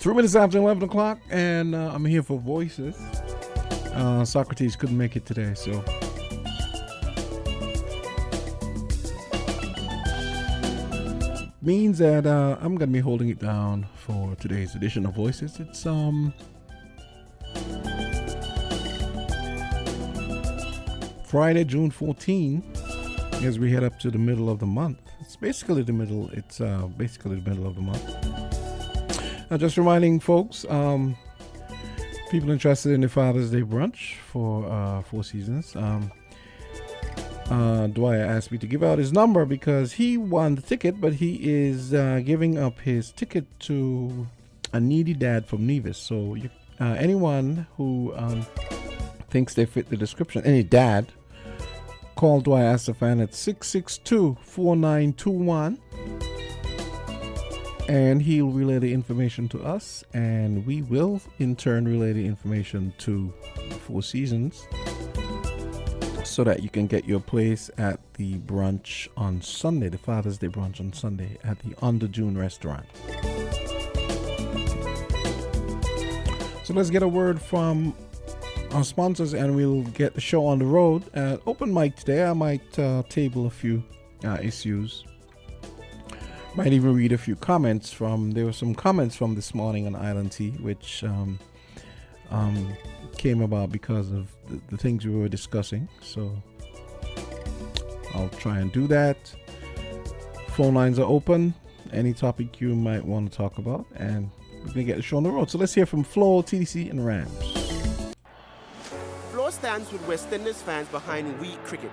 3 minutes after 11 o'clock, and I'm here for Voices. Socrates couldn't make it today, so means that I'm gonna be holding it down for today's edition of Voices. It's Friday, June 14, as we head up to the middle of the month. It's basically the middle. It's basically the middle of the month. Just reminding folks, people interested in the Father's Day brunch for Four Seasons. Dwyer asked me to give out his number because he won the ticket, but he is giving up his ticket to a needy dad from Nevis. So anyone who thinks they fit the description, any dad, call Dwyer Astafan at 662-4921, and he'll relay the information to us, and we will in turn relay the information to Four Seasons so that you can get your place at the brunch on Sunday, the Father's Day brunch on Sunday at the Under June restaurant. So let's get a word from our sponsors, and we'll get the show on the road. Open mic today. I might table a few issues. Might even read a few comments from. There were some comments from this morning on Island Tea, which came about because of the things we were discussing. So I'll try and do that. Phone lines are open. Any topic you might want to talk about, and we're gonna get the show on the road. So let's hear from Flo, TDC, and Rams. Flo stands with West Indies fans behind We Cricket.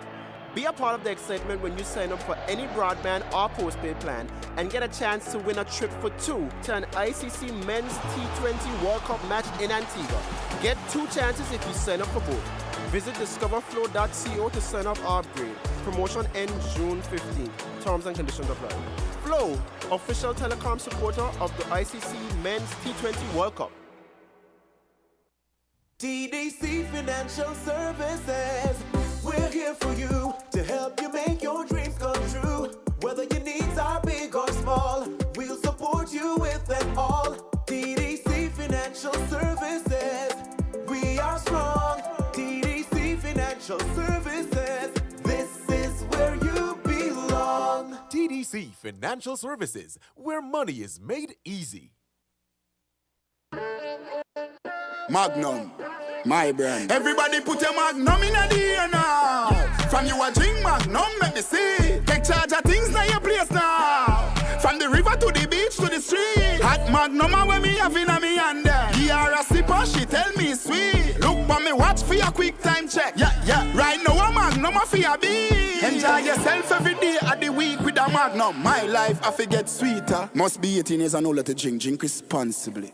Be a part of the excitement when you sign up for any broadband or postpaid plan and get a chance to win a trip for two to an ICC Men's T20 World Cup match in Antigua. Get two chances if you sign up for both. Visit discoverflow.co to sign up or upgrade. Promotion ends June 15. Terms and conditions apply. Flow, official telecom supporter of the ICC Men's T20 World Cup. TDC Financial Services, we're here for you to help you make your dreams come true. Whether your needs are big or small, we'll support you with them all. TDC Financial Services, we are strong. TDC Financial Services, this is where you belong. TDC Financial Services, where money is made easy. Magnum, my brand. Everybody put your Magnum in the air now. From you a drink Magnum, make me see. Take charge of things now your place now. From the river to the beach to the street. Hot Magnum when me have in a me hand there. Here a sipper, she tell me sweet. Look for me watch for your quick time check. Yeah. Right now a Magnum a for your beat. Enjoy yourself every day of the week with a Magnum. My life I forget sweeter. Must be 18 years and older to drink. Drink responsibly.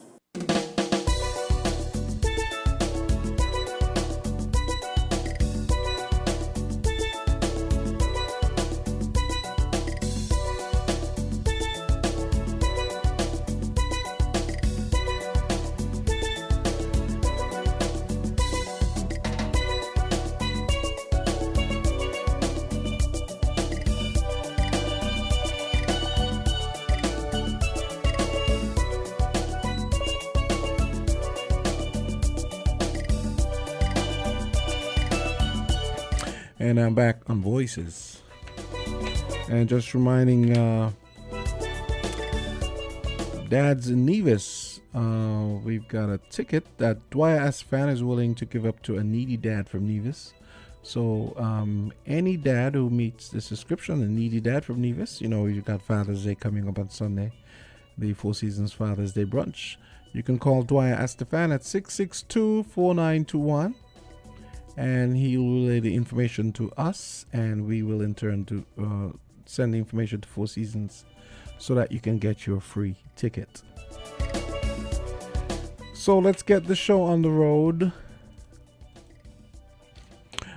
And I'm back on Voices. And just reminding dads in Nevis, we've got a ticket that Dwyer Asfan is willing to give up to a needy dad from Nevis. So any dad who meets this description, a needy dad from Nevis, you've got Father's Day coming up on Sunday, the Four Seasons Father's Day brunch. You can call Dwyer Astafan at 662-4921. And he will relay the information to us, and we will in turn to send the information to Four Seasons so that you can get your free ticket. So let's get the show on the road.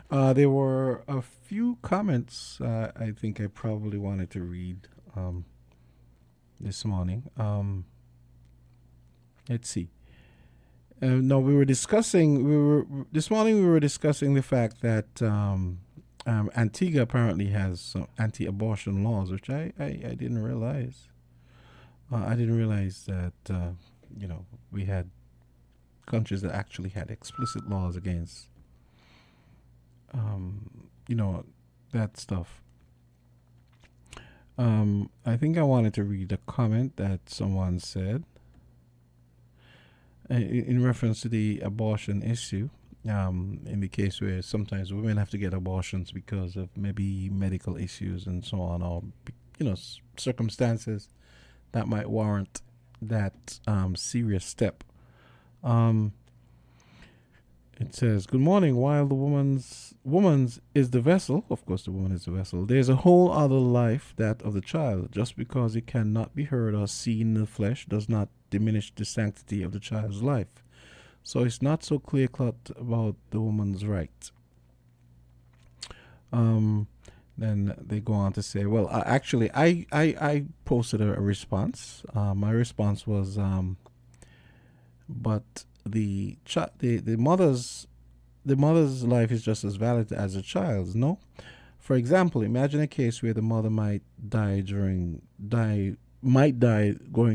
There were a few comments I think I probably wanted to read this morning. Let's see. No, this morning we were discussing the fact that Antigua apparently has some anti-abortion laws, which I didn't realize. I didn't realize that we had countries that actually had explicit laws against, you know, that stuff. I think I wanted to read a comment that someone said in reference to the abortion issue. In the case where sometimes women have to get abortions because of maybe medical issues and so on, or circumstances that might warrant that serious step. It says, "Good morning. While the woman's is the vessel, of course, the woman is the vessel. There's a whole other life, that of the child. Just because it cannot be heard or seen in the flesh does not diminish the sanctity of the child's life. So it's not so clear cut about the woman's right." Then they go on to say, well, I posted a response. My response was, but the mother's life is just as valid as the child's. No, for example, imagine a case where the mother might die going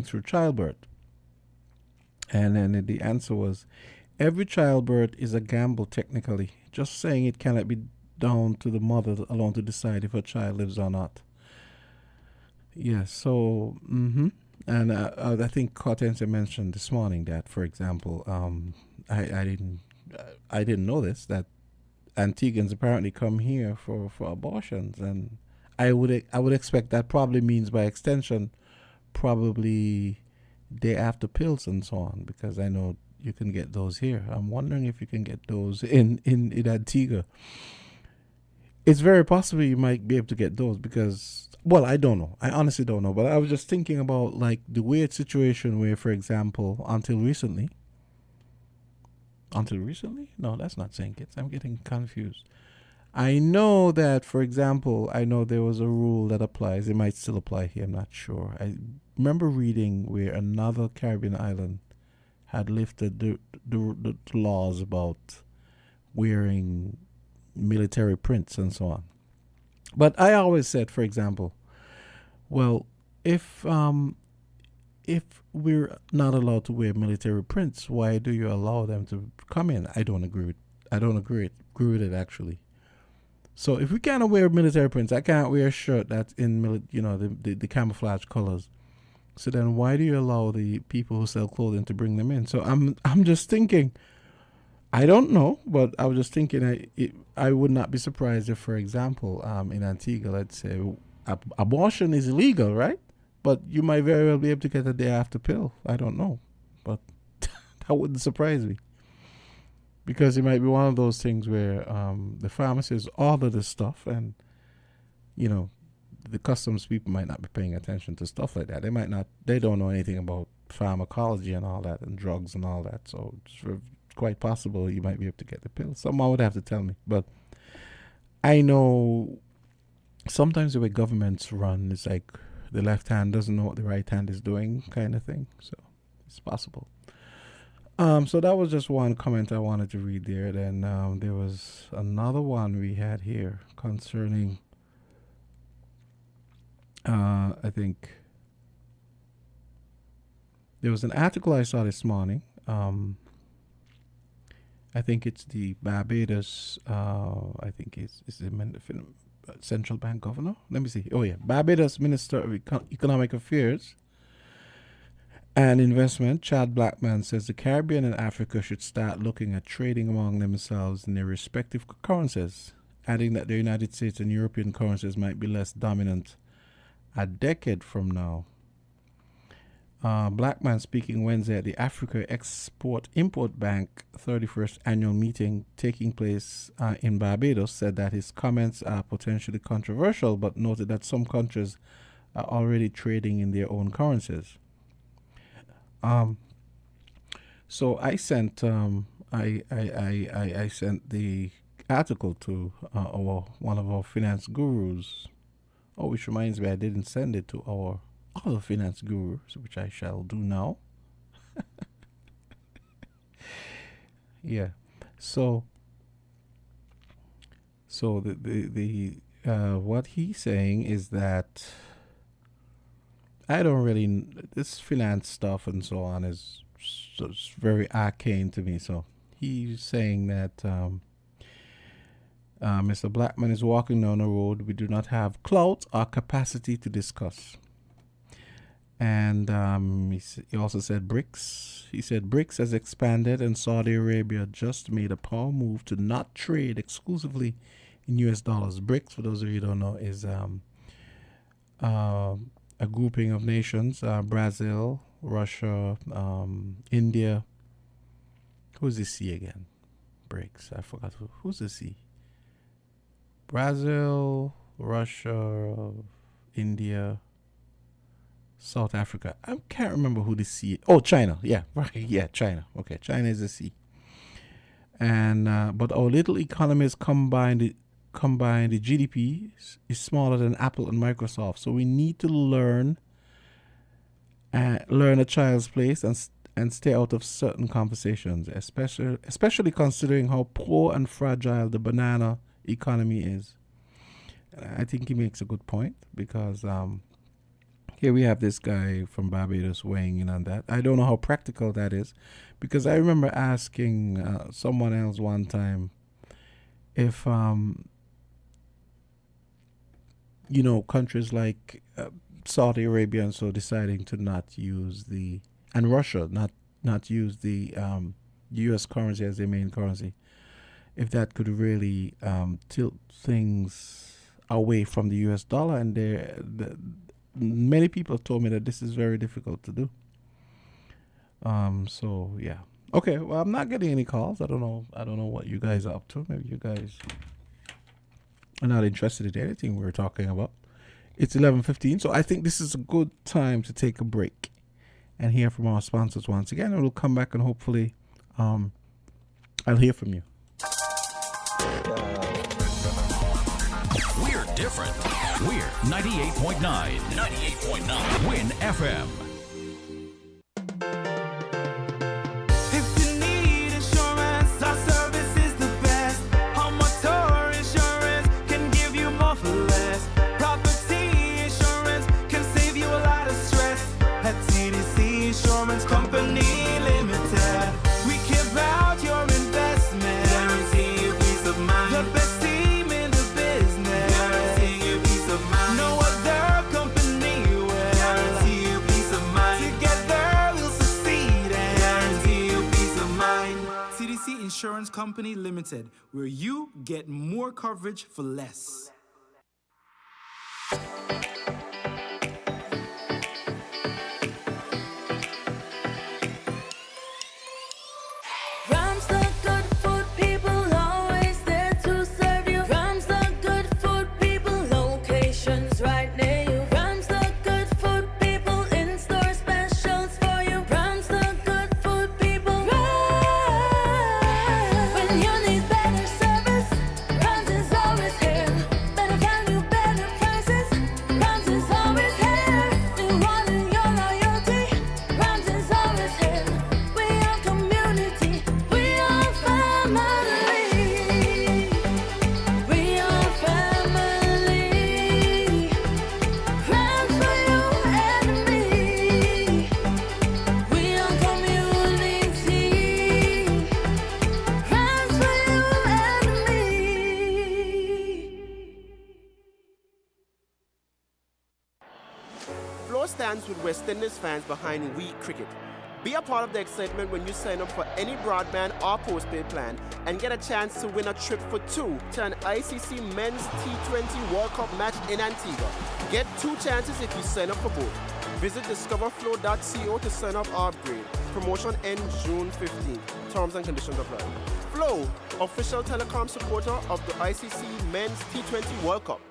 through childbirth, and then the answer was, every childbirth is a gamble technically. Just saying it cannot be down to the mother alone to decide if a child lives or not. Yes, so and I think Hortensia mentioned this morning that, for example, I didn't know this, that Antiguans apparently come here for abortions, and I would expect that probably means, by extension, probably day after pills and so on, because I know you can get those here. I'm wondering if you can get those in Antigua. It's very possible you might be able to get those because, well, I don't know. I honestly don't know. But I was just thinking about, like, the weird situation where, for example, until recently? No, that's not St. Kitts. I'm getting confused. I know that, for example, there was a rule that applies. It might still apply here. I'm not sure. I remember reading where another Caribbean island had lifted the laws about wearing military prints and so on. But I always said, for example, well, if we're not allowed to wear military prints, why do you allow them to come in? I don't agree with it actually. So if we can't wear military prints, I can't wear a shirt that's in the camouflage colors. So then why do you allow the people who sell clothing to bring them in? So I'm just thinking, I don't know, but I was just thinking I would not be surprised if, for example, in Antigua, let's say, abortion is illegal, right? But you might very well be able to get a day after pill. I don't know, but that wouldn't surprise me. Because it might be one of those things where the pharmacists order this stuff, and the customs people might not be paying attention to stuff like that. They don't know anything about pharmacology and all that, and drugs and all that. So it's quite possible you might be able to get the pill. Someone would have to tell me. But I know sometimes the way governments run, it's like the left hand doesn't know what the right hand is doing, kind of thing. So it's possible. So that was just one comment I wanted to read there. Then there was another one we had here concerning, I think there was an article I saw this morning. I think it's the Barbados, I think it's the central bank governor. Let me see. Oh, yeah. Barbados Minister of Economic Affairs and Investment, Chad Blackman, says the Caribbean and Africa should start looking at trading among themselves in their respective currencies, adding that the United States and European currencies might be less dominant a decade from now. Blackman, speaking Wednesday at the Africa Export-Import Bank 31st annual meeting taking place in Barbados, said that his comments are potentially controversial, but noted that some countries are already trading in their own currencies. So I sent I sent the article to one of our finance gurus. Oh, which reminds me, I didn't send it to our other finance gurus, which I shall do now. Yeah. So the what he's saying is that I don't really, this finance stuff and so on is So it's very arcane to me. So he's saying that Mr. Blackman is walking down a road we do not have clout or capacity to discuss. And he also said BRICS. He said BRICS has expanded, and Saudi Arabia just made a power move to not trade exclusively in US dollars. BRICS, for those of you who don't know, is a grouping of nations: Brazil, Russia, India. Who's the C again? BRICS. I forgot who's the C. Brazil, Russia, India, South Africa. I can't remember who the C is. Oh, China. Yeah, right. Yeah, China. Okay, China is the C. And but our little economies combined, the GDP is smaller than Apple and Microsoft. So we need to learn a child's place and stay out of certain conversations, especially considering how poor and fragile the banana economy is. I think he makes a good point, because here we have this guy from Barbados weighing in on that. I don't know how practical that is, because I remember asking someone else one time if countries like Saudi Arabia and so deciding to not use and Russia not use the U.S. currency as their main currency, if that could really tilt things away from the U.S. dollar. And many people told me that this is very difficult to do. So yeah. Okay, well, I'm not getting any calls. I don't know what you guys are up to. Maybe you guys are not interested in anything we're talking about. It's 11:15, so I think this is a good time to take a break and hear from our sponsors once again, and we'll come back and hopefully I'll hear from you. We're different. We're 98.9. 98.9. Win FM. Insurance Company Limited, where you get more coverage for less. Stands with West Indies fans behind We Cricket. Be a part of the excitement when you sign up for any broadband or postpaid plan and get a chance to win a trip for two to an ICC Men's T20 World Cup match in Antigua. Get two chances if you sign up for both. Visit discoverflow.co to sign up or upgrade. Promotion ends June 15. Terms and conditions apply. Flow, official telecom supporter of the ICC Men's T20 World Cup.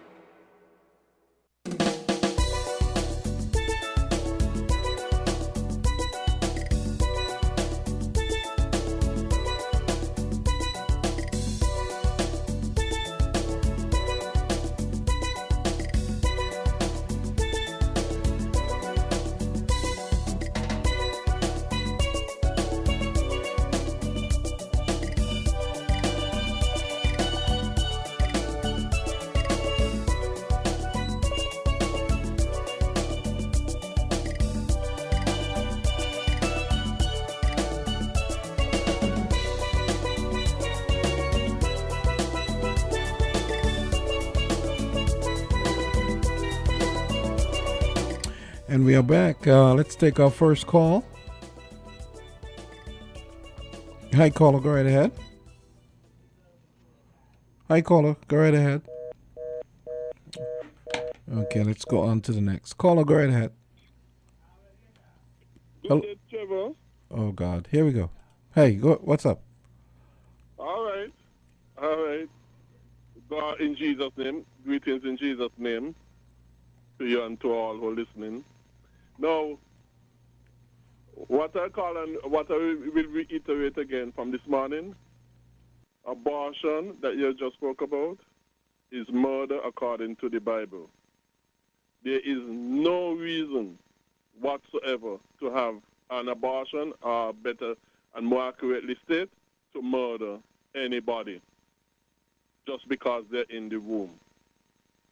And we are back. Let's take our first call. Hi, caller. Go right ahead. Hi, caller. Go right ahead. Okay, let's go on to the next. Caller, go right ahead. Good day, Trevor. Oh, God. Here we go. Hey, what's up? All right. All right. God, in Jesus' name, greetings in Jesus' name to you and to all who are listening. Now, what I call and what I will reiterate again from this morning, abortion that you just spoke about is murder according to the Bible. There is no reason whatsoever to have an abortion, or better and more accurately state, to murder anybody just because they're in the womb.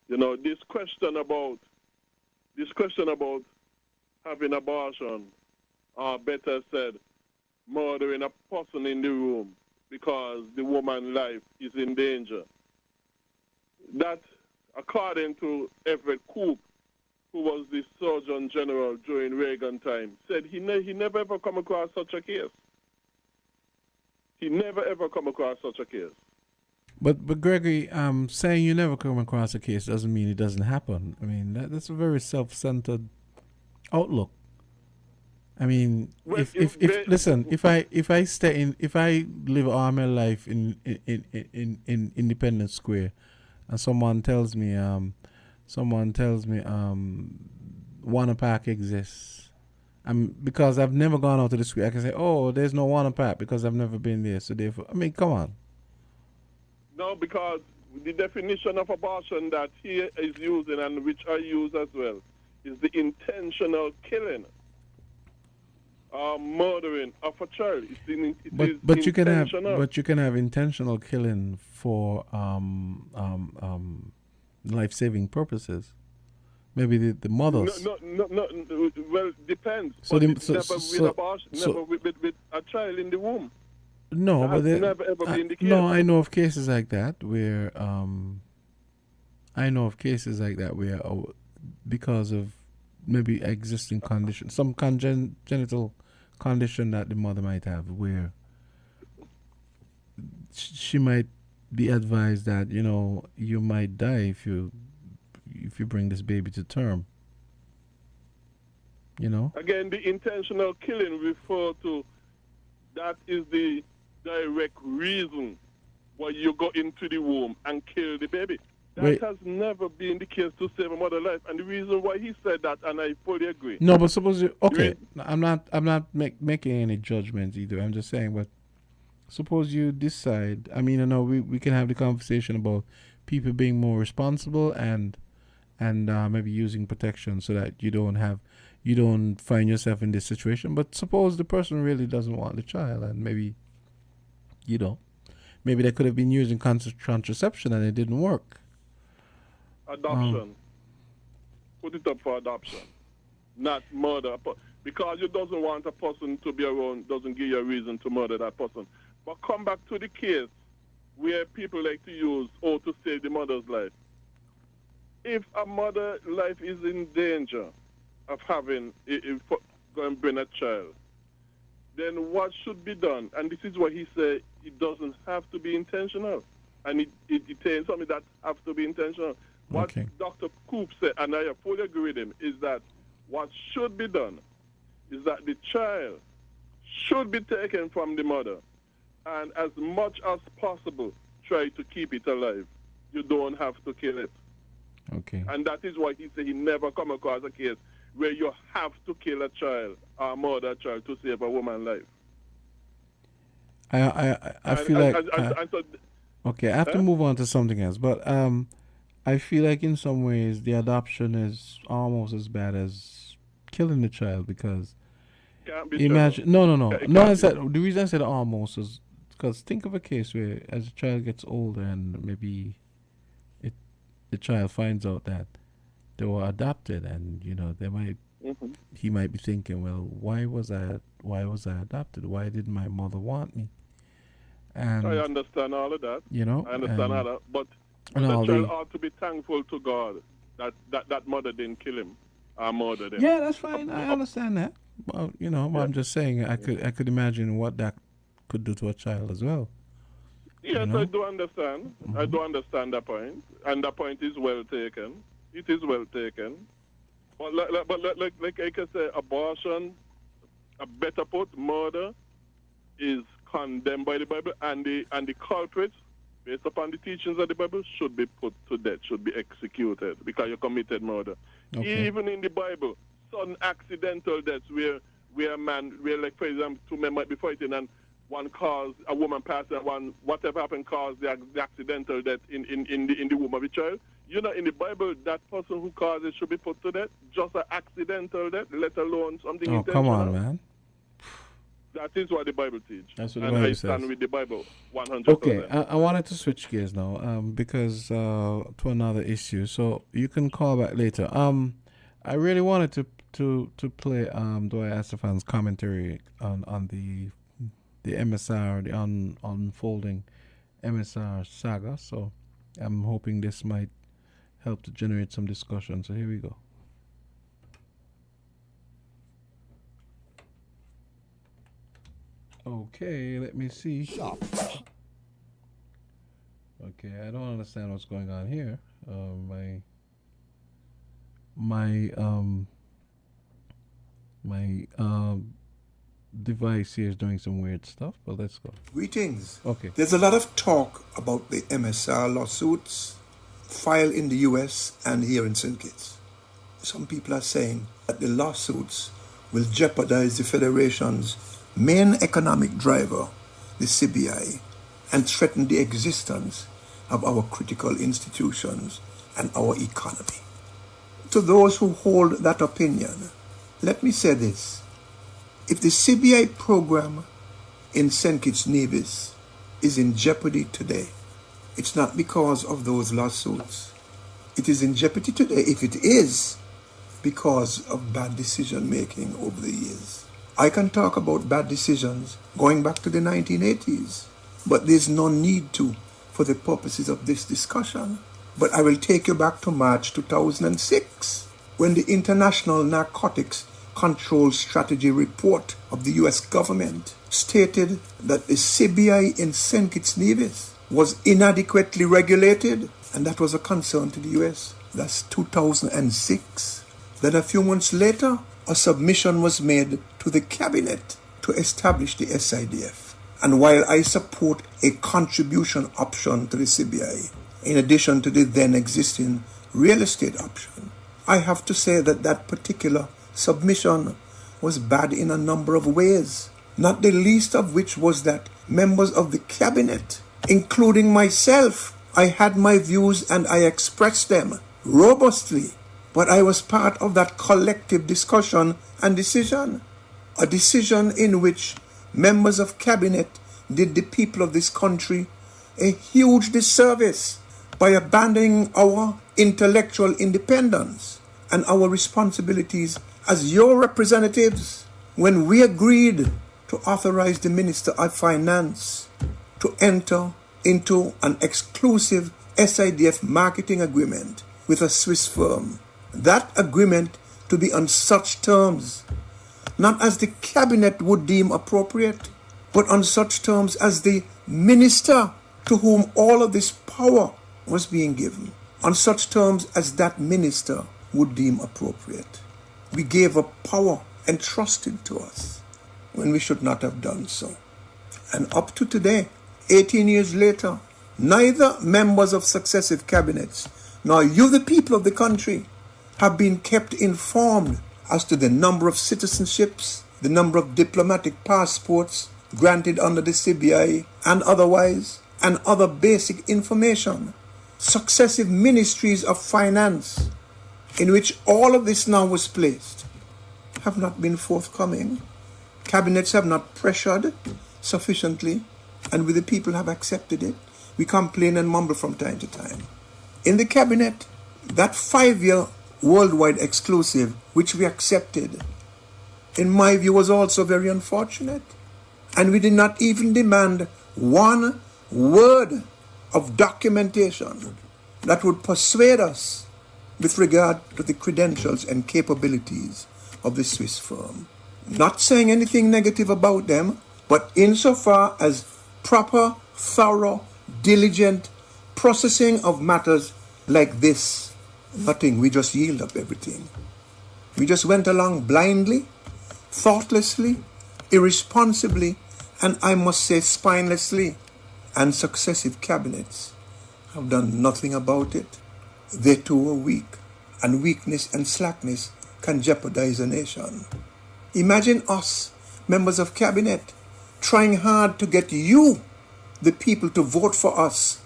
You know, this question about having abortion, or better said, murdering a person in the womb because the woman's life is in danger. That, according to Everett Koop, who was the Surgeon General during Reagan time, said he never ever come across such a case. He never ever come across such a case. But Gregory, saying you never come across a case doesn't mean it doesn't happen. I mean, that's a very self-centered outlook. I mean, Well, if I live all my life in Independence Square, and someone tells me Wanna Park exists, because I've never gone out to the square, I can say, oh, there's no Wanna Park because I've never been there. So therefore, I mean, come on. No, because the definition of abortion that he is using and which I use as well is the intentional killing, murdering of a child. But you can have intentional killing for life-saving purposes. Maybe the mothers. No. Well, depends. So But never with a child in the womb. No, but never ever been the case. no, I know of cases like that where because of maybe existing condition, some congenital condition that the mother might have, where she might be advised that you might die if you bring this baby to term. Again, the intentional killing refer to that is the direct reason why you go into the womb and kill the baby. That has never been the case to save a mother's life, and the reason why he said that, and I fully agree. No, but suppose I'm not making any judgments either. I'm just saying, but suppose you decide. I mean, we can have the conversation about people being more responsible and maybe using protection so that you don't find yourself in this situation. But suppose the person really doesn't want the child, and maybe they could have been using contraception and it didn't work. Adoption. Put it up for adoption, not murder. Because you doesn't want a person to be around doesn't give you a reason to murder that person. But come back to the case where people like to use to save the mother's life. If a mother's life is in danger of having going to bring a child, then what should be done? And this is what he said, it doesn't have to be intentional. And it tells something that has to be intentional. What Dr. Koop said, and I fully agree with him, is that what should be done is that the child should be taken from the mother and as much as possible try to keep it alive. You don't have to kill it. Okay. And that is why he said he never come across a case where you have to kill a child or murder a child to save a woman's life. I feel like okay, I have to move on to something else, but I feel like in some ways the adoption is almost as bad as killing the child, because imagine the reason I said almost is because think of a case where as a child gets older and maybe the child finds out that they were adopted, and they might he might be thinking, well, why was I adopted? Why didn't my mother want me? And I understand all of that. I understand all that, but the child ought to be thankful to God that mother didn't kill him. murder them. Yeah, that's fine. I understand that. Well, I'm just saying I could imagine what that could do to a child as well. Yes, I do understand. I do understand that point, and that point is well taken. It is well taken. But like I can say, abortion, a better put, murder, is condemned by the Bible, and the culprits, based upon the teachings of the Bible, should be put to death, should be executed because you committed murder. Okay. Even in the Bible, sudden accidental deaths where like for example, two men might be fighting and one caused a woman passed and one whatever happened caused the accidental death in the womb of a child. In the Bible, that person who caused it should be put to death. Just an accidental death, let alone something intentional. Come on, man. That is what the Bible teaches. That's what the and Bible I stand says. with the Bible 100%. Okay, I wanted to switch gears now because to another issue. So you can call back later. I really wanted to play Dwyer Estefan's commentary on the MSR, the unfolding MSR saga. So I'm hoping this might help to generate some discussion. So here we go. Okay, let me see. Okay, I don't understand what's going on here. My device here is doing some weird stuff, but let's go. Greetings. Okay. There's a lot of talk about the MSR lawsuits filed in the US and here in St. Kitts. Some people are saying that the lawsuits will jeopardize the Federation's main economic driver, the CBI, and threaten the existence of our critical institutions and our economy. To those who hold that opinion, let me say this. If the CBI program in St. Kitts Nevis is in jeopardy today, it's not because of those lawsuits. It is in jeopardy today, if it is, because of bad decision making over the years. I can talk about bad decisions going back to the 1980s, but there's no need to for the purposes of this discussion. But I will take you back to March 2006, when the International Narcotics Control Strategy Report of the US government stated that the CBI in St. Kitts Nevis was inadequately regulated, and that was a concern to the US. That's 2006. Then a few months later, a submission was made to the cabinet to establish the SIDF. And while I support a contribution option to the CBI, in addition to the then existing real estate option, I have to say that that particular submission was bad in a number of ways, not the least of which was that members of the cabinet, including myself, I had my views and I expressed them robustly, but I was part of that collective discussion and decision, a decision in which members of cabinet did the people of this country a huge disservice by abandoning our intellectual independence and our responsibilities as your representatives when we agreed to authorize the Minister of Finance to enter into an exclusive SIDF marketing agreement with a Swiss firm. That agreement to be on such terms, not as the cabinet would deem appropriate, but on such terms as the minister to whom all of this power was being given, on such terms as that minister would deem appropriate. We gave up power entrusted to us when we should not have done so. And up to today, 18 years later, neither members of successive cabinets nor you, the people of the country, have been kept informed as to the number of citizenships, the number of diplomatic passports granted under the CBI and otherwise, and other basic information. Successive ministries of finance in which all of this now was placed have not been forthcoming. Cabinets have not pressured sufficiently, and we the people have accepted it. We complain and mumble from time to time. In the cabinet, that 5-year worldwide exclusive, which we accepted, in my view was also very unfortunate. And we did not even demand one word of documentation that would persuade us with regard to the credentials and capabilities of the Swiss firm. Not saying anything negative about them, but insofar as proper, thorough, diligent processing of matters like this, nothing, we just yield up everything. We just went along blindly, thoughtlessly, irresponsibly, and I must say spinelessly, and successive cabinets have done nothing about it. They too are weak, and weakness and slackness can jeopardize a nation. Imagine us, members of cabinet, trying hard to get you, the people, to vote for us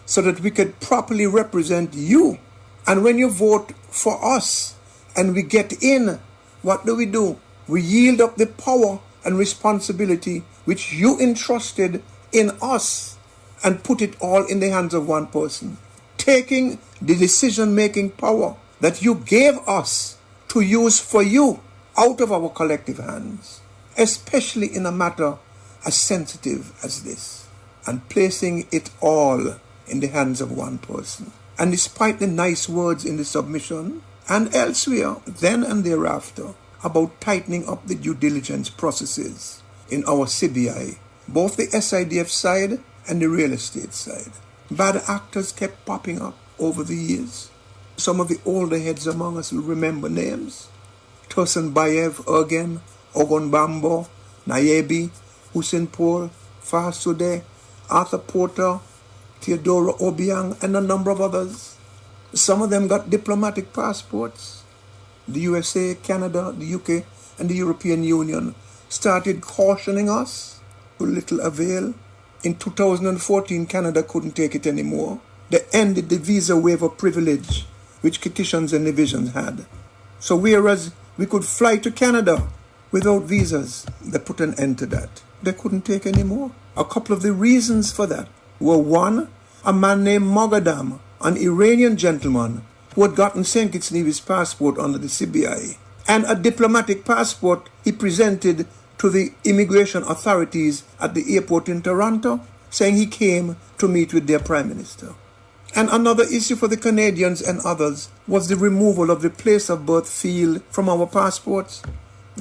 so that we could properly represent you. And when you vote for us and we get in, what do? We yield up the power and responsibility which you entrusted in us and put it all in the hands of one person, taking the decision-making power that you gave us to use for you out of our collective hands, especially in a matter as sensitive as this, and placing it all in the hands of one person. And despite the nice words in the submission and elsewhere, then and thereafter, about tightening up the due diligence processes in our CBI, both the SIDF side and the real estate side, bad actors kept popping up over the years. Some of the older heads among us will remember names: Tursunbayev, Ergen, Ogon Bambo, Nayebi, Hussein Paul, Fahasude, Arthur Porter, Theodora Obiang, and a number of others. Some of them got diplomatic passports. The USA, Canada, the UK, and the European Union started cautioning us, to little avail. In 2014, Canada couldn't take it anymore. They ended the visa waiver privilege which Kitishans and divisions had. So whereas we could fly to Canada without visas, they put an end to that. They couldn't take any more. A couple of the reasons for that were: one, a man named Mogadam, an Iranian gentleman who had gotten St. Kitts Nevis' passport under the CBI, and a diplomatic passport he presented to the immigration authorities at the airport in Toronto, saying he came to meet with their Prime Minister. And another issue for the Canadians and others was the removal of the place of birth field from our passports.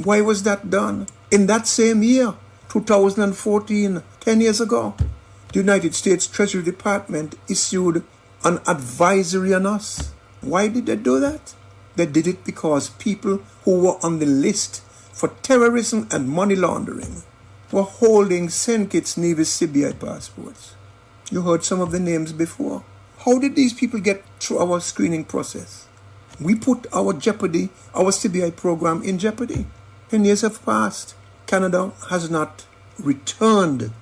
Why was that done? In that same year, 2014, 10 years ago, the United States Treasury Department issued an advisory on us. Why did they do that? They did it because people who were on the list for terrorism and money laundering were holding St. Kitts Nevis CBI passports. You heard some of the names before. How did these people get through our screening process? We put our CBI program in jeopardy. 10 years have passed. Canada has not returned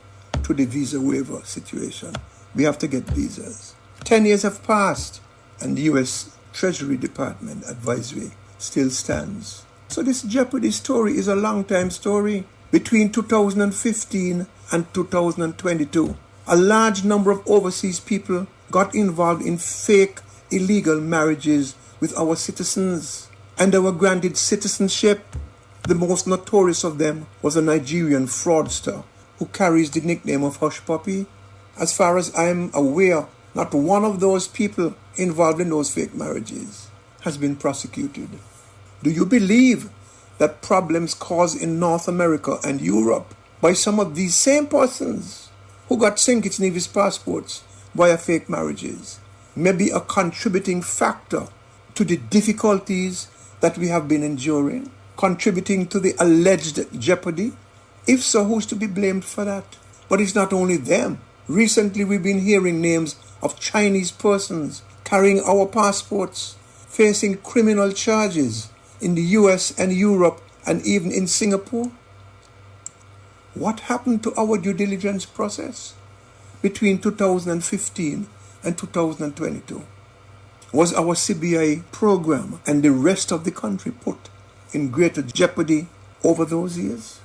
to the visa waiver situation. We have to get visas. 10 years have passed, and the U.S. Treasury Department advisory still stands. So this jeopardy story is a long-time story. Between 2015 and 2022, a large number of overseas people got involved in fake, illegal marriages with our citizens, and they were granted citizenship. The most notorious of them was a Nigerian fraudster who carries the nickname of Hush Puppy. As far as I'm aware, not one of those people involved in those fake marriages has been prosecuted. Do you believe that problems caused in North America and Europe by some of these same persons who got St. Kitts Nevis passports via fake marriages may be a contributing factor to the difficulties that we have been enduring, contributing to the alleged jeopardy? If so, who's to be blamed for that? But it's not only them. Recently, we've been hearing names of Chinese persons carrying our passports, facing criminal charges in the US and Europe and even in Singapore. What happened to our due diligence process between 2015 and 2022? Was our CBI program and the rest of the country put in greater jeopardy over those years?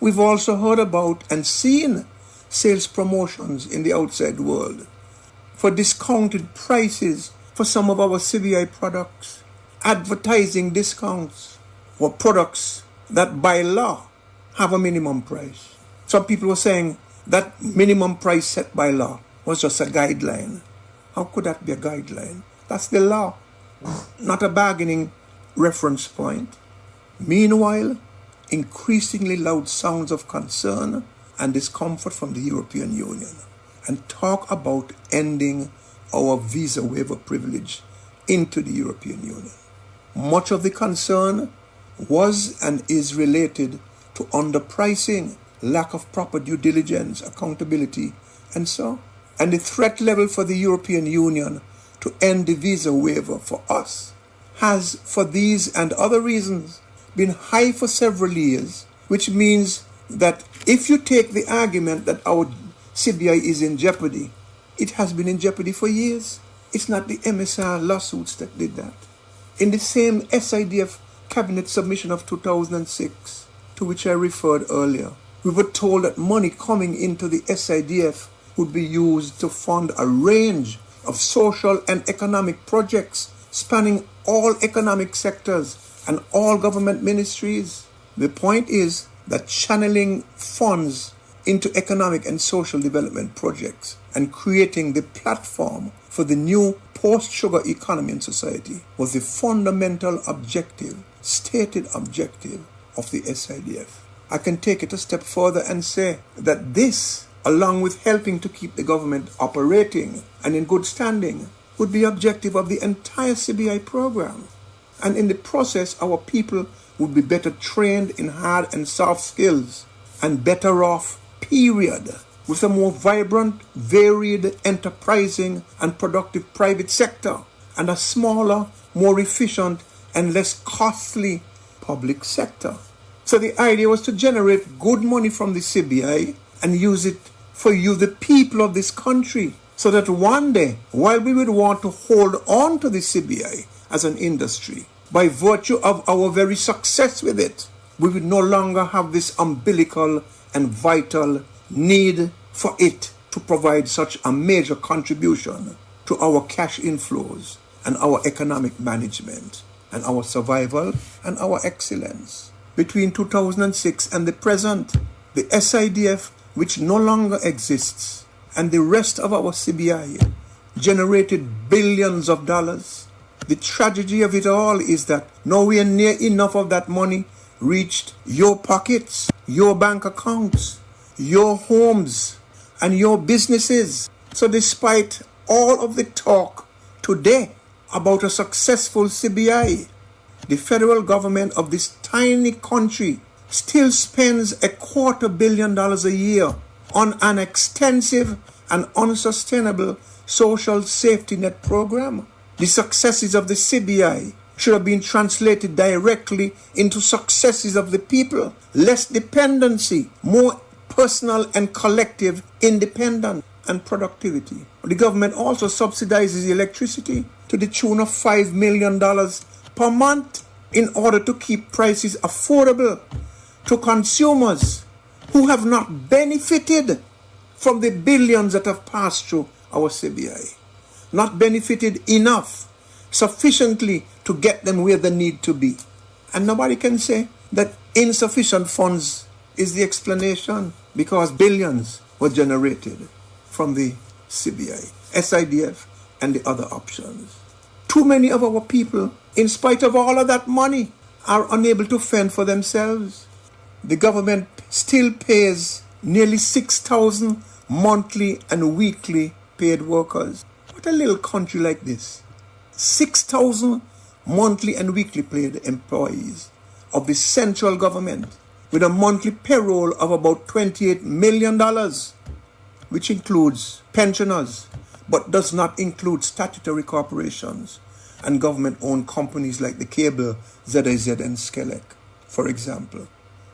We've also heard about and seen sales promotions in the outside world for discounted prices for some of our CBI products, advertising discounts for products that by law have a minimum price. Some people were saying that minimum price set by law was just a guideline. How could that be a guideline? That's the law. not a bargaining reference point. Meanwhile, increasingly loud sounds of concern and discomfort from the European Union and talk about ending our visa waiver privilege into the European Union. Much of the concern was and is related to underpricing, lack of proper due diligence, accountability, and so. And the threat level for the European Union to end the visa waiver for us has, for these and other reasons, been high for several years, which means that if you take the argument that our CBI is in jeopardy, it has been in jeopardy for years. It's not the MSR lawsuits that did that. In the same SIDF cabinet submission of 2006, to which I referred earlier, we were told that money coming into the SIDF would be used to fund a range of social and economic projects spanning all economic sectors and all government ministries. The point is that channeling funds into economic and social development projects and creating the platform for the new post-sugar economy and society was the fundamental objective, stated objective of the SIDF. I can take it a step further and say that this, along with helping to keep the government operating and in good standing, would be objective of the entire CBI program. And in the process, our people would be better trained in hard and soft skills and better off, period, with a more vibrant, varied, enterprising and productive private sector and a smaller, more efficient and less costly public sector. So the idea was to generate good money from the CBI and use it for you, the people of this country, so that one day, while we would want to hold on to the CBI as an industry, by virtue of our very success with it, we would no longer have this umbilical and vital need for it to provide such a major contribution to our cash inflows and our economic management and our survival and our excellence. Between 2006 and the present, the SIDF, which no longer exists, and the rest of our CBI generated billions of dollars. The tragedy of it all is that nowhere near enough of that money reached your pockets, your bank accounts, your homes, and your businesses. So despite all of the talk today about a successful CBI, the federal government of this tiny country still spends $250 million a year on an extensive and unsustainable social safety net program. The successes of the CBI should have been translated directly into successes of the people. Less dependency, more personal and collective independence and productivity. The government also subsidizes electricity to the tune of $5 million per month in order to keep prices affordable to consumers who have not benefited from the billions that have passed through our CBI. Not benefited enough, sufficiently to get them where they need to be. And nobody can say that insufficient funds is the explanation, because billions were generated from the CBI, SIDF, and the other options. Too many of our people, in spite of all of that money, are unable to fend for themselves. The government still pays nearly 6,000 monthly and weekly paid workers. What a little country like this. 6,000 monthly and weekly paid employees of the central government with a monthly payroll of about $28 million, which includes pensioners, but does not include statutory corporations and government-owned companies like the cable, ZIZ and Skelec, for example.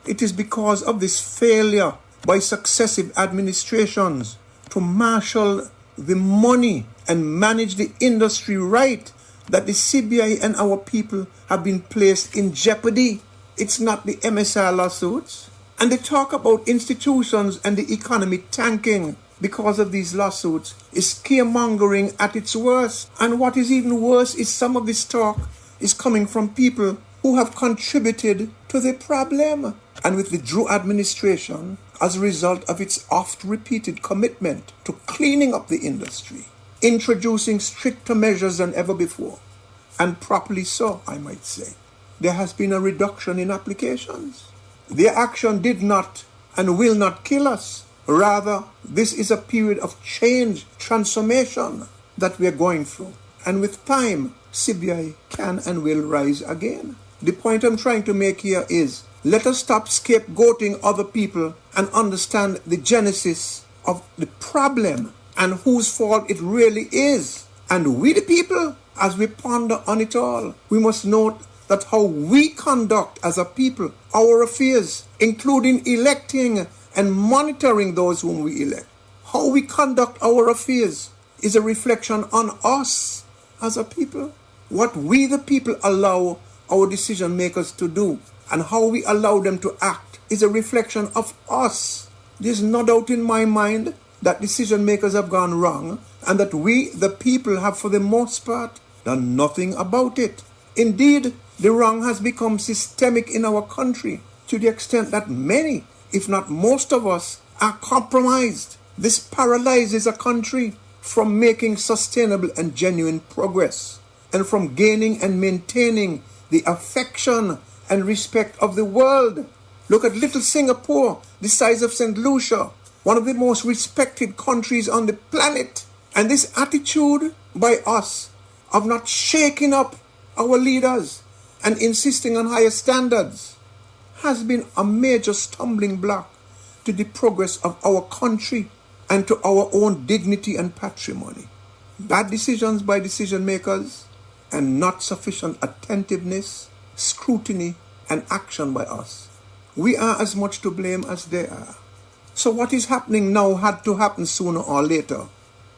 It is because of this failure by successive administrations to marshal the money and manage the industry right that the CBI and our people have been placed in jeopardy. It's not the MSR lawsuits. And they talk about institutions and the economy tanking because of these lawsuits is scaremongering at its worst. And what is even worse is some of this talk is coming from people who have contributed to the problem. And with the Drew administration, as a result of its oft-repeated commitment to cleaning up the industry, introducing stricter measures than ever before, and properly so, I might say. There has been a reduction in applications. Their action did not and will not kill us. Rather, this is a period of change, transformation that we are going through. And with time, CBI can and will rise again. The point I'm trying to make here is, let us stop scapegoating other people and understand the genesis of the problem and whose fault it really is. And we the people, as we ponder on it all, we must note that how we conduct as a people our affairs, including electing and monitoring those whom we elect, how we conduct our affairs is a reflection on us as a people. What we the people allow our decision makers to do and how we allow them to act is a reflection of us. There's no doubt in my mind that decision makers have gone wrong and that we the people have for the most part done nothing about it. Indeed, the wrong has become systemic in our country to the extent that many, if not most of us, are compromised. This paralyzes a country from making sustainable and genuine progress and from gaining and maintaining the affection and respect of the world. Look at little Singapore, the size of St. Lucia, one of the most respected countries on the planet. And this attitude by us of not shaking up our leaders and insisting on higher standards has been a major stumbling block to the progress of our country and to our own dignity and patrimony. Bad decisions by decision makers and not sufficient attentiveness, scrutiny, and action by us. We are as much to blame as they are. So what is happening now had to happen sooner or later.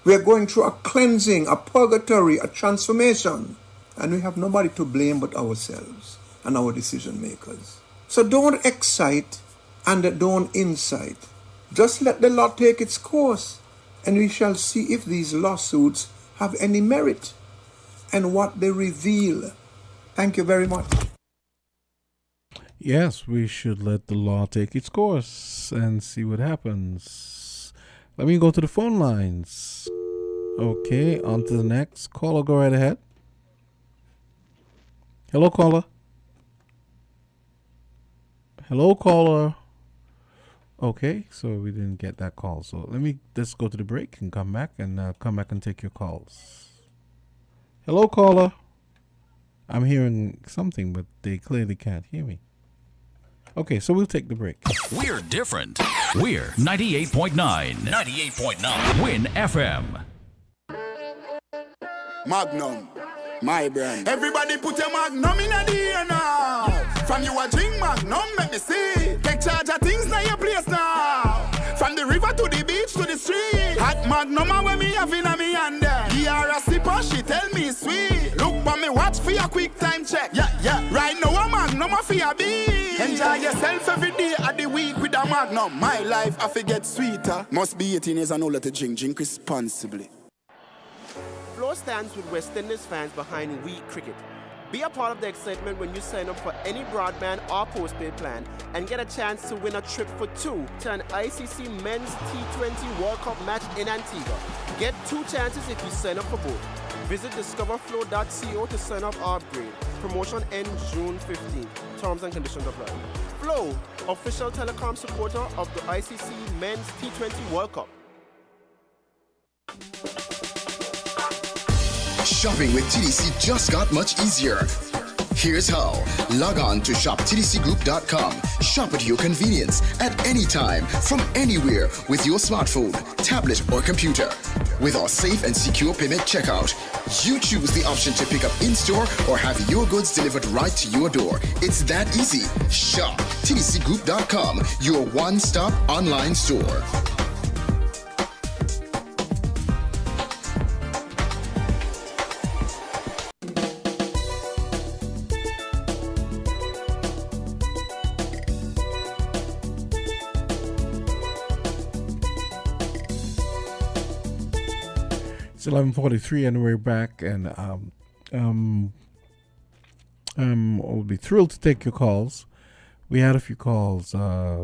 We are going through a cleansing, a purgatory, a transformation. And we have nobody to blame but ourselves and our decision makers. So don't excite and don't incite. Just let the law take its course, and we shall see if these lawsuits have any merit and what they reveal. Thank you very much. Yes, we should let the law take its course and see what happens. Let me go to the phone lines. Okay, on to the next caller. Go right ahead. Hello, caller. Hello, caller. Okay, so we didn't get that call. So let's go to the break and come back and take your calls. Hello, caller. I'm hearing something, but they clearly can't hear me. Okay, so we'll take the break. We're different. We're 98.9. 98.9. Win FM. Magnum, my brand. Everybody put your Magnum in the air now. From you a drink Magnum, make me see. Take charge of things now your place now. From the river to the beach to the street. Hot Magnum when me have in a me hand there. He are a sipper, she tell me sweet. Look for me watch for your quick time check. Yeah. Right now a Magnum for your beat. Enjoy yourself every day of the week with a Magnum. My life I forget sweeter. Must be 18 years and older to drink. Drink responsibly. Flow stands with West Indies fans behind We Cricket. Be a part of the excitement when you sign up for any broadband or postpaid plan and get a chance to win a trip for two to an ICC Men's T20 World Cup match in Antigua. Get two chances if you sign up for both. Visit discoverflow.co to sign up or upgrade. Promotion ends June 15th. Terms and conditions apply. Flow, official telecom supporter of the ICC Men's T20 World Cup. Shopping with TDC just got much easier. Here's how. Log on to shoptdcgroup.com. Shop at your convenience at any time, from anywhere with your smartphone, tablet, or computer. With our safe and secure payment checkout, you choose the option to pick up in-store or have your goods delivered right to your door. It's that easy. Shop tdcgroup.com, your one-stop online store. It's 11:43 and we're back, and I'll be thrilled to take your calls. We had a few calls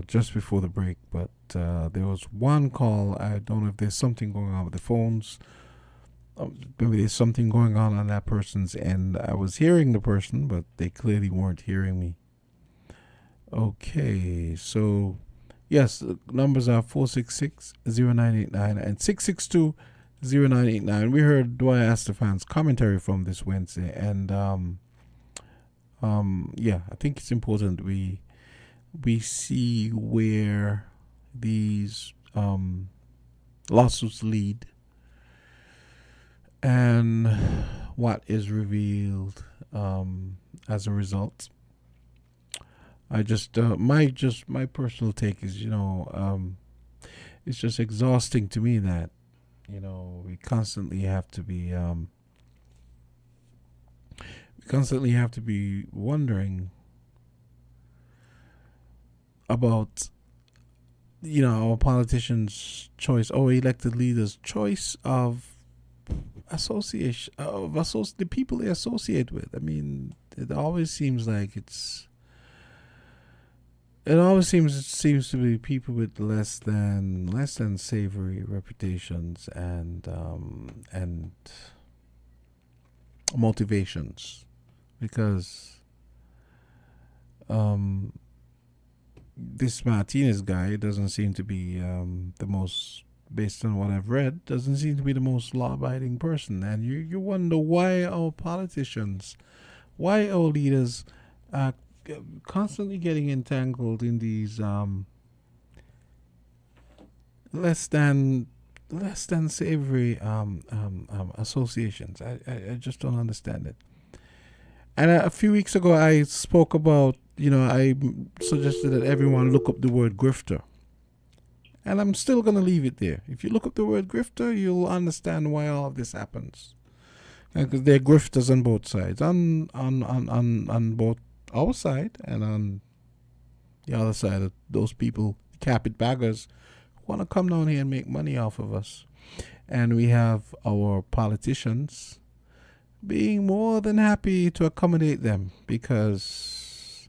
just before the break, but there was one call. I don't know if there's something going on with the phones. maybe there's something going on that person's end. I was hearing the person, but they clearly weren't hearing me. Okay, so yes, the numbers are 466-0989 and 662-0989. We heard Dwyer Astafan's commentary from this Wednesday, and yeah, I think it's important we see where these lawsuits lead and what is revealed as a result. I just my personal take is, it's just exhausting to me that we constantly have to be wondering about our politicians' choice, our elected leaders' choice of association the people they associate with. I mean, it always seems like it seems to be people with less than savory reputations and motivations, because this Martinez guy doesn't seem to be the most, based on what I've read, doesn't seem to be the most law-abiding person. And you wonder why our politicians, why our leaders are constantly getting entangled in these less than savory associations. I just don't understand it. And a few weeks ago, I spoke about, I suggested that everyone look up the word grifter. And I'm still going to leave it there. If you look up the word grifter, you'll understand why all of this happens. Because there are grifters on both sides. On both our side and on the other side, of those people, carpetbaggers, want to come down here and make money off of us. And we have our politicians being more than happy to accommodate them because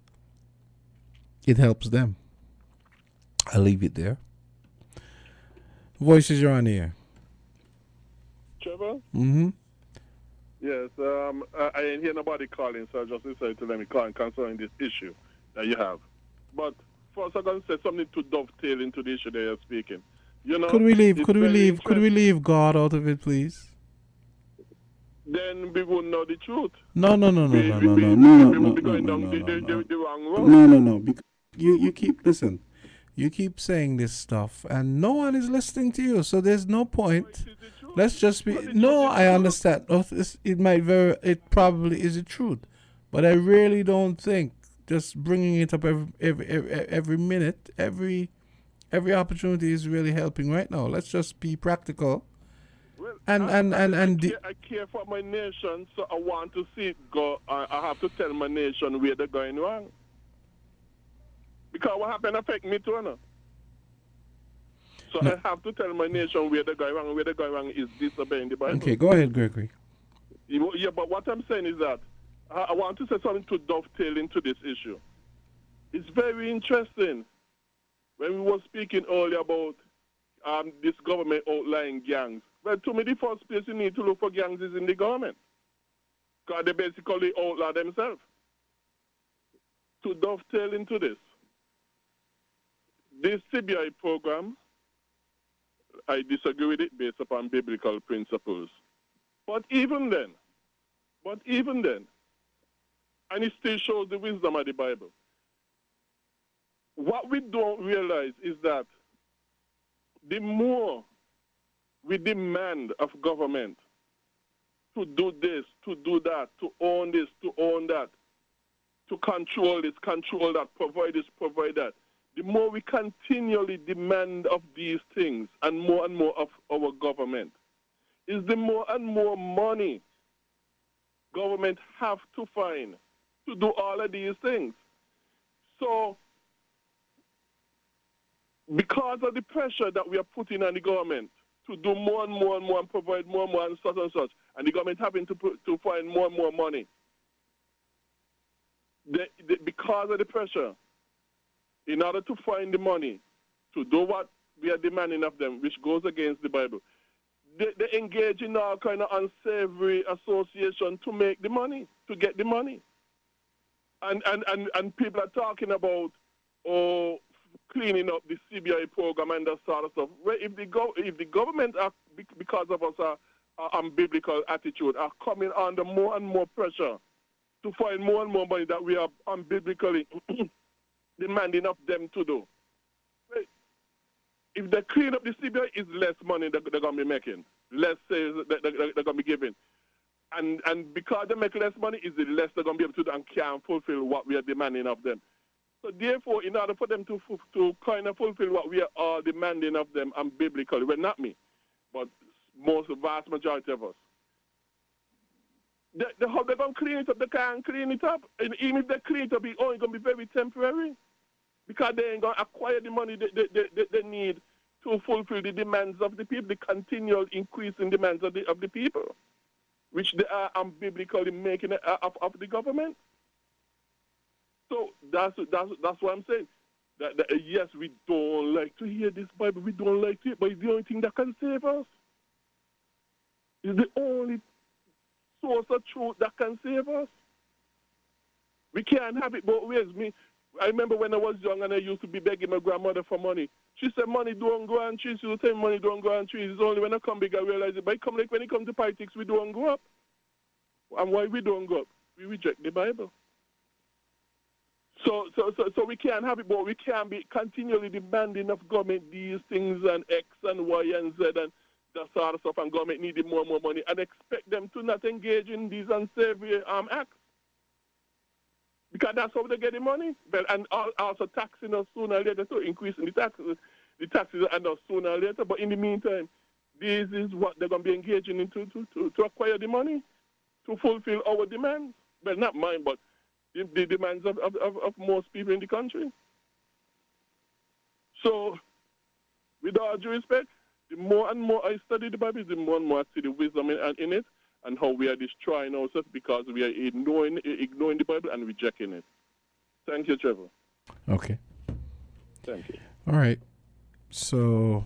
it helps them. I'll leave it there. Voices, you're on here. Trevor? Mm-hmm. Yes, I didn't hear nobody calling, so I just decided to let me call concerning this issue that you have. But first, I'm going to say something to dovetail into the issue that you're speaking. Could we leave God out of it, please? Then we won't know the truth. No. We will be going down the wrong road. No. Because you keep listen. You keep saying this stuff, and no one is listening to you. So there's no point. Let's just be. No, I understand. It probably is the truth, but I really don't think just bringing it up every minute, every opportunity is really helping right now. Let's just be practical. Well, I care for my nation, so I want to see it go. I have to tell my nation where they're going wrong. Because what happened affect me too, no? So I have to tell my nation where they're going wrong. Where they're going wrong is disobeying the Bible. Okay, go ahead, Gregory. Yeah, but what I'm saying is that I want to say something to dovetail into this issue. It's very interesting. When we were speaking earlier about this government outlying gangs, well, to me, the first place you need to look for gangs is in the government. Because they basically outlaw themselves. To dovetail into this CBI program, I disagree with it based upon biblical principles. But even then, and it still shows the wisdom of the Bible. What we don't realize is that the more we demand of government to do this, to do that, to own this, to own that, to control this, control that, provide this, provide that, the more we continually demand of these things and more of our government, is the more and more money government have to find to do all of these things. So, because of the pressure that we are putting on the government to do more and more and provide more and more and such, and the government having to find more and more money, because of the pressure, in order to find the money to do what we are demanding of them, which goes against the Bible, they engage in all kind of unsavory association to make the money, to get the money. And people are talking about cleaning up the CBI program and that sort of stuff. Well, if the government are, because of us unbiblical attitude, are coming under more and more pressure to find more and more money that we are unbiblically demanding of them to do. If they clean up the CBI, it's less money they're going to be making, less sales they're going to be giving. And because they make less money, is the less they're going to be able to do and can't fulfill what we are demanding of them. So therefore, in order for them to kind of fulfill what we are all demanding of them unbiblically, well, not me, but most vast majority of us, how they're going to clean it up, they can't clean it up. And even if they clean it up, it's only going to be very temporary because they ain't going to acquire the money they need to fulfill the demands of the people, the continual increasing demands of the people, which they are unbiblically making of the government. So that's what I'm saying. That yes, we don't like to hear this Bible, we don't like to hear it, but it's the only thing that can save us. It's the only source of truth that can save us. We can't have it both ways. I remember when I was young and I used to be begging my grandmother for money. She said, money don't go on trees. She would say, money don't go on trees. It's only when I come big I realize it. But when it comes to politics, we don't go up. And why we don't go up? We reject the Bible. So we can't have it, but we can't be continually demanding of government these things and X and Y and Z and that sort of stuff, and government needing more and more money and expect them to not engage in these unsavory acts. Because that's how they get the money. But, and also taxing us sooner or later, so increasing the taxes and us sooner or later. But in the meantime, this is what they're going to be engaging in to acquire the money, to fulfill our demands. Well, not mine, but the demands of most people in the country. So, with all due respect, the more and more I study the Bible, the more and more I see the wisdom in it and how we are destroying ourselves because we are ignoring the Bible and rejecting it. Thank you, Trevor. Okay. Thank you. All right. So,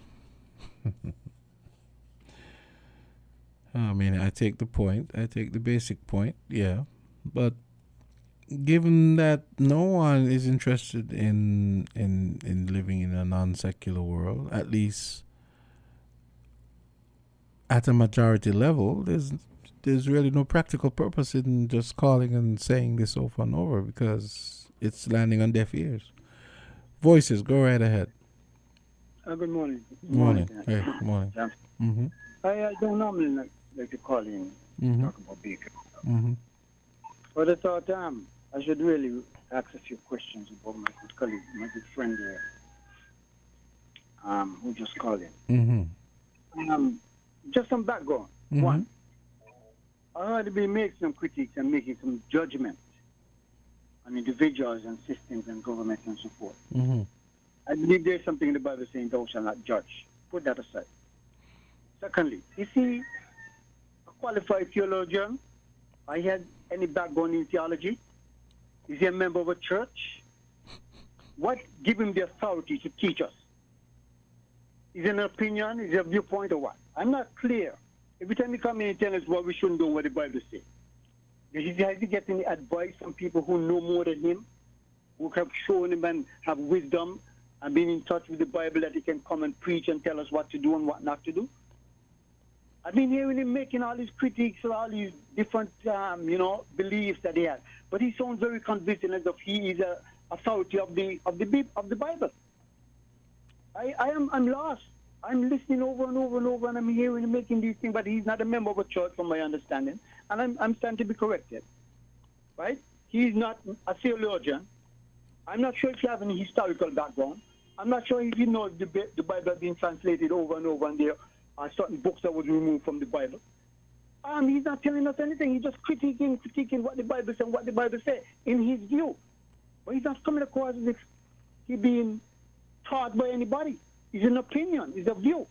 I mean, I take the point. I take the basic point, yeah. But given that no one is interested in living in a non-secular world, at least at a majority level, there's really no practical purpose in just calling and saying this over and over because it's landing on deaf ears. Voices, go right ahead. Good morning. Morning. Hey, morning. Yeah. Mm-hmm. I don't normally like to call in Mm-hmm. talk about bacon. Mm-hmm. But I thought I should really ask a few questions about my good colleague, my good friend there, who just called in. Mm-hmm. Just some background. Mm-hmm. One, I already been making some critiques and making some judgment on individuals and systems and government and so forth. Mm-hmm. I believe there's something in the Bible saying thou shalt not judge. Put that aside. Secondly, is he a qualified theologian? I had any background in theology? Is he a member of a church? What give him the authority to teach us? Is it an opinion? Is it a viewpoint or what? I'm not clear. Every time he come in and tell us what we shouldn't do, what the Bible says. Has he getting advice from people who know more than him, who have shown him and have wisdom and been in touch with the Bible that he can come and preach and tell us what to do and what not to do? I've been hearing him making all these critiques and all these different, beliefs that he has. But he sounds very convincing as if he is a authority of the Bible. I'm lost. I'm listening over and over and over, and I'm hearing him making these things, but he's not a member of a church, from my understanding, and I'm starting to be corrected. Right? He's not a theologian. I'm not sure if he has any historical background. I'm not sure if he knows the Bible has been translated over and over, and there are certain books that was removed from the Bible. He's not telling us anything. He's just critiquing what the Bible says and what the Bible says in his view. But he's not coming across as if he's being taught by anybody. It's an opinion. It's a view.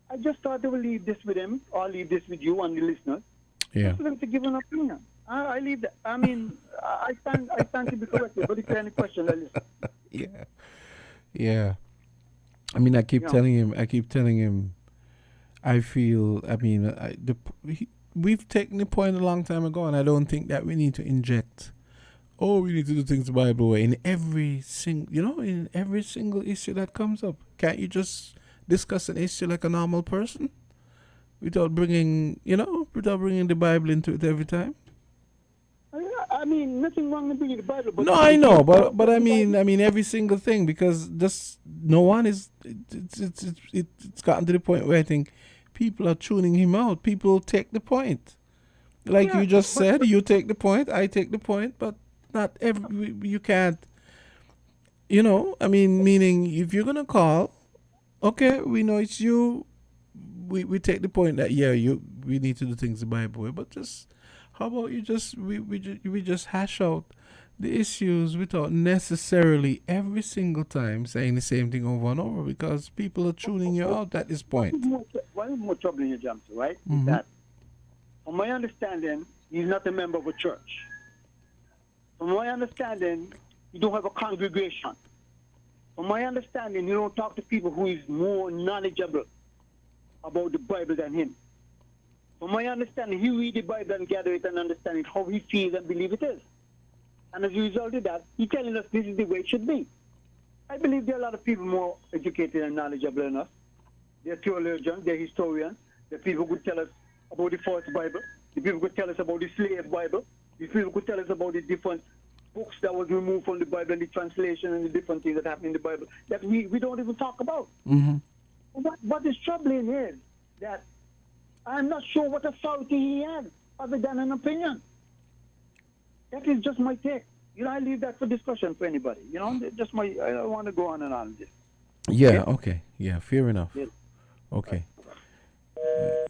I just thought I would leave this with him, or leave this with you and the listeners. Yeah. Just for them to give an opinion. I leave that. I mean, I stand to be corrected. But if there are any questions, I listen. Yeah. I mean, I keep telling him. I feel, we've taken the point a long time ago, and I don't think that we need to inject. Oh, we need to do things the Bible way in in every single issue that comes up. Can't you just discuss an issue like a normal person without bringing the Bible into it every time? I mean, nothing wrong with bringing the Bible. But No, I know, but I mean every single thing, because just no one is. It's gotten to the point where I think people are tuning him out. People take the point, like you just said. You take the point, I take the point, but not every. You can't. Meaning if you're gonna call, okay, we know it's you. We take the point that we need to do things the Bible way, but just. How about we just hash out the issues without necessarily every single time saying the same thing over and over, because people are tuning you out at this point. What is more trouble in your jump, right? Mm-hmm. Is that, from my understanding, he's not a member of a church. From my understanding, you don't have a congregation. From my understanding, you don't talk to people who is more knowledgeable about the Bible than him. From my understanding, he read the Bible and gather it and understand it how he feels and believe it is. And as a result of that, he's telling us this is the way it should be. I believe there are a lot of people more educated and knowledgeable than us. They're theologians, they're historians. The people could tell us about the false Bible. The people could tell us about the slave Bible. The people could tell us about the different books that was removed from the Bible and the translation and the different things that happen in the Bible that we don't even talk about. Mm-hmm. What is troubling is that I'm not sure what authority he has other than an opinion. That is just my take. I leave that for discussion for anybody. I don't want to go on and on. Yeah, okay. Yeah, fair enough. Yeah. Okay.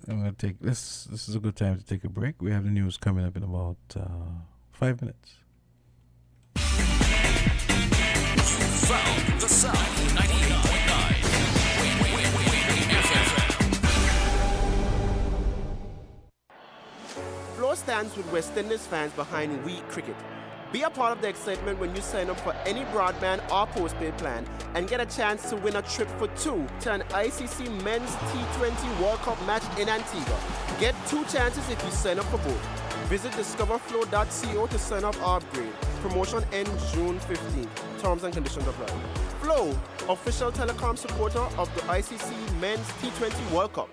I'm going to take this. This is a good time to take a break. We have the news coming up in about 5 minutes. Found the sound 98.9 Floor stands with West Indies fans behind We Cricket. Be a part of the excitement when you sign up for any broadband or postpaid plan and get a chance to win a trip for two to an ICC Men's T20 World Cup match in Antigua. Get 2 chances if you sign up for both. Visit discoverflow.co to sign up or upgrade. Promotion ends June 15th. Terms and conditions apply. Flow, official telecom supporter of the ICC Men's T20 World Cup.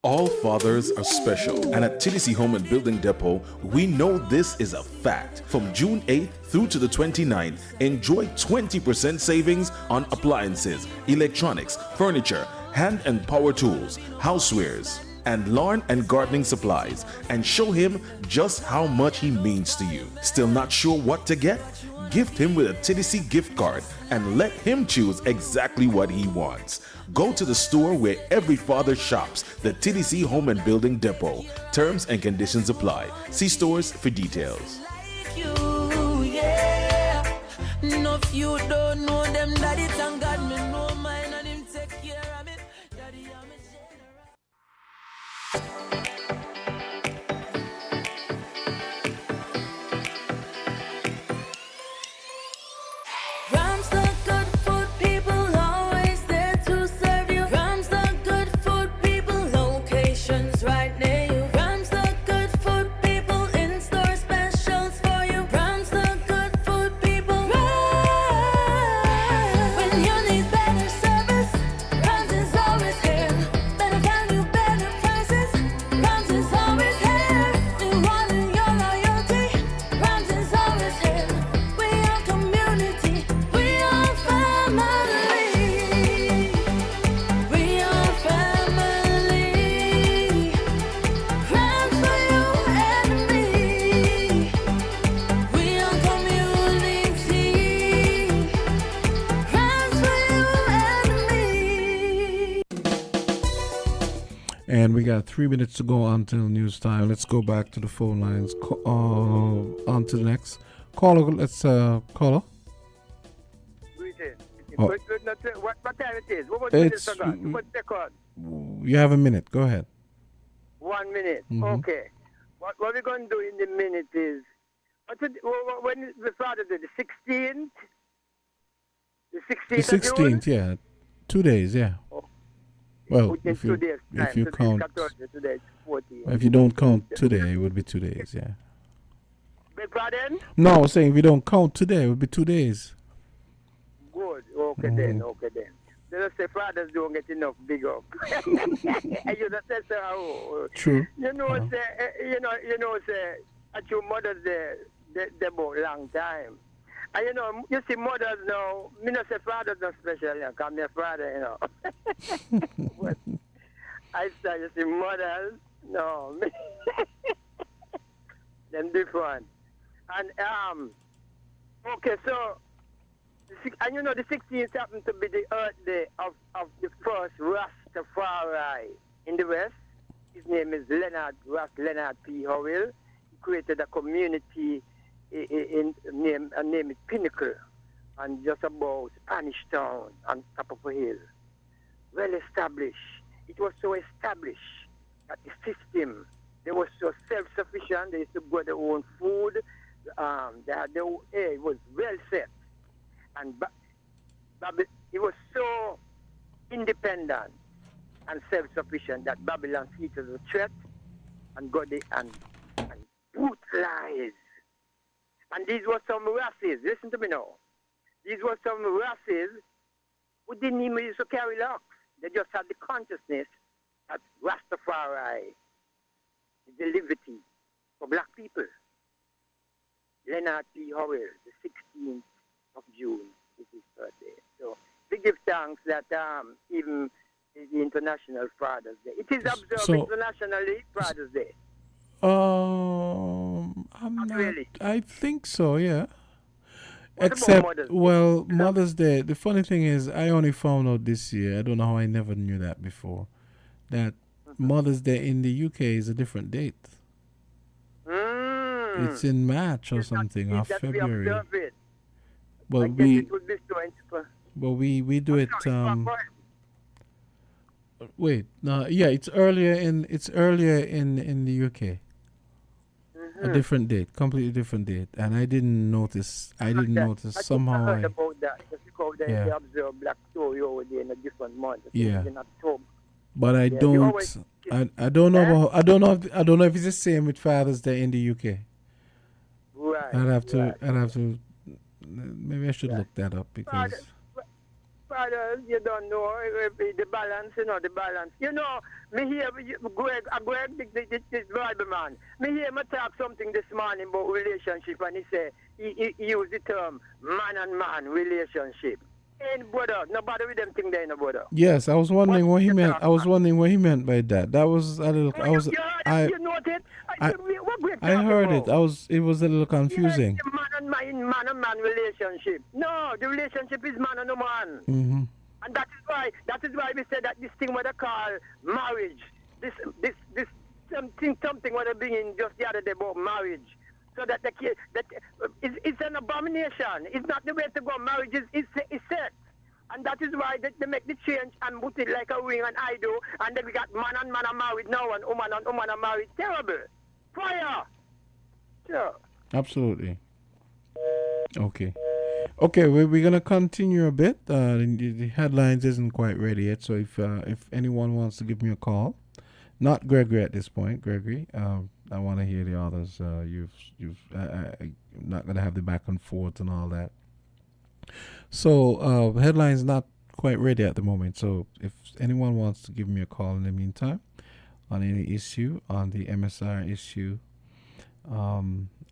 All fathers are special, and at TDC Home and Building Depot, we know this is a fact. From June 8th through to the 29th, enjoy 20% savings on appliances, electronics, furniture, hand and power tools, housewares, and lawn and gardening supplies, and show him just how much he means to you. Still not sure what to get? Gift him with a TDC gift card and let him choose exactly what he wants. Go to the store where every father shops, the TDC Home and Building Depot. Terms and conditions apply. See stores for details. No, if you don't know them, daddy, thank God, me know mine, and him take care of me. Daddy, I'm a And we got 3 minutes to go until news time. Let's go back to the phone lines. On to the next caller. Let's caller. What time it is? What was It's, you have a minute. Go ahead. 1 minute. Mm-hmm. Okay. What we're going to do in the minute is, when is the Saturday? The 16th? The 16th The 16th, yeah. 2 days, yeah. Well, within if you 2 days' if time. you Today count, is 14, today is 14. if you don't count today, it would be 2 days. Yeah. Beg pardon? No, I was saying if you don't count today, it would be 2 days. Good. Okay then. Okay then. They just say fathers don't get enough big up. And you just say so. True. You know, say say at your mothers they about long time. And you see mothers now, me not say fathers not special, because my father, But I say you see mothers, no, them different. And okay, so and the 16th happened to be the Earth Day of the first Rastafari in the West. His name is Leonard P. Howell. He created a community name is Pinnacle, and just above Spanish Town on top of a hill. Well established. It was so established that the system, they were so self-sufficient. They used to grow their own food. They had their own, it was well set. And it was so independent and self-sufficient that Babylon sees it as a threat and got it and brutalized. And these were some races, listen to me now. These were some races who didn't even used to carry locks. They just had the consciousness that Rastafari is the liberty for black people. Leonard P. Howell, the 16th of June is his birthday. So we give thanks that even the International Father's Day. It is observed internationally Father's Day. I'm not really. I think so, yeah. What Except, about Mother's Day? well, Mother's Day. The funny thing is, I only found out this year. I don't know how I never knew that before. That Mother's Day in the UK is a different date. It's in March or something, or February. We observe it. Well, I guess it would be so well, we do it. Wait, no, yeah, it's earlier in the UK. A different date, completely different date, and I didn't notice. I somehow. I heard about that. Just because they observe Black Story over there in a different month. Yeah. In October. But I don't. I don't know about. I don't know if it's the same with Father's Day in the UK. Right. I'd have to. Maybe I should look that up because. Father, you don't know the balance, the balance. Me hear Greg, this Bible man. Me hear him talk something this morning about relationship, and he say he used the term man and man relationship. Ain't brother, nobody with them thing there, no brother. Yes, I was wondering what he meant. I was wondering what he meant by that. That was a little. You noted? I heard it. It was a little confusing. Man and man relationship. No, the relationship is man and a man. Mm-hmm. And that is why we say that this thing what they call marriage, this something what they bring in just the other day about marriage. So that it's an abomination. It's not the way to go. Marriage is sex. And that is why they make the change and put it like a ring and I do. And then we got man and man are married now and woman are married. Terrible. Fire. Sure. Absolutely. Okay, we're going to continue a bit. The headlines isn't quite ready yet, so if anyone wants to give me a call, not Gregory at this point, Gregory, I want to hear the others. I'm not going to have the back and forth and all that. So headlines not quite ready at the moment, so if anyone wants to give me a call in the meantime on any issue, on the MSR issue,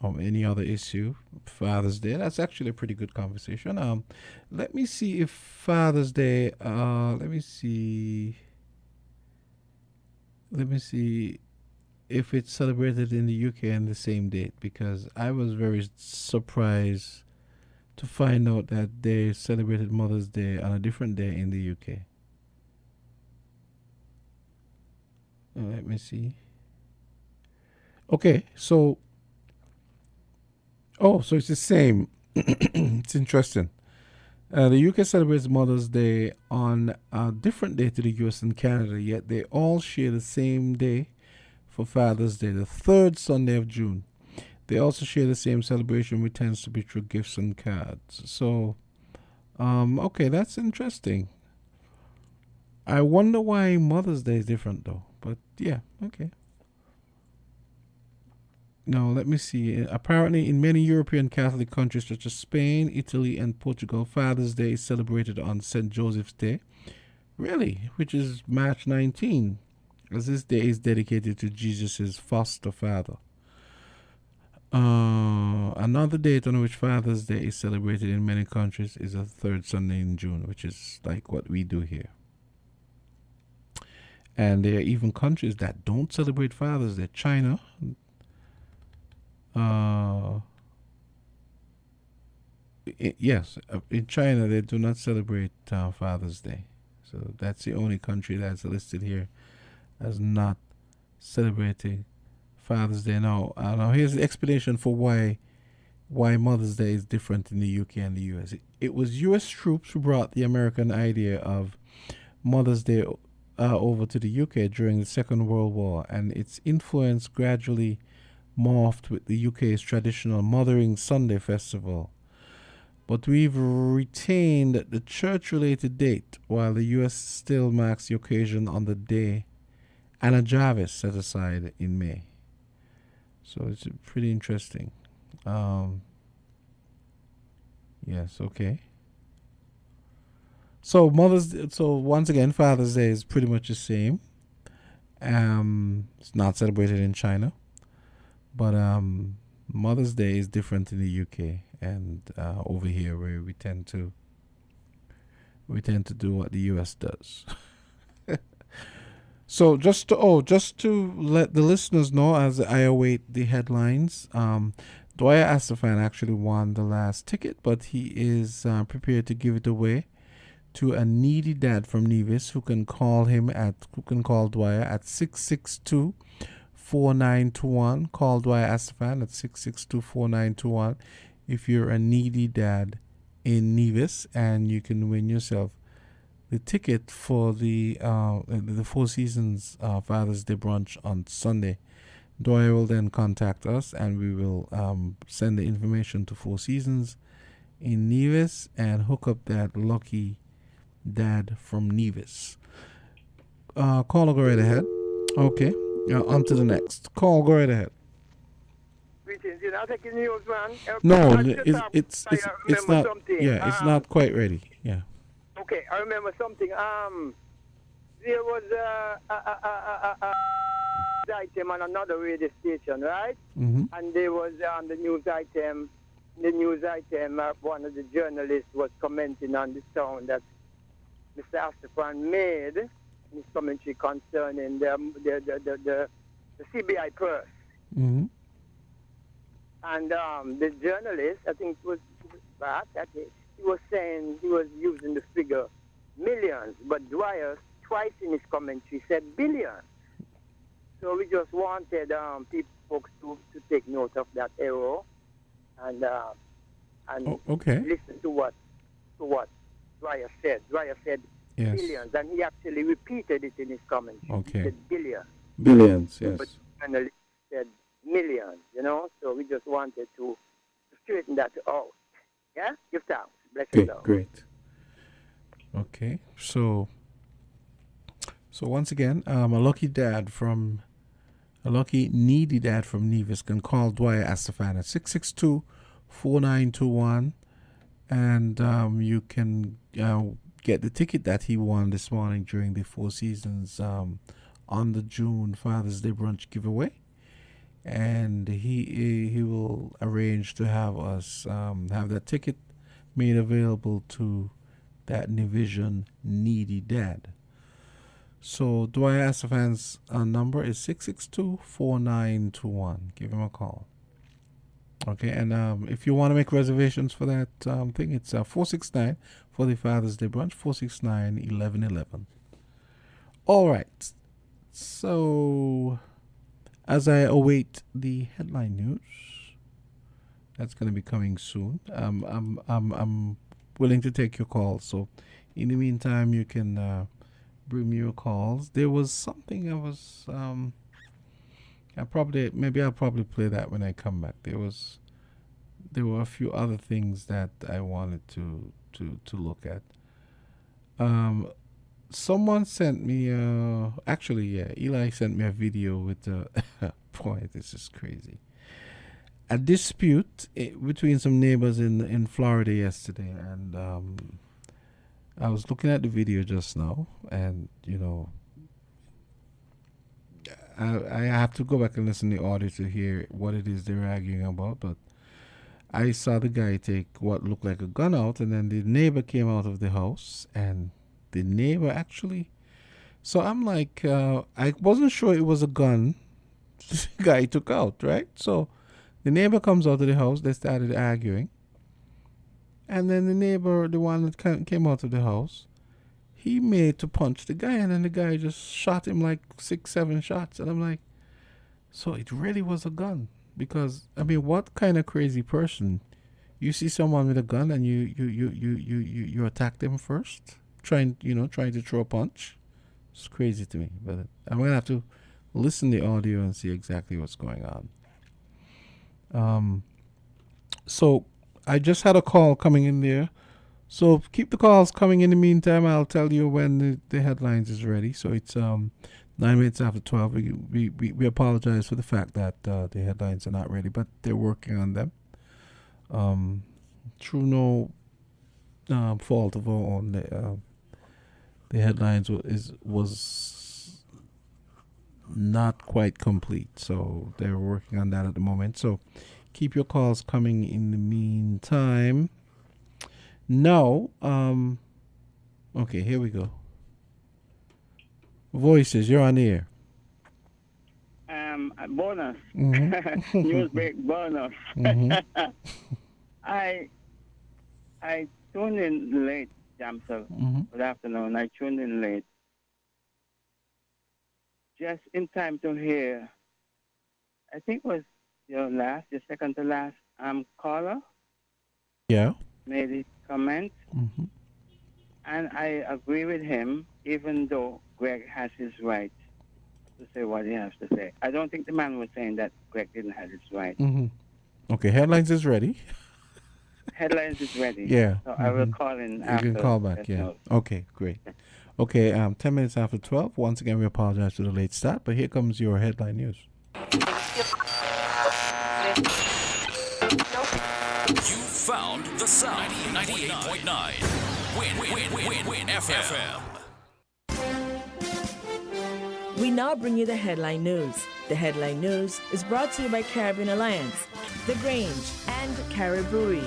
or any other issue, Father's Day. That's actually a pretty good conversation. Let me see if Father's Day. Let me see if it's celebrated in the UK on the same date, because I was very surprised to find out that they celebrated Mother's Day on a different day in the UK. Let me see. Okay, so it's the same. It's interesting. The UK celebrates Mother's Day on a different day to the US and Canada, yet they all share the same day for Father's Day, the third Sunday of June. They also share the same celebration, which tends to be through gifts and cards. So, okay, that's interesting. I wonder why Mother's Day is different though. But yeah, okay. Now, let me see. Apparently, in many European Catholic countries such as Spain, Italy, and Portugal, Father's Day is celebrated on St. Joseph's Day. Really? Which is March 19, as this day is dedicated to Jesus' foster father. Another date on which Father's Day is celebrated in many countries is the third Sunday in June, which is like what we do here. And there are even countries that don't celebrate Father's Day. China. Yes, in China they do not celebrate Father's Day. So that's the only country that's listed here as not celebrating Father's Day. Now here's the explanation for why Mother's Day is different in the UK and the US. It was US troops who brought the American idea of Mother's Day over to the UK during the Second World War, and its influence gradually morphed with the UK's traditional Mothering Sunday festival. But we've retained the church-related date, while the US still marks the occasion on the day Anna Jarvis set aside in May. So it's pretty interesting. Yes, okay. So once again, Father's Day is pretty much the same. It's not celebrated in China, but Mother's Day is different in the UK and over here, where we tend to do what the US does. So just to let the listeners know, as I await the headlines, Dwyer Astafan actually won the last ticket, but he is prepared to give it away to a needy dad from Nevis who can call Dwyer at 662-4921. Call Dwyer Astafan at 662-4921 if you're a needy dad in Nevis, and you can win yourself the ticket for the Four Seasons Father's Day brunch on Sunday. Dwyer will then contact us, and we will send the information to Four Seasons in Nevis and hook up that lucky dad from Nevis. Call, go right ahead. Okay, on to the next. Call, go right ahead. Greetings. You're not taking news, man. No, it's not. Something. Yeah, it's not quite ready. Yeah. Okay, I remember something. There was a item on another radio station, right? Mm-hmm. And there was the news item. One of the journalists was commenting on the sound that Mr. Astafan made in his commentary concerning the CBI purse. Mm-hmm. And the journalist, I think it was he was saying he was using the figure millions, but Dwyer twice in his commentary said billions. So we just wanted folks to take note of that error and listen to what Dwyer said. Dwyer said billions, and he actually repeated it in his commentary. Okay. He said billions. Billions, yes. But the journalist said millions, so we just wanted to straighten that out. Yeah? Give thanks. Bless you. Great. Okay. So once again, a lucky needy dad from Nevis can call Dwyer Astafan at 662-4921, and you can get the ticket that he won this morning during the Four Seasons on the June Father's Day brunch giveaway. And he will arrange to have us have that ticket made available to that Nevision needy dad. So Dwyer Astafan's number is 662-4921. Give him a call. Okay, and if you want to make reservations for that thing, it's 469 for the Father's Day brunch, 469-1111. All right. So as I await the headline news, that's going to be coming soon. I'm willing to take your calls. So in the meantime, you can bring me your calls. There was something I was I'll probably play that when I come back. There were a few other things that I wanted to look at. someone sent me, actually, yeah, Eli sent me a video with, boy, this is crazy. A dispute between some neighbors in Florida yesterday, and I was looking at the video just now, and I have to go back and listen to the audio to hear what it is they're arguing about. But I saw the guy take what looked like a gun out, and then the neighbor came out of the house, and the neighbor actually. So I'm like, I wasn't sure it was a gun the guy took out, right? So the neighbor comes out of the house. They started arguing. And then the neighbor, the one that came out of the house, he made to punch the guy. And then the guy just shot him like 6-7 shots. And I'm like, so it really was a gun. Because, I mean, what kind of crazy person? You see someone with a gun and you attack them first? Trying to throw a punch? It's crazy to me. But I'm going to have to listen to the audio and see exactly what's going on. So I just had a call coming in there. So keep the calls coming. In the meantime, I'll tell you when the headlines is ready. So it's 9 minutes after 12. We apologize for the fact that the headlines are not ready, but they're working on them. Through no fault of our own, the headlines was not quite complete, so they're working on that at the moment. So keep your calls coming in the meantime. Now, okay, here we go. Voices, you're on the air. Bonus. Mm-hmm. News break bonus. Mm-hmm. I tuned in late, Jamsel. Mm-hmm. Good afternoon. I tuned in late. Just in time to hear, I think it was your second to last caller. Yeah. Made his comment. Mm-hmm. And I agree with him, even though Greg has his right to say what he has to say. I don't think the man was saying that Greg didn't have his right. Mm-hmm. Okay, headlines is ready. Headlines is ready. Yeah. So I will call in after. You can call back, yeah. Note. Okay, great. Okay, 10 minutes after 12. Once again, we apologize for the late start, but here comes your headline news. You found the sound. 98.9. Win FM. We now bring you the headline news. The headline news is brought to you by Caribbean Alliance, The Grange, and Carib Brewery.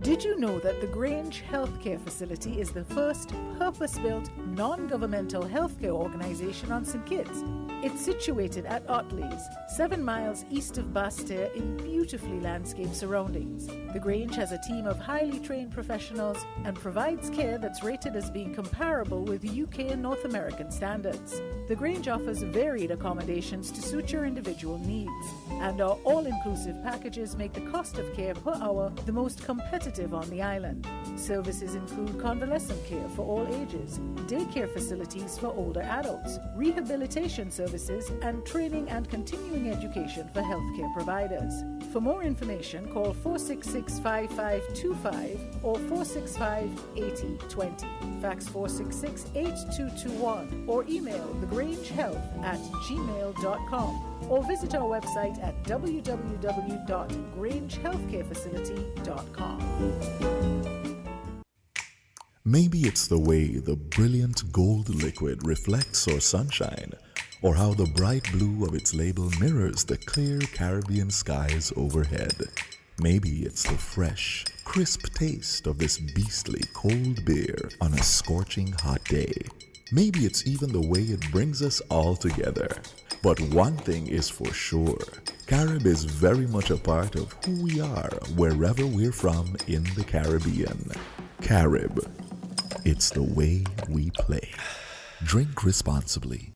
Did you know that the Grange Healthcare Facility is the first purpose-built, non-governmental healthcare organization on St. Kitts? It's situated at Otley's, 7 miles east of Basseterre in beautifully landscaped surroundings. The Grange has a team of highly trained professionals and provides care that's rated as being comparable with UK and North American standards. The Grange offers varied accommodations to suit your individual needs, and our all-inclusive packages make the cost of care per hour the most competitive on the island. Services include convalescent care for all ages, daycare facilities for older adults, rehabilitation services, and training and continuing education for healthcare providers. For more information, call 466-5525 or 465-8020. Fax 466-8221 or email thegrangehealth@gmail.com or visit our website at www.grangehealthcarefacility.com. Maybe it's the way the brilliant gold liquid reflects our sunshine, or how the bright blue of its label mirrors the clear Caribbean skies overhead. Maybe it's the fresh, crisp taste of this beastly cold beer on a scorching hot day. Maybe it's even the way it brings us all together. But one thing is for sure, Carib is very much a part of who we are wherever we're from in the Caribbean. Carib, it's the way we play. Drink responsibly.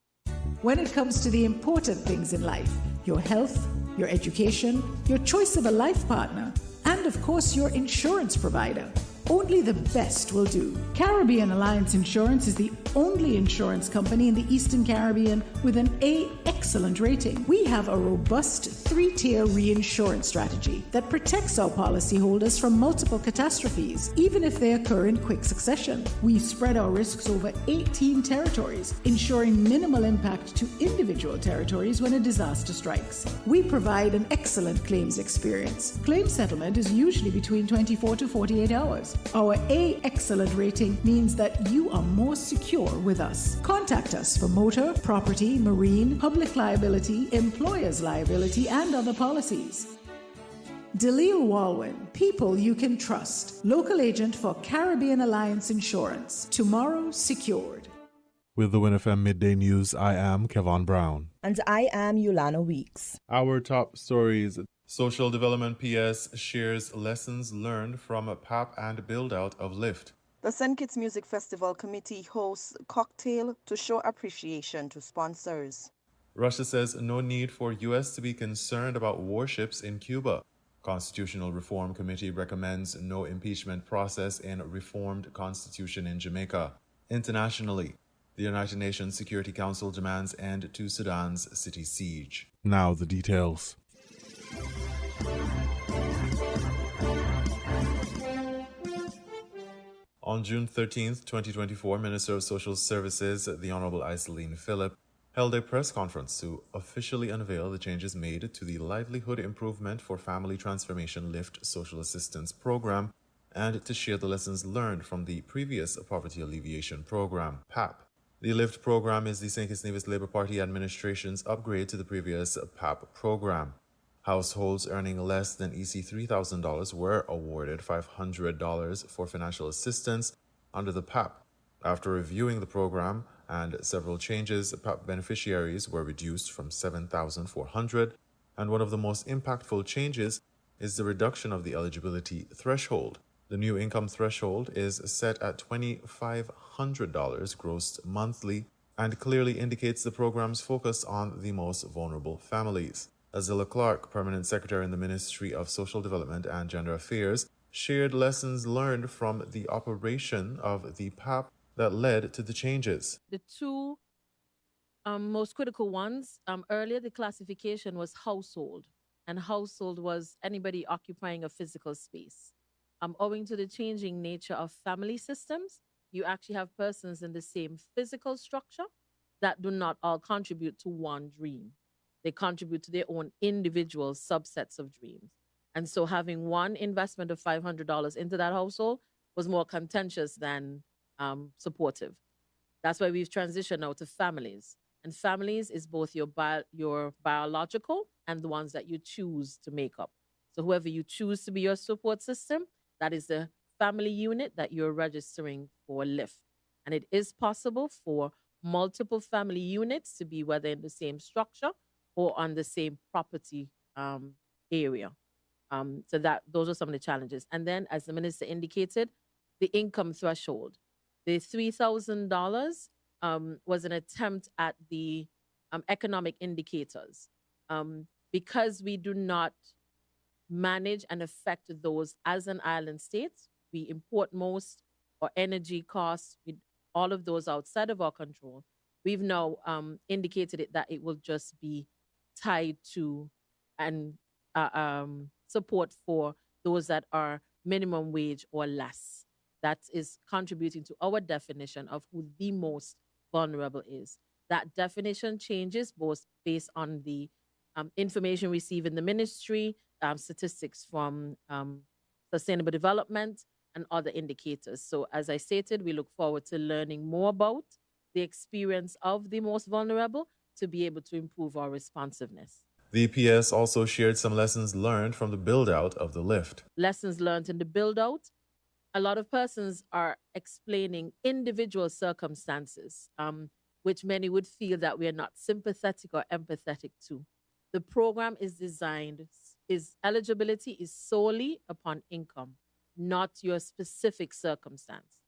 When it comes to the important things in life, your health, your education, your choice of a life partner, and of course your insurance provider, Only the best will do. Caribbean Alliance Insurance is the only insurance company in the Eastern Caribbean with an A excellent rating. We have a robust 3-tier reinsurance strategy that protects our policyholders from multiple catastrophes, even if they occur in quick succession. We spread our risks over 18 territories, ensuring minimal impact to individual territories when a disaster strikes. We provide an excellent claims experience. Claim settlement is usually between 24 to 48 hours. Our A excellent rating means that you are more secure with us. Contact us for motor, property, marine, public liability, employer's liability, and other policies. Delisle Walwyn, people you can trust. Local agent for Caribbean Alliance Insurance. Tomorrow secured. With the WINNFM Midday News, I am Kevon Brown. And I am Yulana Weeks. Our top stories. Social Development PS shares lessons learned from PAP and build-out of LIFT. The St. Kitts Music Festival Committee hosts cocktail to show appreciation to sponsors. Russia says no need for U.S. to be concerned about warships in Cuba. Constitutional Reform Committee recommends no impeachment process in reformed constitution in Jamaica. Internationally, the United Nations Security Council demands end to Sudan's city siege. Now the details. On June 13, 2024, Minister of Social Services, the Honorable Iseline Phillip, held a press conference to officially unveil the changes made to the Livelihood Improvement for Family Transformation LIFT Social Assistance Program and to share the lessons learned from the previous Poverty Alleviation Program, PAP. The LIFT program is the St. Kitts Nevis Labour Party administration's upgrade to the previous PAP program. Households earning less than EC $3,000 were awarded $500 for financial assistance under the PAP. After reviewing the program and several changes, PAP beneficiaries were reduced from 7,400, and one of the most impactful changes is the reduction of the eligibility threshold. The new income threshold is set at $2,500 grossed monthly and clearly indicates the program's focus on the most vulnerable families. Azilla Clark, Permanent Secretary in the Ministry of Social Development and Gender Affairs, shared lessons learned from the operation of the PAP that led to the changes. The two most critical ones, earlier the classification was household, and household was anybody occupying a physical space. Owing to the changing nature of family systems, you actually have persons in the same physical structure that do not all contribute to one dream. They contribute to their own individual subsets of dreams. And so having one investment of $500 into that household was more contentious than supportive. That's why we've transitioned now to families. And families is both your biological and the ones that you choose to make up. So whoever you choose to be your support system, that is the family unit that you're registering for LIFT. And it is possible for multiple family units to be whether in the same structure or on the same property area. So that those are some of the challenges. And then, as the minister indicated, the income threshold. The $3,000 was an attempt at the economic indicators. Because we do not manage and affect those as an island state, we import most our energy costs, all of those outside of our control. We've now indicated it that it will just be tied to and support for those that are minimum wage or less. That is contributing to our definition of who the most vulnerable is. That definition changes both based on the information received in the ministry, statistics from sustainable development, and other indicators. So as I stated, we look forward to learning more about the experience of the most vulnerable to be able to improve our responsiveness. The PS also shared some lessons learned from the build-out of the LIFT. Lessons learned in the build-out. A lot of persons are explaining individual circumstances, which many would feel that we are not sympathetic or empathetic to. The program is designed, eligibility is solely upon income, not your specific circumstance.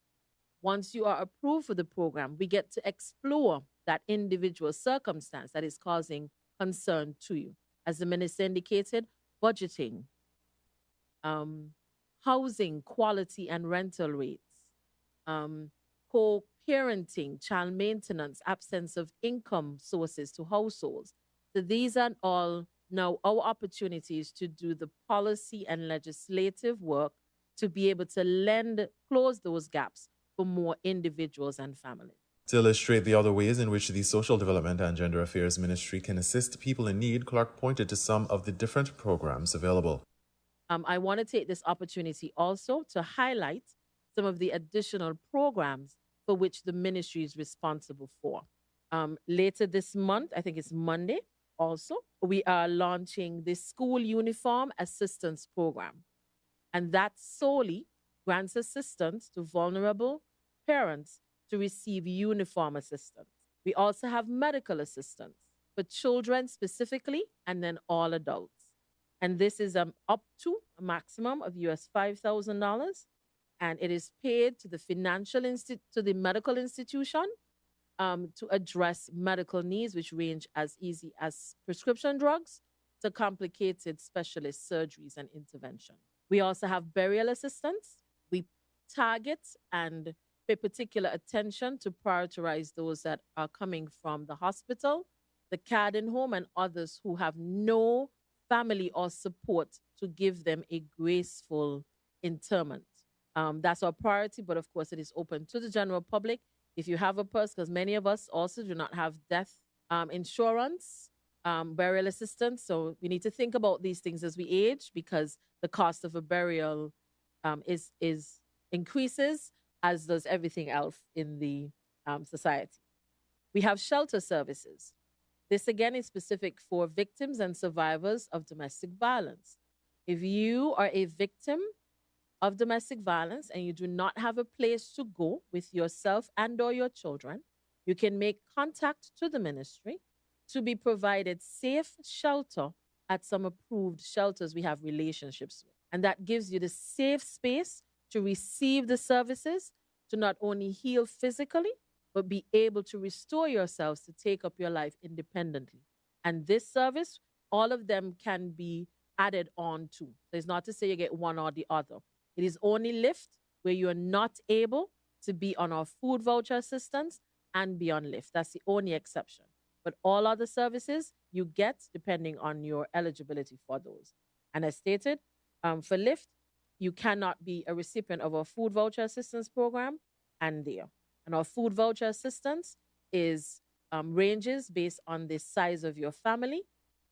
Once you are approved for the program, we get to explore that individual circumstance that is causing concern to you. As the minister indicated, budgeting, housing quality and rental rates, um, co-parenting, child maintenance, absence of income sources to households. So these are all now our opportunities to do the policy and legislative work to be able to close those gaps for more individuals and families. To illustrate the other ways in which the Social Development and Gender Affairs Ministry can assist people in need, Clark pointed to some of the different programs available. I want to take this opportunity also to highlight some of the additional programs for which the ministry is responsible for. Later this month, I think it's Monday also, we are launching the School Uniform Assistance Program. And that solely grants assistance to vulnerable parents to receive uniform assistance. We also have medical assistance for children specifically, and then all adults. And this is up to a maximum of US $5,000, and it is paid to the medical institution to address medical needs, which range as easy as prescription drugs to complicated specialist surgeries and intervention. We also have burial assistance. We target and pay particular attention to prioritize those that are coming from the hospital, the Carden home, and others who have no family or support to give them a graceful interment. That's our priority, but of course it is open to the general public. If you have a person, because many of us also do not have death insurance, burial assistance, so we need to think about these things as we age, because the cost of a burial is increases, as does everything else in the society. We have shelter services. This again is specific for victims and survivors of domestic violence. If you are a victim of domestic violence and you do not have a place to go with yourself and or your children, you can make contact to the ministry to be provided safe shelter at some approved shelters we have relationships with. And that gives you the safe space to receive the services, to not only heal physically, but be able to restore yourselves to take up your life independently. And this service, all of them can be added on to. So it's not to say you get one or the other. It is only Lyft where you are not able to be on our food voucher assistance and be on Lyft. That's the only exception. But all other services you get depending on your eligibility for those. And as stated, for Lyft, you cannot be a recipient of our food voucher assistance program and there. And our food voucher assistance is ranges based on the size of your family.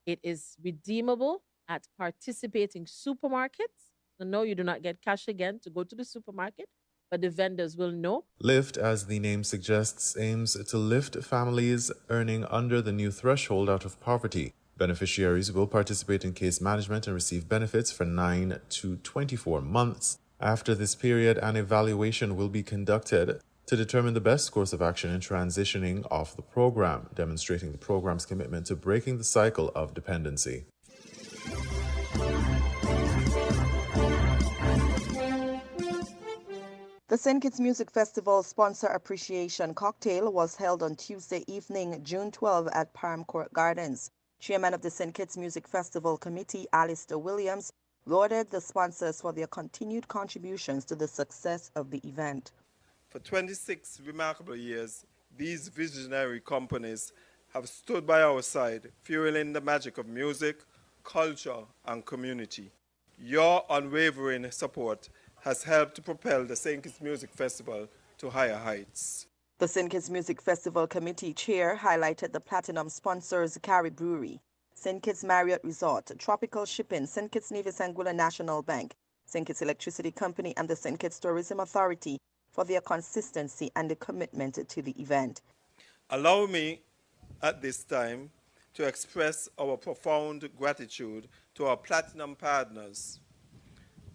It is redeemable at participating supermarkets. So no, you do not get cash again to go to the supermarket, but the vendors will know. Lyft, as the name suggests, aims to lift families earning under the new threshold out of poverty. Beneficiaries will participate in case management and receive benefits for 9 to 24 months. After this period, an evaluation will be conducted to determine the best course of action in transitioning off the program, demonstrating the program's commitment to breaking the cycle of dependency. The St. Kitts Music Festival Sponsor Appreciation Cocktail was held on Tuesday evening, June 12 at Palm Court Gardens. Chairman of the St. Kitts Music Festival Committee, Alistair Williams, lauded the sponsors for their continued contributions to the success of the event. For 26 remarkable years, these visionary companies have stood by our side, fueling the magic of music, culture, and community. Your unwavering support has helped to propel the St. Kitts Music Festival to higher heights. The St. Kitts Music Festival Committee Chair highlighted the platinum sponsors Carrie Brewery, St. Kitts Marriott Resort, Tropical Shipping, St. Kitts Nevis Anguilla National Bank, St. Kitts Electricity Company, and the St. Kitts Tourism Authority for their consistency and the commitment to the event. Allow me at this time to express our profound gratitude to our platinum partners,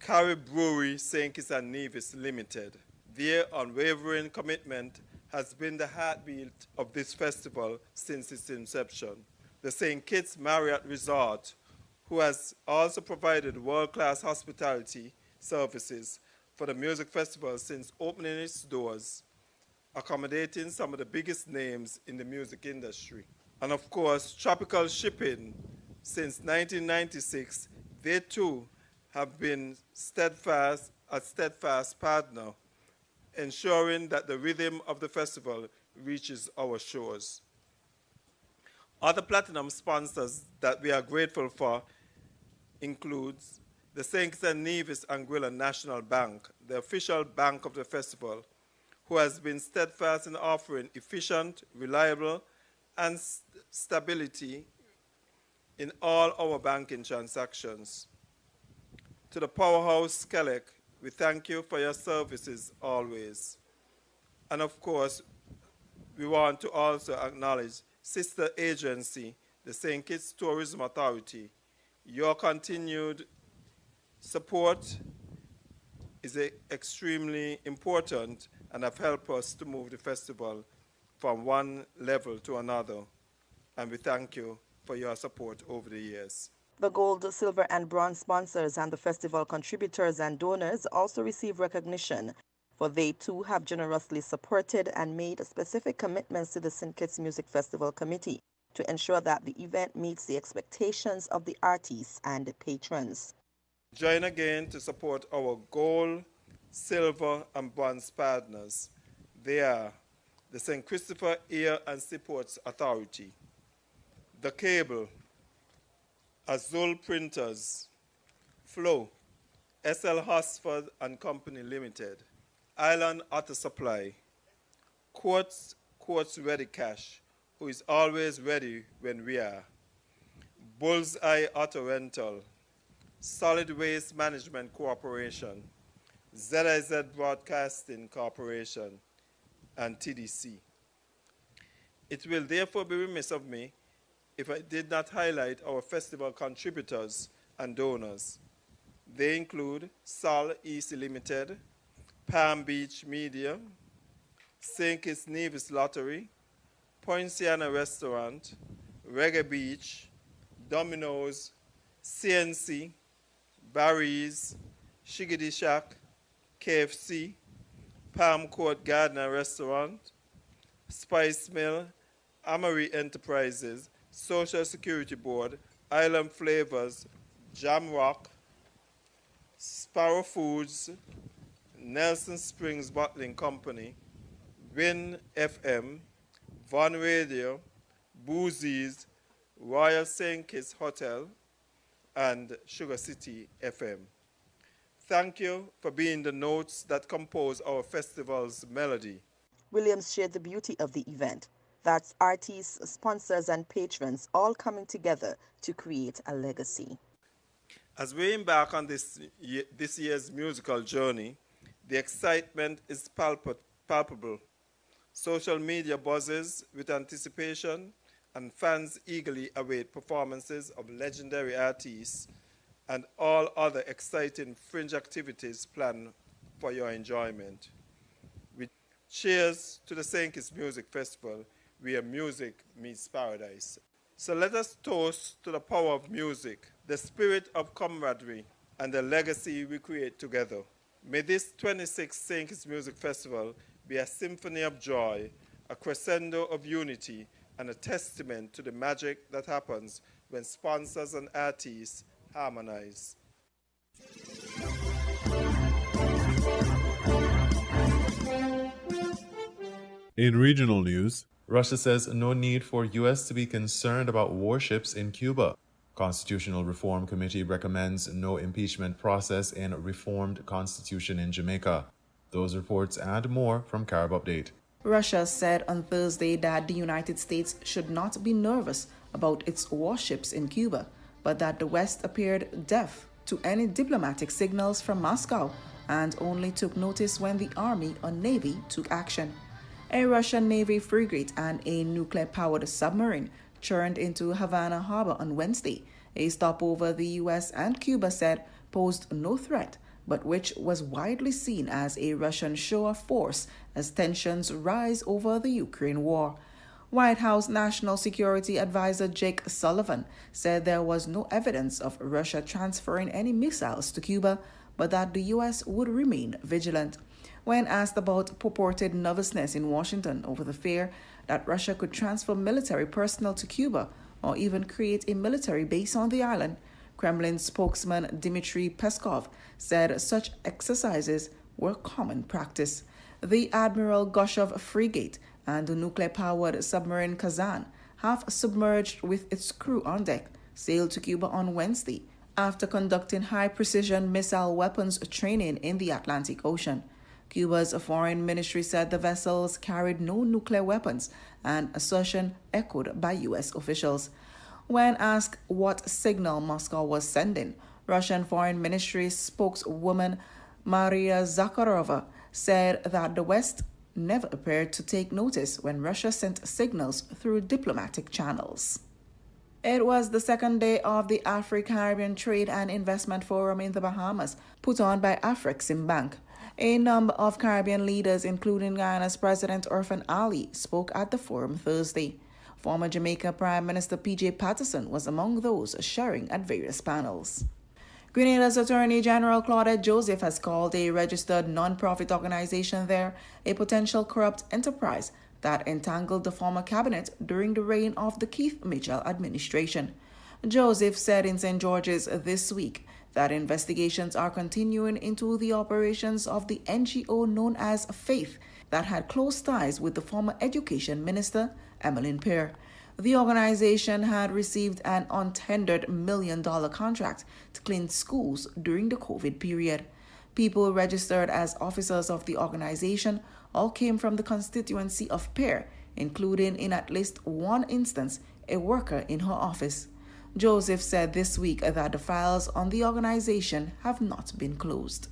Carrie Brewery, St. Kitts and Nevis Limited. Their unwavering commitment has been the heartbeat of this festival since its inception. The St. Kitts Marriott Resort, who has also provided world-class hospitality services for the music festival since opening its doors, accommodating some of the biggest names in the music industry. And of course, Tropical Shipping. Since 1996, they too have been a steadfast partner, ensuring that the rhythm of the festival reaches our shores. Other platinum sponsors that we are grateful for includes the St. Kitts and Nevis Anguilla National Bank, the official bank of the festival, who has been steadfast in offering efficient, reliable, and stability in all our banking transactions. To the Powerhouse Kelec, we thank you for your services always. And of course, we want to also acknowledge sister agency, the St. Kitts Tourism Authority. Your continued support is extremely important and have helped us to move the festival from one level to another. And we thank you for your support over the years. The gold, silver, and bronze sponsors and the festival contributors and donors also receive recognition, for they too have generously supported and made specific commitments to the St. Kitts Music Festival Committee to ensure that the event meets the expectations of the artists and patrons. Join again to support our gold, silver, and bronze partners. They are the St. Christopher Air and Seaports Authority, The Cable, Azul Printers, Flow, SL Hosford and Company Limited, Island Auto Supply, Quartz Ready Cash, who is always ready when we are, Bullseye Auto Rental, Solid Waste Management Corporation, ZIZ Broadcasting Corporation, and TDC. It will therefore be remiss of me if I did not highlight our festival contributors and donors. They include Sol East Limited, Palm Beach Media, St. Kitts Nevis Lottery, Poinciana Restaurant, Reggae Beach, Domino's, CNC, Barry's, Shiggity Shack, KFC, Palm Court Gardener Restaurant, Spice Mill, Amory Enterprises, Social Security Board, Island Flavors, Jamrock, Sparrow Foods, Nelson Springs Bottling Company, Win FM, Von Radio, Boozies, Royal St. Kitts Hotel, and Sugar City FM. Thank you for being the notes that compose our festival's melody. Williams shared the beauty of the event. That's artists, sponsors, and patrons all coming together to create a legacy. As we embark on this year's musical journey, the excitement is palpable. Social media buzzes with anticipation, and fans eagerly await performances of legendary artists and all other exciting fringe activities planned for your enjoyment. Cheers to the St. Kitts Music Festival, where music meets paradise. So let us toast to the power of music, the spirit of camaraderie, and the legacy we create together. May this 26th St. Kitts Music Festival be a symphony of joy, a crescendo of unity, and a testament to the magic that happens when sponsors and artists harmonize. In regional news, Russia says no need for U.S. to be concerned about warships in Cuba. Constitutional Reform Committee recommends no impeachment process in reformed constitution in Jamaica. Those reports and more from Carib Update. Russia said on Thursday that the United States should not be nervous about its warships in Cuba, but that the West appeared deaf to any diplomatic signals from Moscow and only took notice when the Army or Navy took action. A Russian Navy frigate and a nuclear-powered submarine churned into Havana Harbor on Wednesday, a stopover the U.S. and Cuba said posed no threat, but which was widely seen as a Russian show of force as tensions rise over the Ukraine war. White House National Security Advisor Jake Sullivan said there was no evidence of Russia transferring any missiles to Cuba, but that the U.S. would remain vigilant. When asked about purported nervousness in Washington over the fear that Russia could transfer military personnel to Cuba or even create a military base on the island, Kremlin spokesman Dmitry Peskov said such exercises were common practice. The Admiral Gushov frigate and the nuclear-powered submarine Kazan, half submerged with its crew on deck, sailed to Cuba on Wednesday after conducting high-precision missile weapons training in the Atlantic Ocean. Cuba's foreign ministry said the vessels carried no nuclear weapons, an assertion echoed by U.S. officials. When asked what signal Moscow was sending, Russian Foreign Ministry spokeswoman Maria Zakharova said that the West never appeared to take notice when Russia sent signals through diplomatic channels. It was the second day of the Afro-Caribbean Trade and Investment Forum in the Bahamas, put on by Afreximbank. A number of Caribbean leaders, including Guyana's President Irfan Ali, spoke at the forum Thursday. Former Jamaica Prime Minister P.J. Patterson was among those sharing at various panels. Grenada's Attorney General Claudette Joseph has called a registered non-profit organization there a potential corrupt enterprise that entangled the former cabinet during the reign of the Keith Mitchell administration. Joseph said in St. George's this week that investigations are continuing into the operations of the NGO known as Faith that had close ties with the former education minister, Emmeline Peer. The organization had received an untendered $1 million contract to clean schools during the COVID period. People registered as officers of the organization all came from the constituency of Peer, including in at least one instance a worker in her office. Joseph said this week that the files on the organization have not been closed.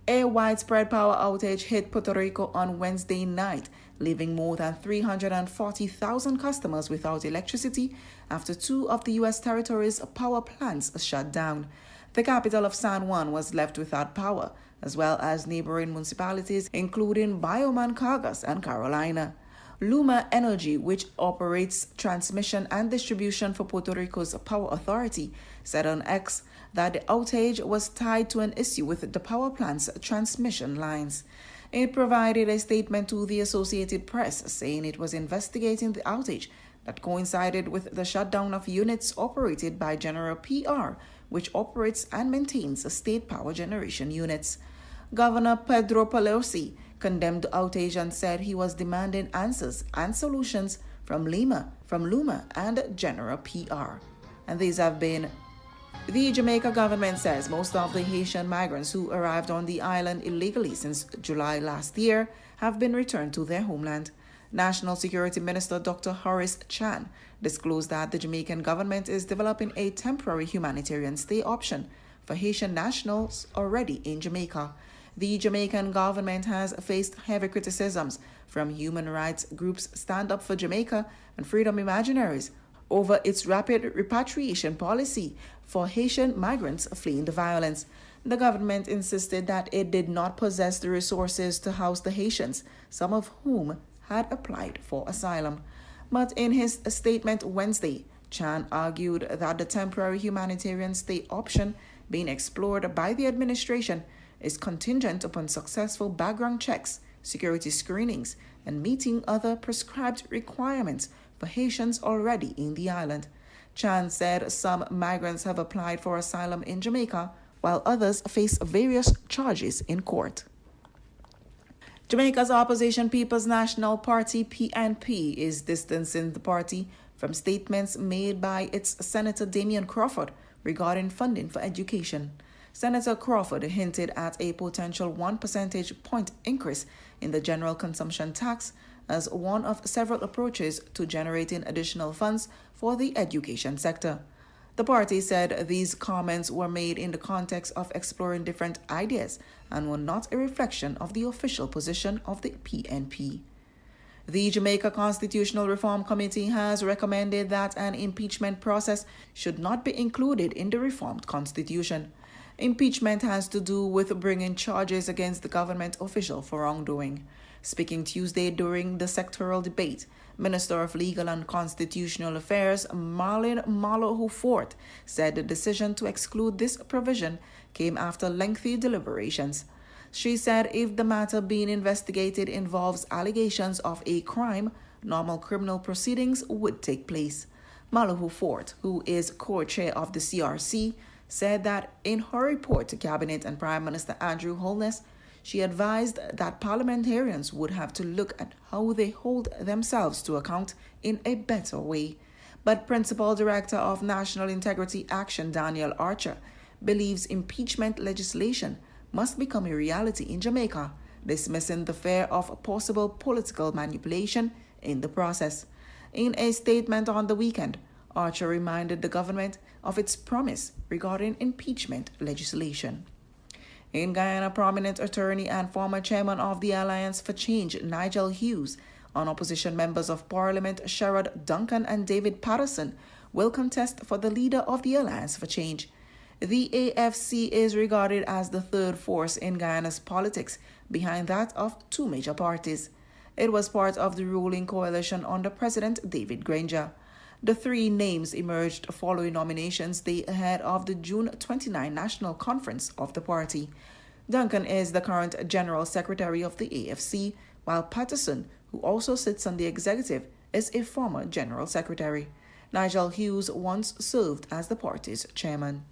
A widespread power outage hit Puerto Rico on Wednesday night, leaving more than 340,000 customers without electricity after two of the U.S. territory's power plants shut down. The capital of San Juan was left without power, as well as neighboring municipalities including Bioman-Cargas and Carolina. Luma Energy, which operates transmission and distribution for Puerto Rico's Power Authority, said on X that the outage was tied to an issue with the power plant's transmission lines. It provided a statement to the Associated Press saying it was investigating the outage that coincided with the shutdown of units operated by General PR, which operates and maintains state power generation units. Governor Pedro Pelosi condemned the outage and said he was demanding answers and solutions from Luma and General PR. And these have been. The Jamaica government says most of the Haitian migrants who arrived on the island illegally since July last year have been returned to their homeland. National Security Minister Dr. Horace Chan disclosed that the Jamaican government is developing a temporary humanitarian stay option for Haitian nationals already in Jamaica. The Jamaican government has faced heavy criticisms from human rights groups Stand Up for Jamaica and Freedom Imaginaries over its rapid repatriation policy for Haitian migrants fleeing the violence. The government insisted that it did not possess the resources to house the Haitians, some of whom had applied for asylum. But in his statement Wednesday, Chan argued that the temporary humanitarian stay option being explored by the administration is contingent upon successful background checks, security screenings, and meeting other prescribed requirements for Haitians already in the island. Chan said some migrants have applied for asylum in Jamaica, while others face various charges in court. Jamaica's opposition People's National Party, PNP, is distancing the party from statements made by its Senator Damian Crawford regarding funding for education. Senator Crawford hinted at a potential 1 percentage point increase in the general consumption tax as one of several approaches to generating additional funds for the education sector. The party said these comments were made in the context of exploring different ideas and were not a reflection of the official position of the PNP. The Jamaica Constitutional Reform Committee has recommended that an impeachment process should not be included in the reformed constitution. Impeachment has to do with bringing charges against the government official for wrongdoing. Speaking Tuesday during the sectoral debate, Minister of Legal and Constitutional Affairs Marlene Malo-Hufort said the decision to exclude this provision came after lengthy deliberations. She said if the matter being investigated involves allegations of a crime, normal criminal proceedings would take place. Malahu Fort, who is co-chair of the CRC, said that in her report to Cabinet and Prime Minister Andrew Holness, she advised that parliamentarians would have to look at how they hold themselves to account in a better way. But Principal Director of National Integrity Action, Daniel Archer, believes impeachment legislation must become a reality in Jamaica, dismissing the fear of possible political manipulation in the process. In a statement on the weekend, Archer reminded the government of its promise regarding impeachment legislation. In Guyana, prominent attorney and former chairman of the Alliance for Change, Nigel Hughes, and opposition members of Parliament Sherrod Duncan and David Patterson will contest for the leader of the Alliance for Change. The AFC is regarded as the third force in Guyana's politics, behind that of two major parties. It was part of the ruling coalition under President David Granger. The three names emerged following nominations day ahead of the June 29 National Conference of the party. Duncan is the current General Secretary of the AFC, while Patterson, who also sits on the executive, is a former General Secretary. Nigel Hughes once served as the party's chairman.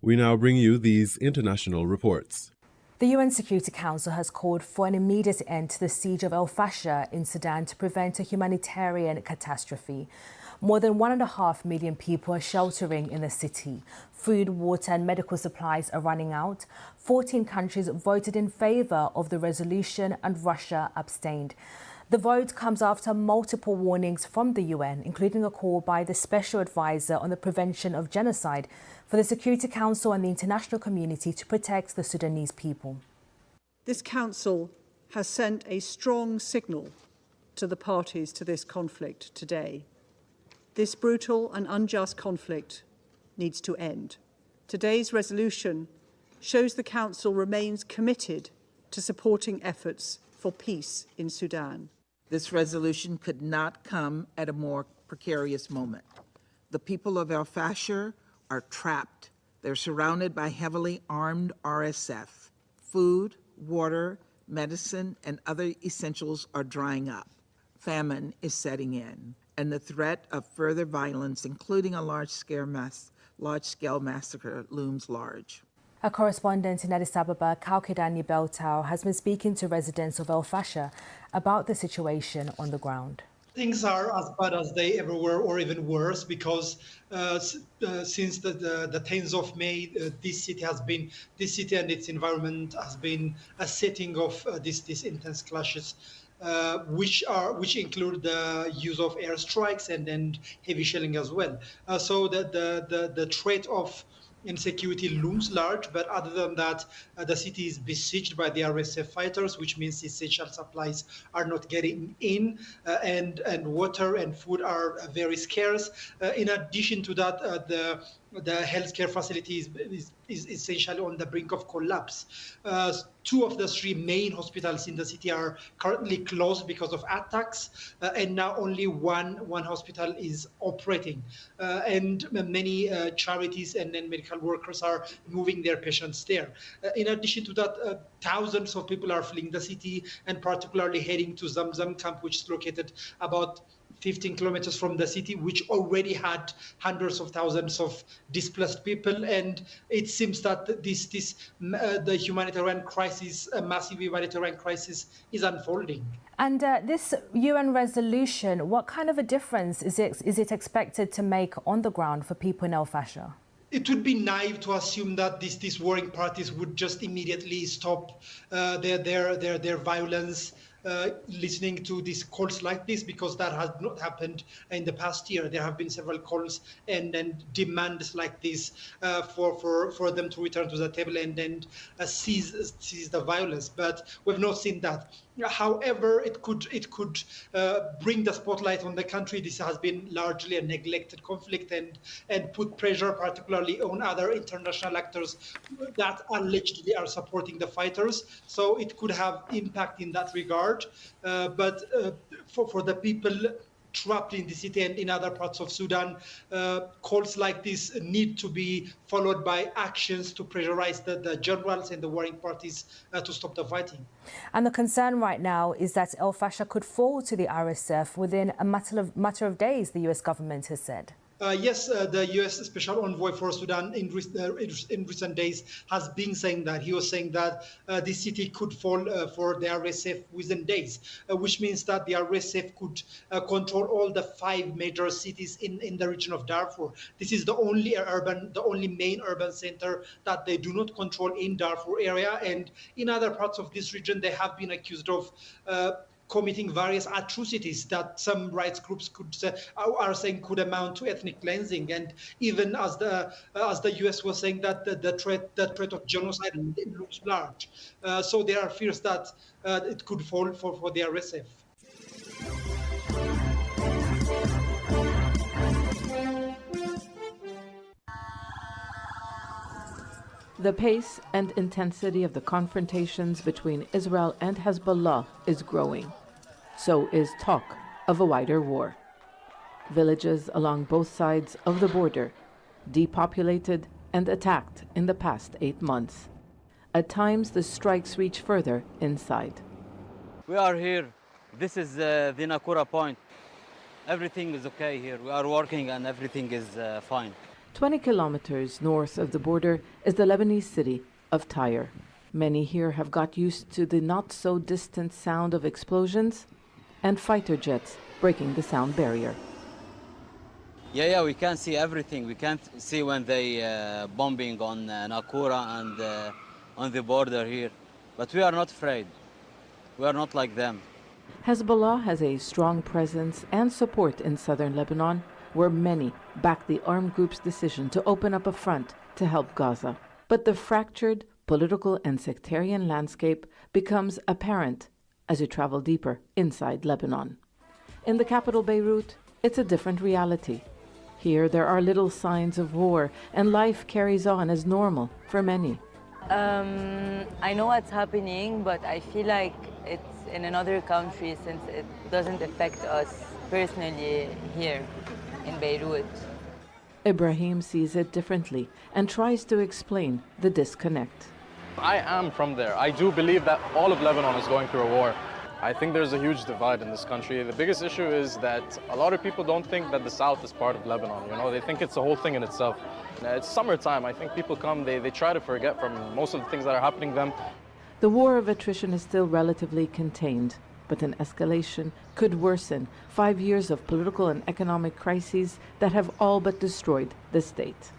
We now bring you these international reports. The UN Security Council has called for an immediate end to the siege of El Fasher in Sudan to prevent a humanitarian catastrophe. More than 1.5 million people are sheltering in the city. Food, water and medical supplies are running out. 14 countries voted in favour of the resolution and Russia abstained. The vote comes after multiple warnings from the UN, including a call by the Special Advisor on the Prevention of Genocide for the Security Council and the international community to protect the Sudanese people. This Council has sent a strong signal to the parties to this conflict today. This brutal and unjust conflict needs to end. Today's resolution shows the Council remains committed to supporting efforts for peace in Sudan. This resolution could not come at a more precarious moment. The people of El Fasher are trapped. They're surrounded by heavily armed RSF. Food, water, medicine, and other essentials are drying up. Famine is setting in, and the threat of further violence, including a large-scale massacre, looms large. Our correspondent in Addis Ababa, Kaukidani Beltao, has been speaking to residents of El Fasher about the situation on the ground. Things are as bad as they ever were, or even worse, because since the 10th of May, this city and its environment has been a setting of these intense clashes, which include the use of airstrikes and heavy shelling as well. So the threat of insecurity looms large, but other than that, the city is besieged by the RSF fighters, which means essential supplies are not getting in, and water and food are very scarce. In addition to that, the healthcare facility is essentially on the brink of collapse. Two of the three main hospitals in the city are currently closed because of attacks, and now only one hospital is operating. And many charities and medical workers are moving their patients there. In addition to that, thousands of people are fleeing the city and particularly heading to Zamzam camp, which is located about 15 kilometers from the city, which already had hundreds of thousands of displaced people. And it seems that the humanitarian crisis, a massive humanitarian crisis, is unfolding. And this UN resolution, what kind of a difference is it expected to make on the ground for people in El Fasher? It would be naive to assume that these warring parties would just immediately stop their violence, listening to these calls like this, because that has not happened in the past year. There have been several calls and demands like this for them to return to the table and cease the violence, but we've not seen that. However, it could bring the spotlight on the country. This has been largely a neglected conflict and put pressure particularly on other international actors that allegedly are supporting the fighters. So it could have impact in that regard. But for the people trapped in the city and in other parts of Sudan. Calls like this need to be followed by actions to pressurize the generals and the warring parties to stop the fighting. And the concern right now is that El Fasher could fall to the RSF within a matter of days, the US government has said. Yes, the U.S. Special Envoy for Sudan in recent days has been saying that. He was saying that the city could fall for the RSF within days, which means that the RSF could control all the 5 major cities in the region of Darfur. This is the only main urban center that they do not control in Darfur area, and in other parts of this region they have been accused of committing various atrocities that some rights groups are saying could amount to ethnic cleansing, and even as the U.S. was saying that the threat of genocide looks large. So there are fears that it could fall for the RSF. The pace and intensity of the confrontations between Israel and Hezbollah is growing. So is talk of a wider war. Villages along both sides of the border, depopulated and attacked in the past 8 months. At times, the strikes reach further inside. We are here. This is the Nakura point. Everything is okay here. We are working and everything is fine. 20 kilometers north of the border is the Lebanese city of Tyre. Many here have got used to the not-so-distant sound of explosions and fighter jets breaking the sound barrier. Yeah, we can see everything. We can't see when they bombing on Nakura and on the border here. But we are not afraid. We are not like them. Hezbollah has a strong presence and support in southern Lebanon, where many back the armed group's decision to open up a front to help Gaza. But the fractured political and sectarian landscape becomes apparent as you travel deeper inside Lebanon. In the capital Beirut, it's a different reality. Here there are little signs of war, and life carries on as normal for many. I know what's happening, but I feel like it's in another country since it doesn't affect us personally here in Beirut. Ibrahim sees it differently and tries to explain the disconnect. I am from there. I do believe that all of Lebanon is going through a war. I think there's a huge divide in this country. The biggest issue is that a lot of people don't think that the south is part of Lebanon. You know, they think it's a whole thing in itself. It's summertime. I think people come, they try to forget from most of the things that are happening to them. The war of attrition is still relatively contained, but an escalation could worsen 5 years of political and economic crises that have all but destroyed the state.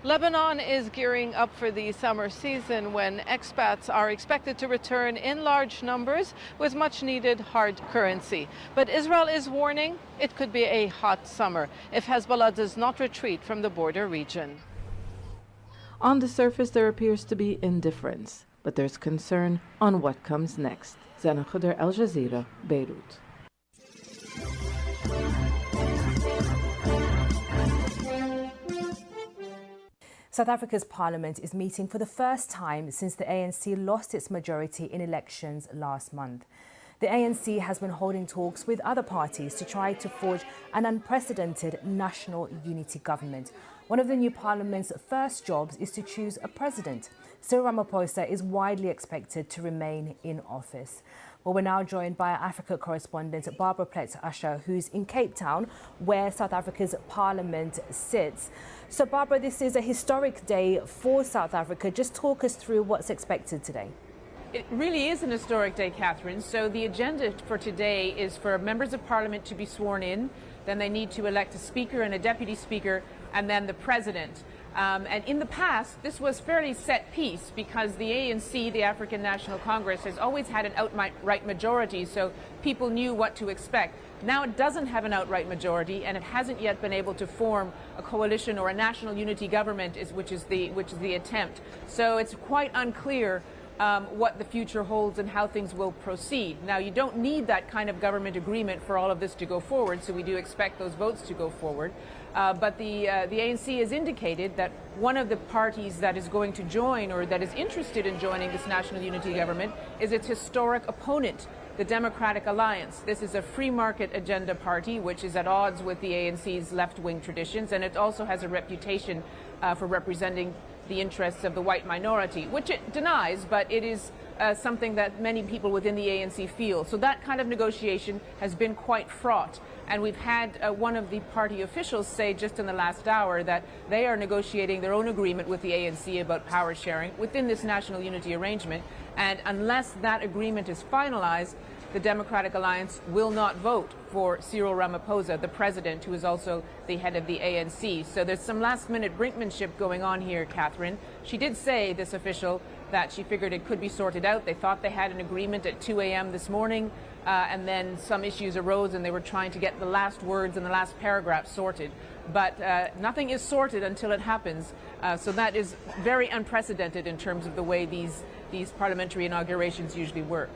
Lebanon is gearing up for the summer season when expats are expected to return in large numbers with much needed hard currency. But Israel is warning it could be a hot summer if Hezbollah does not retreat from the border region. On the surface, there appears to be indifference, but there's concern on what comes next. Zana Khuder, Al Jazeera, Beirut. South Africa's parliament is meeting for the first time since the ANC lost its majority in elections last month. The ANC has been holding talks with other parties to try to forge an unprecedented national unity government. One of the new parliament's first jobs is to choose a president. Cyril Ramaphosa is widely expected to remain in office. Well, we're now joined by our Africa correspondent Barbara Plett-Usher, who's in Cape Town, where South Africa's parliament sits. So, Barbara, this is a historic day for South Africa. Just talk us through what's expected today. It really is an historic day, Catherine. So the agenda for today is for members of parliament to be sworn in. Then they need to elect a speaker and a deputy speaker, and then the president. And in the past, this was fairly set piece because the ANC, the African National Congress, has always had an outright majority, so people knew what to expect. Now it doesn't have an outright majority, and it hasn't yet been able to form a coalition or a national unity government, which is the attempt. So it's quite unclear what the future holds and how things will proceed. Now, you don't need that kind of government agreement for all of this to go forward, so we do expect those votes to go forward. But the ANC has indicated that one of the parties that is going to join or that is interested in joining this national unity government is its historic opponent, the Democratic Alliance. This is a free market agenda party, which is at odds with the ANC's left-wing traditions, and it also has a reputation for representing the interests of the white minority, which it denies, but it is something that many people within the ANC feel. So that kind of negotiation has been quite fraught. And we've had one of the party officials say just in the last hour that they are negotiating their own agreement with the ANC about power sharing within this national unity arrangement. And unless that agreement is finalized, the Democratic Alliance will not vote for Cyril Ramaphosa, the president, who is also the head of the ANC. So there's some last-minute brinkmanship going on here, Catherine. She did say, this official, that she figured it could be sorted out. They thought they had an agreement at 2 a.m. this morning, and then some issues arose and they were trying to get the last words and the last paragraph sorted. But nothing is sorted until it happens. So that is very unprecedented in terms of the way these parliamentary inaugurations usually work.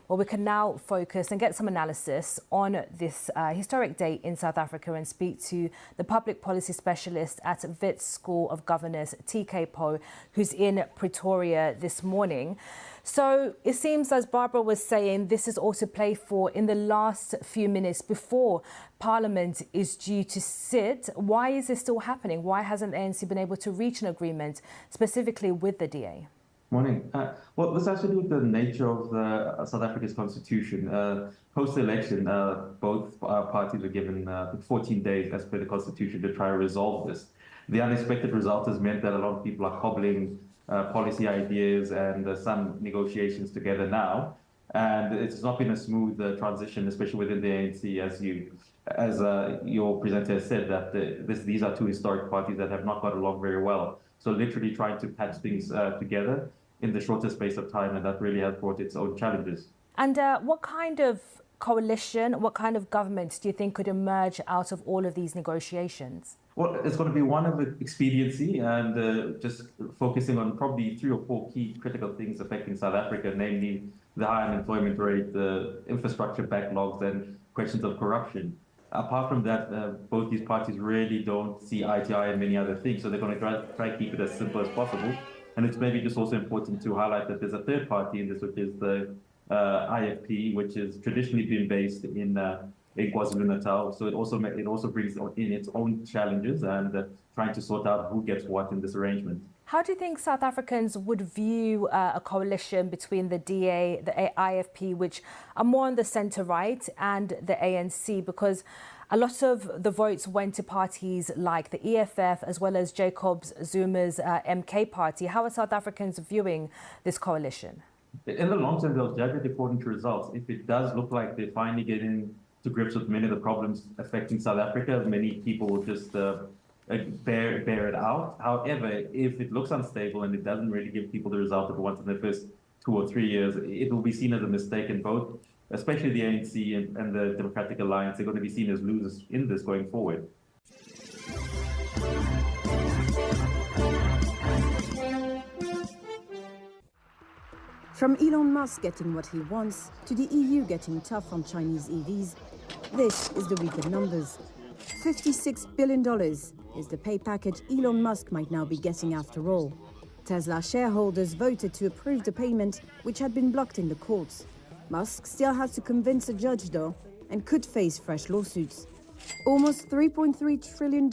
Well, we can now focus and get some analysis on this historic day in South Africa and speak to the public policy specialist at Wits School of Governors, TK Poe, who's in Pretoria this morning. So it seems, as Barbara was saying, this is also played for in the last few minutes before Parliament is due to sit. Why is this still happening? Why hasn't the ANC been able to reach an agreement specifically with the DA? Morning. Well, this has to do with the nature of South Africa's constitution. Post-election, both parties were given 14 days as per the constitution to try to resolve this. The unexpected result has meant that a lot of people are cobbling policy ideas and some negotiations together now. And it's not been a smooth transition, especially within the ANC, as your presenter has said, that these are two historic parties that have not got along very well. So literally trying to patch things together in the shortest space of time, and that really has brought its own challenges. And what kind of coalition, what kind of government do you think could emerge out of all of these negotiations? Well, it's going to be one of expediency and just focusing on probably 3 or 4 key critical things affecting South Africa, namely the high unemployment rate, the infrastructure backlogs, and questions of corruption. Apart from that, both these parties really don't see eye to eye in many other things, so they're going to try to keep it as simple as possible. And it's maybe just also important to highlight that there's a third party in this, which is the IFP, which has traditionally been based in KwaZulu-Natal. So it also brings in its own challenges and trying to sort out who gets what in this arrangement. How do you think South Africans would view a coalition between the DA, the IFP, which are more on the centre-right, and the ANC? Because a lot of the votes went to parties like the EFF as well as Jacob Zuma's MK party. How are South Africans viewing this coalition? In the long term, they'll judge it according to results. If it does look like they're finally getting to grips with many of the problems affecting South Africa, many people will just bear it out. However, if it looks unstable and it doesn't really give people the result that they want in the first 2 or 3 years, it will be seen as a mistake, and both, especially the ANC and the Democratic Alliance, they're going to be seen as losers in this going forward. From Elon Musk getting what he wants to the EU getting tough on Chinese EVs, this is the week in numbers. $56 billion is the pay package Elon Musk might now be getting after all. Tesla shareholders voted to approve the payment, which had been blocked in the courts. Musk still has to convince a judge, though, and could face fresh lawsuits. Almost $3.3 trillion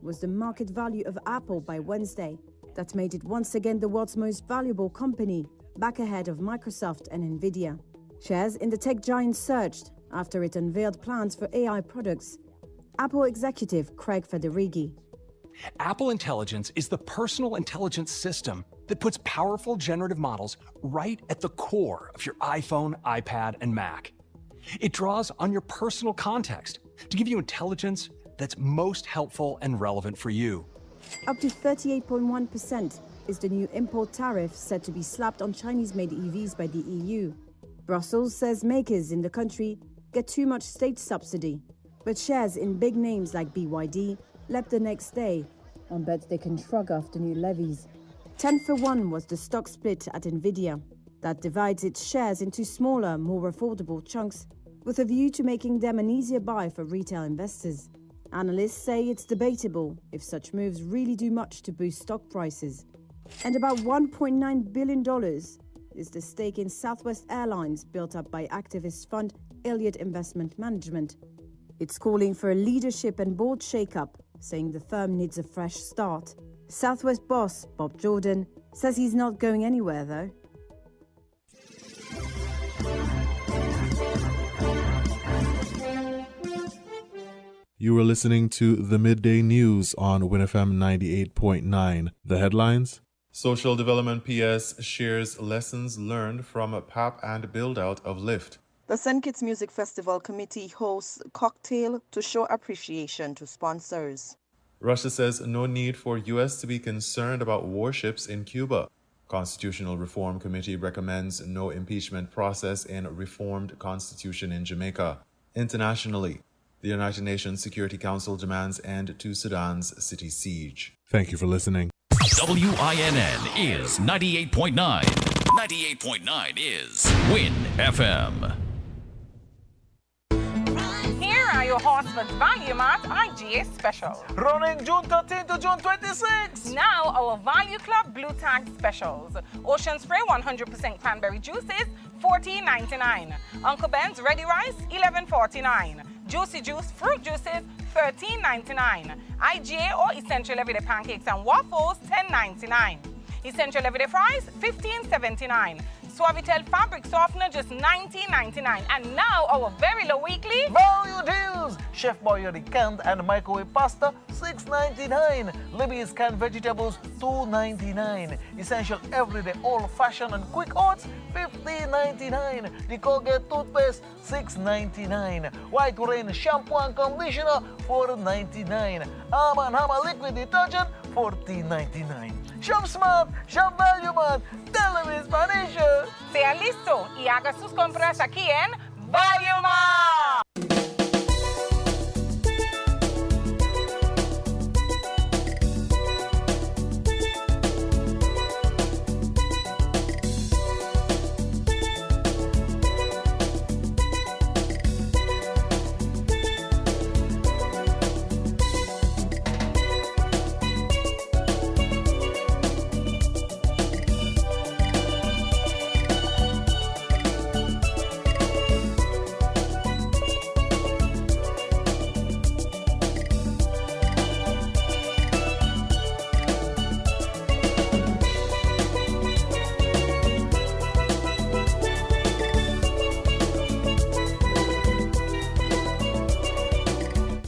was the market value of Apple by Wednesday. That made it once again the world's most valuable company, back ahead of Microsoft and Nvidia. Shares in the tech giant surged after it unveiled plans for AI products. Apple executive Craig Federighi. Apple Intelligence is the personal intelligence system that puts powerful generative models right at the core of your iPhone, iPad, and Mac. It draws on your personal context to give you intelligence that's most helpful and relevant for you. Up to 38.1% is the new import tariff set to be slapped on Chinese-made EVs by the EU. Brussels says makers in the country get too much state subsidy, but shares in big names like BYD leapt the next day on bets they can shrug off the new levies. 10-for-1 was the stock split at Nvidia. That divides its shares into smaller, more affordable chunks, with a view to making them an easier buy for retail investors. Analysts say it's debatable if such moves really do much to boost stock prices. And about $1.9 billion is is the stake in Southwest Airlines built up by activist fund Elliott Investment Management. It's calling for a leadership and board shake-up, saying the firm needs a fresh start. Southwest boss Bob Jordan says he's not going anywhere, though. You were listening to the Midday News on WINNFM 98.9. The headlines? Social Development PS shares lessons learned from PAP and build-out of LIFT. The St. Kitts Music Festival Committee hosts cocktail to show appreciation to sponsors. Russia says no need for U.S. to be concerned about warships in Cuba. Constitutional Reform Committee recommends no impeachment process in reformed constitution in Jamaica. Internationally, the United Nations Security Council demands end to Sudan's city siege. Thank you for listening. WINN is 98.9. 98.9 is Win FM. Here are your Horseman's Value Mart IGA specials. Running June 13 to June 26. Now our Value Club Blue Tag specials. Ocean Spray 100% cranberry juices, $14.99. Uncle Ben's Ready Rice, $11.49. Juicy Juice fruit juices, $13.99. IGA or Essential Everyday Pancakes and Waffles, $10.99. Essential Everyday Fries, $15.79. Suavitel Fabric Softener, just $19.99. And now our very low weekly value deals. Chef Boyardee canned and microwave pasta, $6.99. Libby's canned vegetables, $2.99. Essential Everyday Old-Fashioned and Quick Oats, $15.99. The Colgate toothpaste, $6.99. White Rain shampoo and conditioner, $4.99. Arm & Hammer liquid detergent, $14.99. Shop Smart, Shop Value Mart, tell them in Spanish. Sea listo y haga sus compras aquí en Value Mart.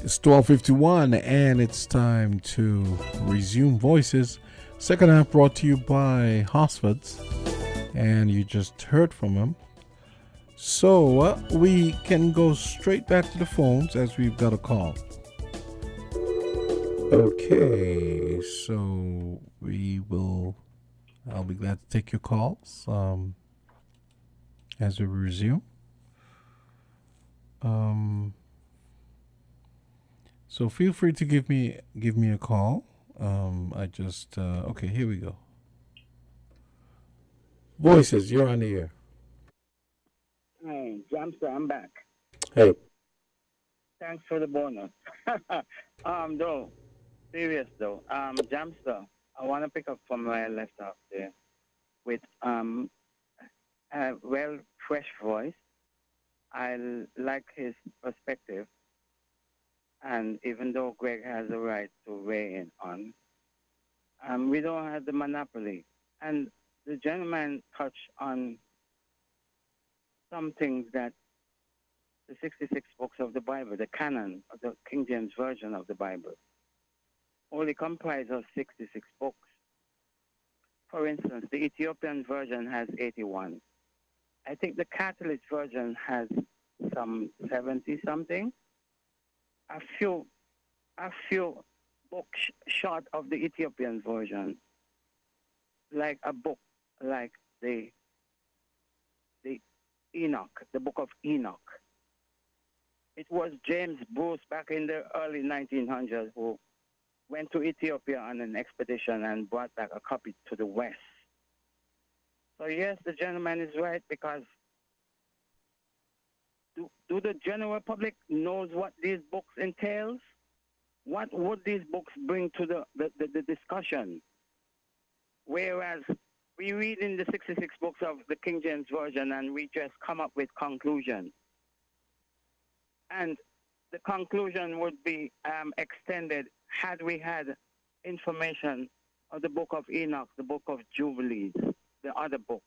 It's 12:51 and it's time to resume Voices. Second half brought to you by Hosfords, and you just heard from him. So we can go straight back to the phones as we've got a call. Okay, so I'll be glad to take your calls as we resume. So feel free to give me a call. Okay, here we go. Voices, you're on the air. Hi, Jamster, I'm back. Hey. Thanks for the bonus. Serious though. Jamster, I want to pick up from where I left off there with a fresh voice. I like his perspective. And even though Greg has the right to weigh in on, we don't have the monopoly. And the gentleman touched on some things that the 66 books of the Bible, the canon of the King James Version of the Bible, only comprise of 66 books. For instance, the Ethiopian version has 81. I think the Catholic version has some 70-something. A few books short of the Ethiopian version, like a book like the Enoch, the Book of Enoch. It was James Bruce back in the early 1900s who went to Ethiopia on an expedition and brought back a copy to the West. So yes, the gentleman is right, because do the general public knows what these books entails? What would these books bring to the discussion? Whereas We read in the 66 books of the King James Version and we just come up with conclusions. And the conclusion would be extended had we had information of the book of Enoch, the book of Jubilees, the other books.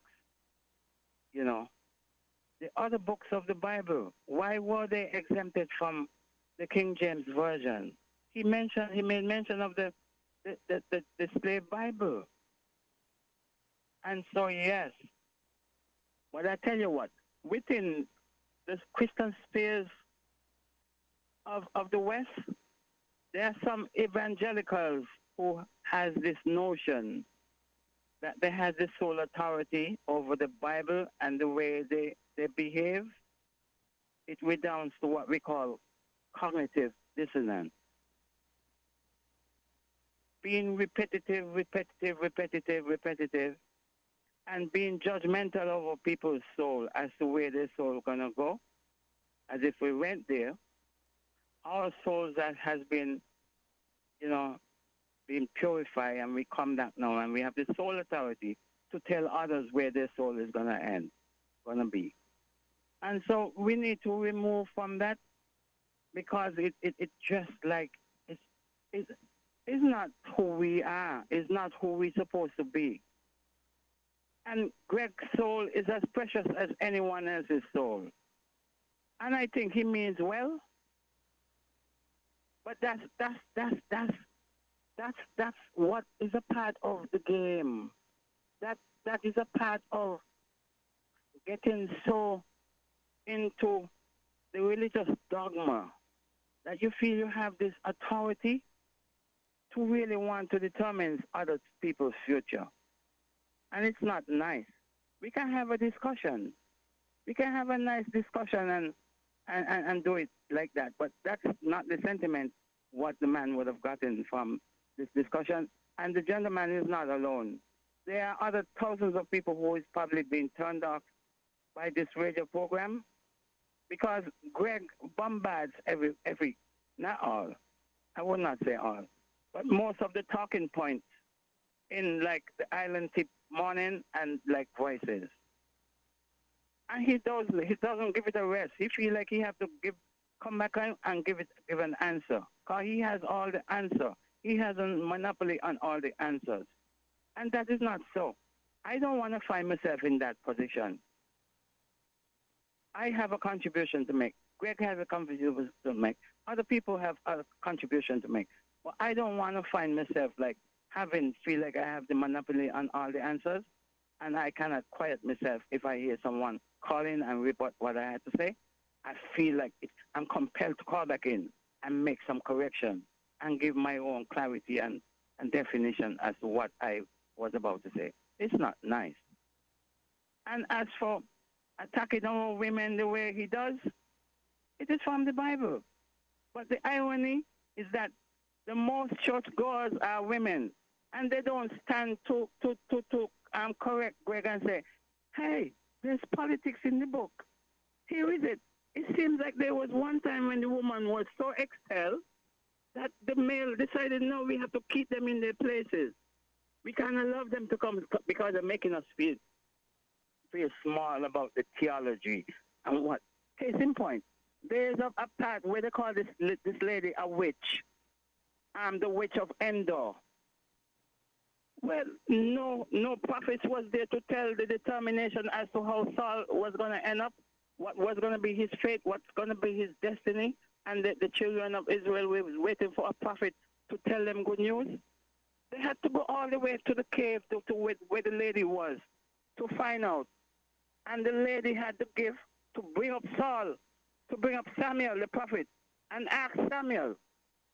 You know, the other books of the Bible, why were they exempted from the King James Version? He made mention of the slave Bible. And so, yes, but I tell you what, within the Christian spheres of the West, there are some evangelicals who has this notion that they have the sole authority over the Bible and the way they behave. It redounds to what we call cognitive dissonance. Being repetitive, and being judgmental over people's soul as to where their soul is going to go, as if we went there. Our souls that has been, you know, being purified, and we come back now, and we have the soul authority to tell others where their soul is going to end, going to be. And so we need to remove from that, because it just like, it's not who we are, it's not who we're supposed to be. And Greg's soul is as precious as anyone else's soul. And I think he means well. But that's what is a part of the game. That is a part of getting so into the religious dogma that you feel you have this authority to really want to determine other people's future. And it's not nice. We can have a discussion. We can have a nice discussion and do it like that. But that's not the sentiment what the man would have gotten from this discussion. And the gentleman is not alone. There are other thousands of people who is probably being turned off by this radio program, because Greg bombards every not all, I would not say all, but most of the talking points in like the Island Tip Morning and like Voices. And he doesn't give it a rest. He feel like he have to come back and give an answer, because he has all the answer. He has a monopoly on all the answers. And that is not so. I don't want to find myself in that position. I have a contribution to make. Greg has a contribution to make. Other people have a contribution to make. But I don't want to find myself like feel like I have the monopoly on all the answers, and I cannot quiet myself if I hear someone calling and report what I had to say. I feel like I'm compelled to call back in and make some correction and give my own clarity and definition as to what I was about to say. It's not nice. And as for attacking our women the way he does, it is from the Bible. But the irony is that the most churchgoers are women, and they don't stand to correct Greg and say, hey, there's politics in the book. Here is it. It seems like there was one time when the woman was so expelled that the male decided, no, we have to keep them in their places. We can't allow them to come because they're making us feel small about the theology and what. Case in point, there's a part where they call this lady a witch. The witch of Endor. Well, no prophets was there to tell the determination as to how Saul was going to end up, what was going to be his fate, what's going to be his destiny, and the children of Israel were waiting for a prophet to tell them good news. They had to go all the way to the cave to where the lady was to find out. And the lady had the gift to bring up Saul, to bring up Samuel, the prophet, and ask Samuel,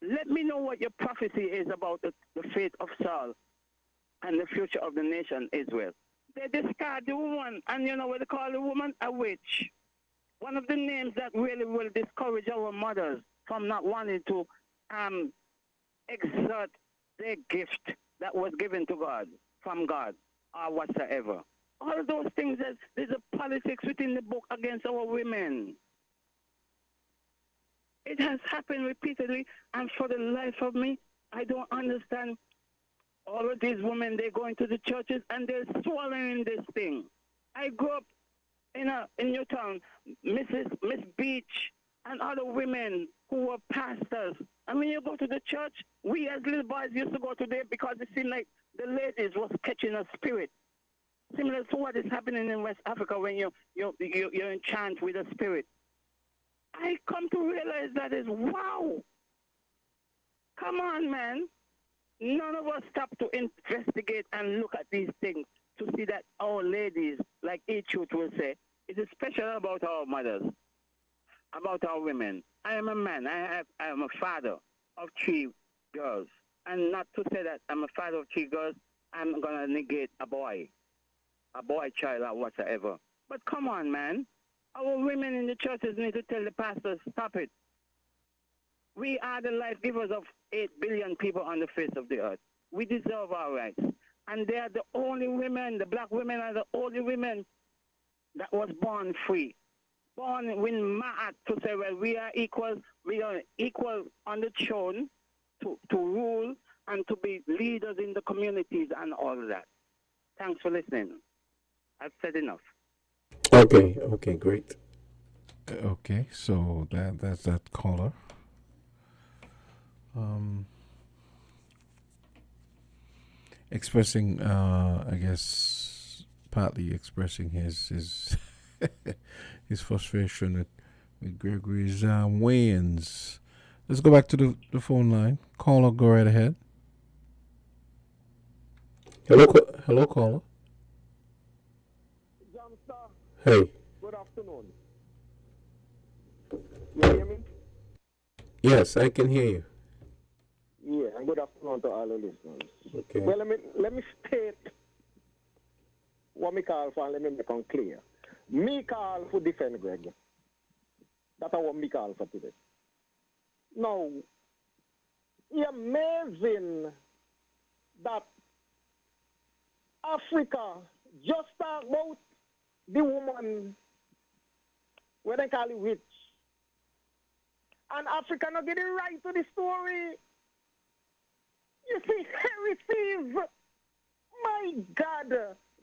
let me know what your prophecy is about the fate of Saul and the future of the nation Israel. They discard the woman, and you know what they call the woman? A witch. One of the names that really will discourage our mothers from not wanting to exert their gift that was given to God, from God, or whatsoever. All of those things, there's a politics within the book against our women. It has happened repeatedly, and for the life of me, I don't understand All of these women, they go into the churches and they're swallowing this thing. I grew up in Newtown, Miss Beach and other women who were pastors. And when you go to the church, we as little boys used to go to there because it seemed like the ladies was catching a spirit. Similar to what is happening in West Africa when you're in chant with a spirit. I come to realize that is wow. Come on, man. None of us stop to investigate and look at these things to see that our ladies, like E-Truth will say, it is special about our mothers, about our women. I am a man. I am a father of 3 girls. And not to say that I'm a father of 3 girls, I'm going to negate a boy child or whatsoever. But come on, man. Our women in the churches need to tell the pastors, stop it. We are the life givers of 8 billion people on the face of the earth. We deserve our rights. And they are the only women, the black women are the only women that was born free. Born with ma'at to say, well, we are equal on the throne to rule and to be leaders in the communities and all of that. Thanks for listening. I've said enough. Okay, great. Okay, so that's that caller. Expressing, I guess, partly expressing his his frustration with Gregory's weigh-ins. Let's go back to the phone line. Caller, go right ahead. Hello, caller. Hey. Good afternoon. You hear me? Yes, I can hear you. Yeah, and good afternoon to all the listeners. Okay. Well, let me state what me call for and let me make it clear. Me call for defend Greg. That's what me call for today. Now, it's amazing that Africa just talk about the woman, what they call it, witch. And Africa not get it right to the story. You see, heresies. My God.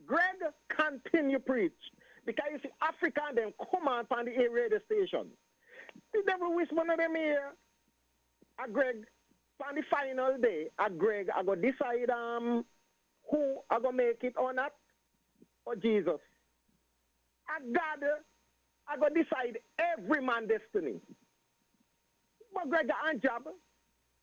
Greg, continue preach. Because you see, Africa and them come out on the radio station. The devil wish one of them here. Greg, on the final day, Greg, I go decide who I go make it or not, or Jesus. God, I go decide every man's destiny. But Greg got a job.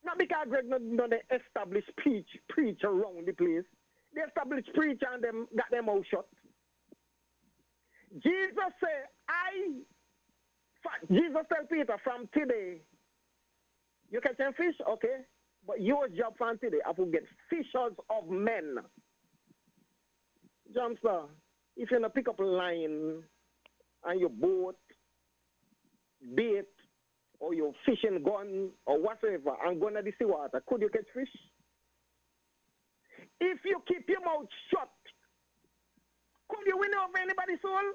Not because Greg not the established preach around the place. The established preacher and them got them all shut. Jesus said, Jesus tell Peter, from today, you catch some fish, okay? But your job from today, I will get fishers of men. Johnston, if you not pick up a line and your boat, bait, or your fishing gun, or whatever, and go to the seawater, could you catch fish? If you keep your mouth shut, could you win over anybody's soul?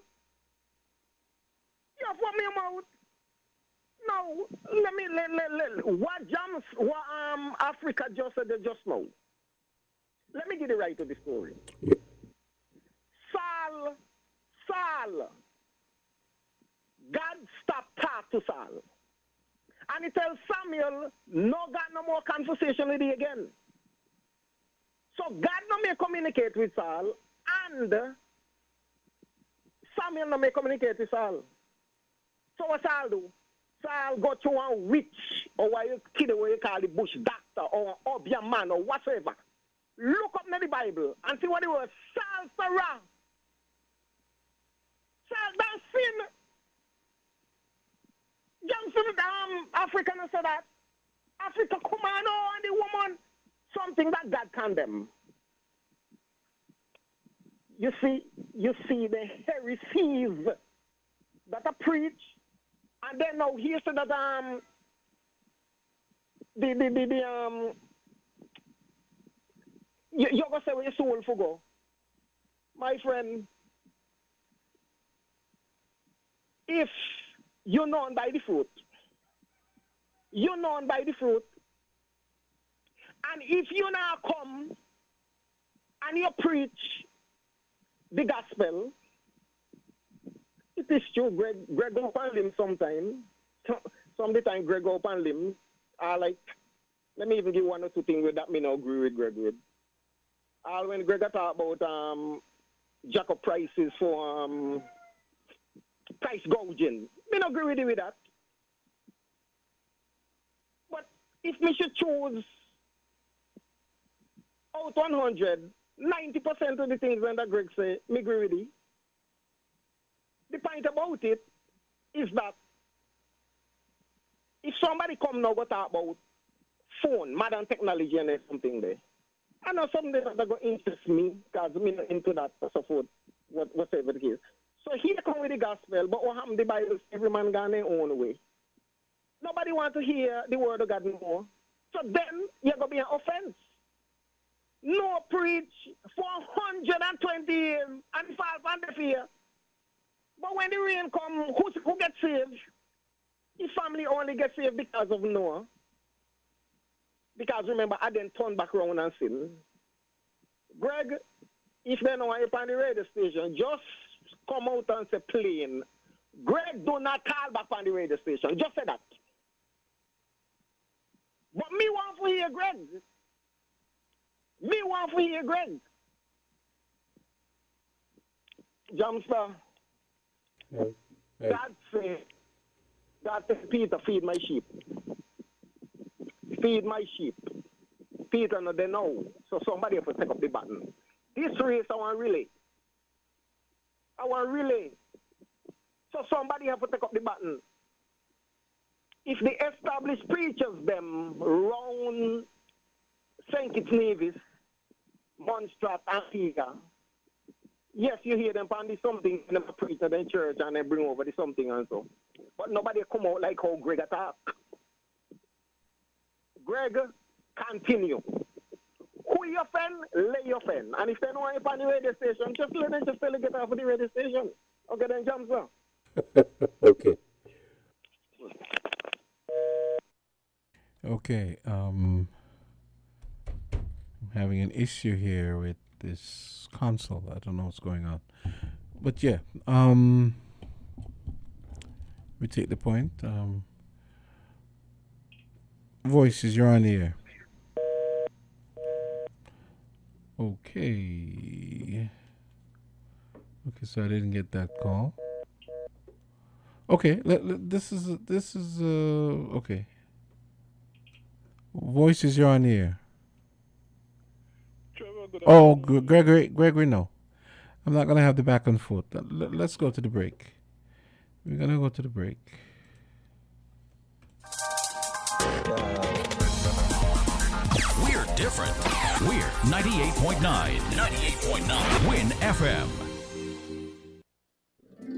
You have one your mouth. No, what Africa just said just now. Let me get it right to the story. Yeah. Saul, God stopped talk to Saul. And he tells Samuel, no got no more conversation with you again. So God no may communicate with Saul, and Samuel no may communicate with Saul. So what Saul do? Saul go to a witch, or what you kid what you call the bush doctor, or Obeah man, or whatever. Look up in the Bible and see what it was. Saul Sarah. Saul don't sin. Johnson, African said that. Africa come on, and the woman, something that God condemn. You see the heresies that I preach, and then now here's that you're gonna say where your soul for go, my friend. If you're known by the fruit, and if you now come and you preach the gospel, it is true, Greg go up on limb sometime. Some of the time Greg go up on limb. Like, let me even give one or two things with that me no agree with Greg with. When Greg talk about jack up prices for price gouging, me no agree with you with that. But if me should choose out 100, 90% of the things that Greg say, me agree with you. The point about it is that if somebody come now go talk about phone, modern technology and something there, I know something that going to interest me because I'm not into that so forth, whatever it is. So here come with the gospel, but what happened the Bible, every man gone their own way. Nobody want to hear the word of God more. So then you're going to be an offense. No preach for 120 years and fall on the fear. But when the rain come, who gets saved? His family only gets saved because of Noah. Because remember, I didn't turn back around and sin. Greg, if they know you're on the radio station, just come out and say plain. Greg, do not call back on the radio station. Just say that. But me want to hear Greg. Me want to hear Greg. Jamster. God said, Peter, feed my sheep. Feed my sheep. Peter, no, they know. So somebody have to take up the button. This race, I want relay. I want relay. So somebody have to take up the button. If the established preachers them round St. Kitts Nevis, Montserrat, Antigua, yes, you hear them on the something in the preach in the church and they bring over the something and so. But nobody come out like how Greg attack. Greg, continue. Who you offend, lay your offend. And if they don't want you on the radio station, just let them just tell you get off of the radio station. Okay, then jump, sir. Okay. Okay. I'm having an issue here with this console. I don't know what's going on. But yeah. We take the point. Voices, you're on the air. Okay. Okay, so I didn't get that call. Okay, this is okay. Voices, you're on the air. Oh, Gregory, no. I'm not gonna have the back and forth. Let's go to the break. We're gonna go to the break. We're different. We're 98.9. 98.9. Win FM.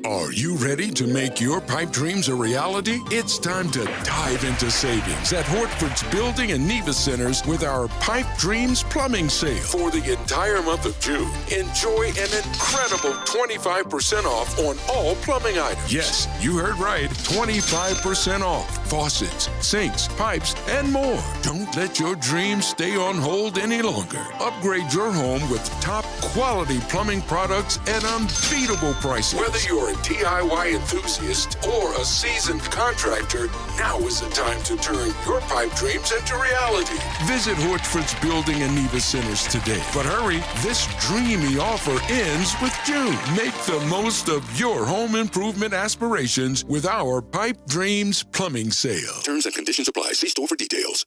Are you ready to make your pipe dreams a reality? It's time to dive into savings at Hortford's Building and Nevis Centers with our Pipe Dreams Plumbing Sale. For the entire month of June, enjoy an incredible 25% off on all plumbing items. Yes, you heard right, 25% off. Faucets, sinks, pipes, and more. Don't let your dreams stay on hold any longer. Upgrade your home with top quality plumbing products at unbeatable prices. Whether you're a DIY enthusiast or a seasoned contractor, now is the time to turn your pipe dreams into reality. Visit Hortford's Building and Nevis Centers today. But hurry, this dreamy offer ends with June. Make the most of your home improvement aspirations with our Pipe Dreams Plumbing Sale. Terms and conditions apply. See store for details.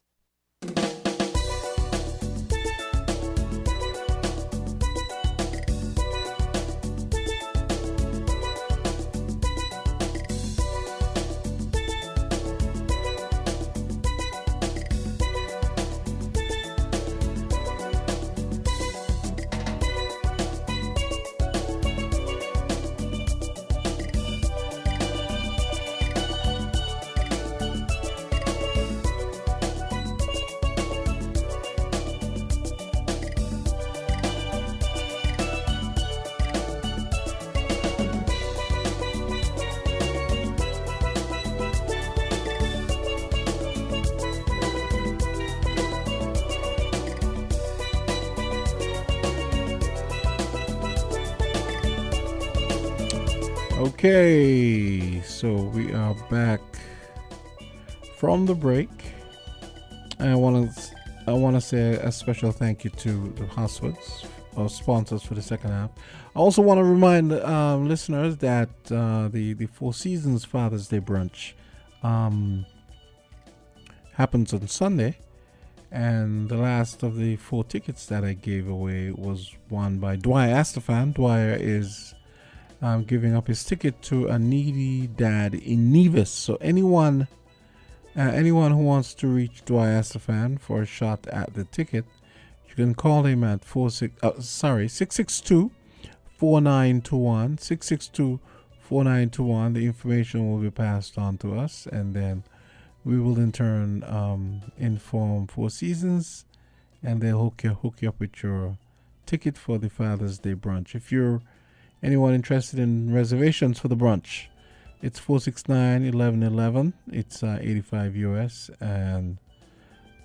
Okay, so we are back from the break. I want to say a special thank you to the Hoswoods, our sponsors for the second half. I also want to remind listeners that the Four Seasons Father's Day brunch happens on Sunday, and the last of the 4 tickets that I gave away was won by Dwyer Astafan. Dwyer is giving up his ticket to a needy dad in Nevis. So anyone who wants to reach Dwyer Astafan for a shot at the ticket, you can call him at 662-4921. 662-4921. The information will be passed on to us, and then we will in turn inform Four Seasons, and they'll hook you up with your ticket for the Father's Day brunch. If you're anyone interested in reservations for the brunch, it's 469-1111. It's $85 US and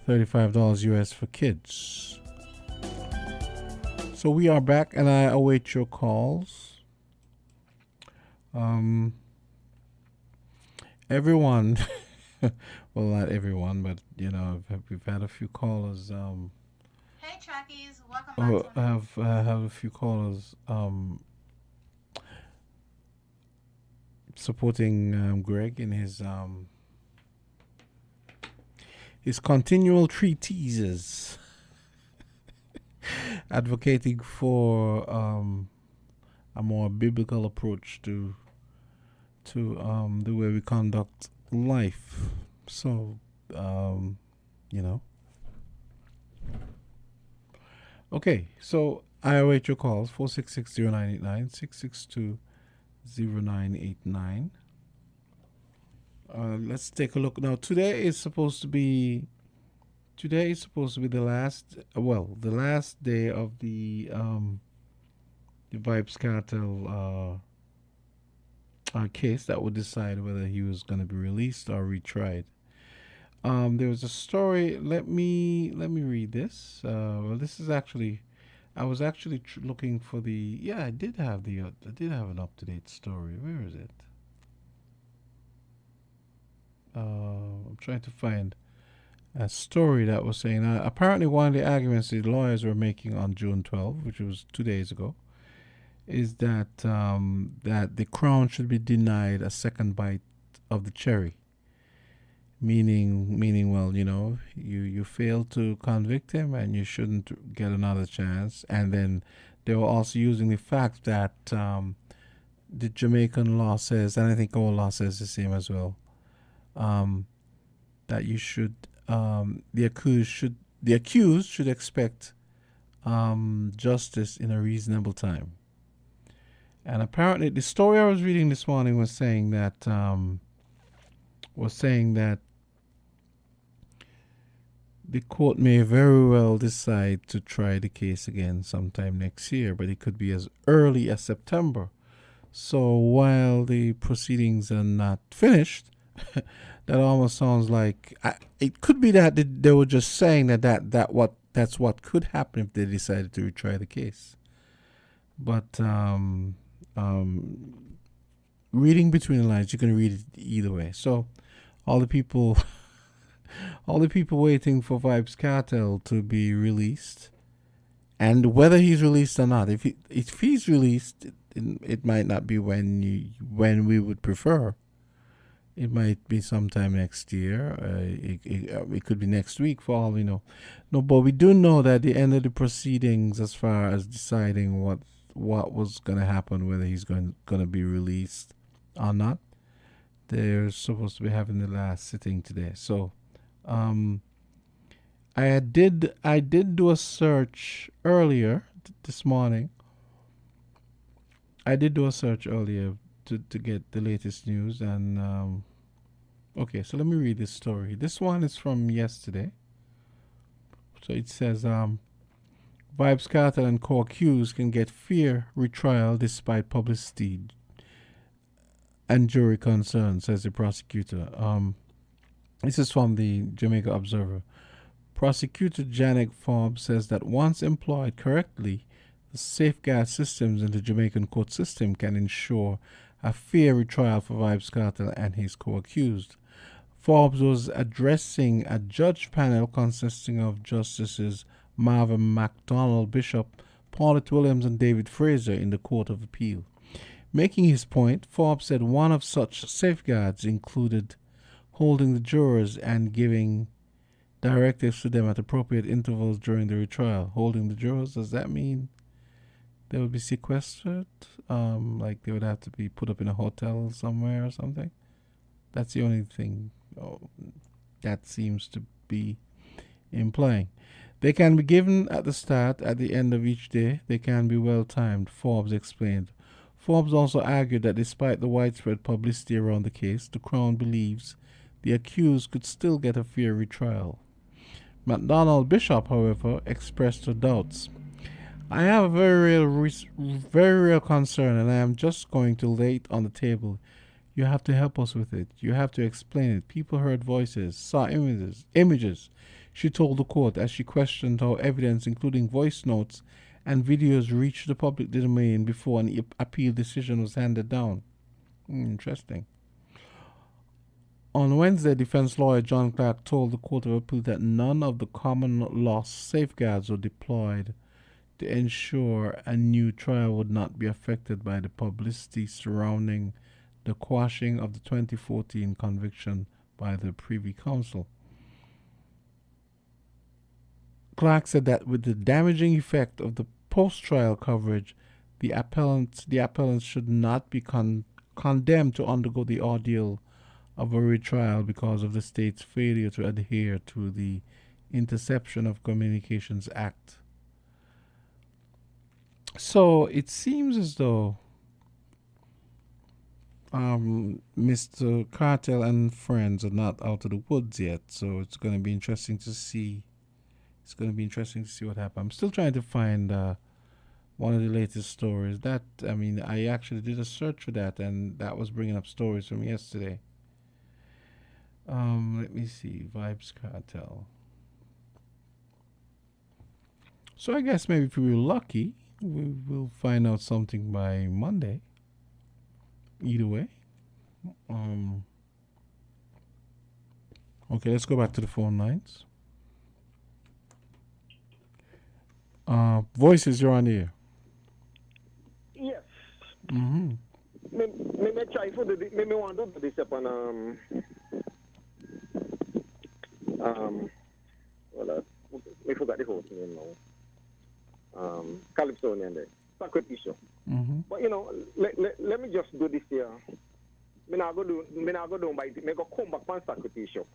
$35 US for kids. So we are back, and I await your calls. Everyone, well, not everyone, but we've had a few callers. Hey, Trackies, welcome back. Have a few callers supporting Greg in his continual treatises advocating for a more biblical approach to the way we conduct life. So okay, so I await your calls. 466-0989, 662-0989. Let's take a look now. Today is supposed to be the last day of the Vibes Cartel case that would decide whether he was going to be released or retried. There was a story. Let me read this. Well, this is actually, I was actually looking for the. Yeah, I did have an up-to-date story. Where is it? I'm trying to find a story that was saying apparently one of the arguments the lawyers were making on June 12th, which was 2 days ago, is that that the Crown should be denied a second bite of the cherry. Meaning, well, you failed to convict him and you shouldn't get another chance. And then they were also using the fact that the Jamaican law says, and I think our law says the same as well, that you should the accused should expect justice in a reasonable time. And apparently, the story I was reading this morning was saying that the court may very well decide to try the case again sometime next year, but it could be as early as September. So while the proceedings are not finished, that almost sounds like it could be that they were just saying that's what could happen if they decided to retry the case. But reading between the lines, you can read it either way. So all the people waiting for Vibes Cartel to be released, and whether he's released or not, if he's released, it might not be when we would prefer. It might be sometime next year. It could be next week for all we know. No, but we do know that at the end of the proceedings, as far as deciding what was going to happen, whether he's going to be released or not, they're supposed to be having the last sitting today. So, I did do a search earlier this morning. I did do a search earlier to get the latest news, and okay, so let me read this story. This one is from yesterday. So it says, Vibes Cartel and co-accused can get fair retrial despite publicity and jury concerns, says the prosecutor. This is from the Jamaica Observer. Prosecutor Janet Forbes says that once employed correctly, the safeguard systems in the Jamaican court system can ensure a fair retrial for Vybz Kartel and his co-accused. Forbes was addressing a judge panel consisting of Justices Marvin MacDonald Bishop, Paulette Williams, and David Fraser in the Court of Appeal. Making his point, Forbes said one of such safeguards included holding the jurors and giving directives to them at appropriate intervals during the retrial. Holding the jurors, does that mean they would be sequestered? Like they would have to be put up in a hotel somewhere or something? That's the only thing that seems to be implying. They can be given at the start, at the end of each day. They can be well timed, Forbes explained. Forbes also argued that despite the widespread publicity around the case, the Crown believes the accused could still get a fair retrial. MacDonald Bishop, however, expressed her doubts. I have a very real concern, and I am just going to lay it on the table. You have to help us with it. You have to explain it. People heard voices, saw images, she told the court as she questioned how evidence, including voice notes and videos, reached the public domain before an appeal decision was handed down. Interesting. On Wednesday, defense lawyer John Clark told the Court of Appeal that none of the common law safeguards were deployed to ensure a new trial would not be affected by the publicity surrounding the quashing of the 2014 conviction by the Privy Council. Clark said that with the damaging effect of the post-trial coverage, the appellants should not be condemned to undergo the ordeal of a retrial because of the state's failure to adhere to the Interception of Communications Act. So it seems as though Mr. Kartel and friends are not out of the woods yet, so it's going to be interesting to see. It's going to be interesting to see what happens. I'm still trying to find one of the latest stories. I actually did a search for that, and that was bringing up stories from yesterday. Let me see. Vybz Kartel. So I guess maybe if we were lucky, we will find out something by Monday. Either way. Okay, let's go back to the phone lines. Voices, you're on the air. Yes. Mm-hmm. Me try for me want to do this upon me forgot the whole name now. Calypsonian there. Socrates show. Mm-hmm. But let me just do this here. Me not go down by it. Me go come back on Socrates show.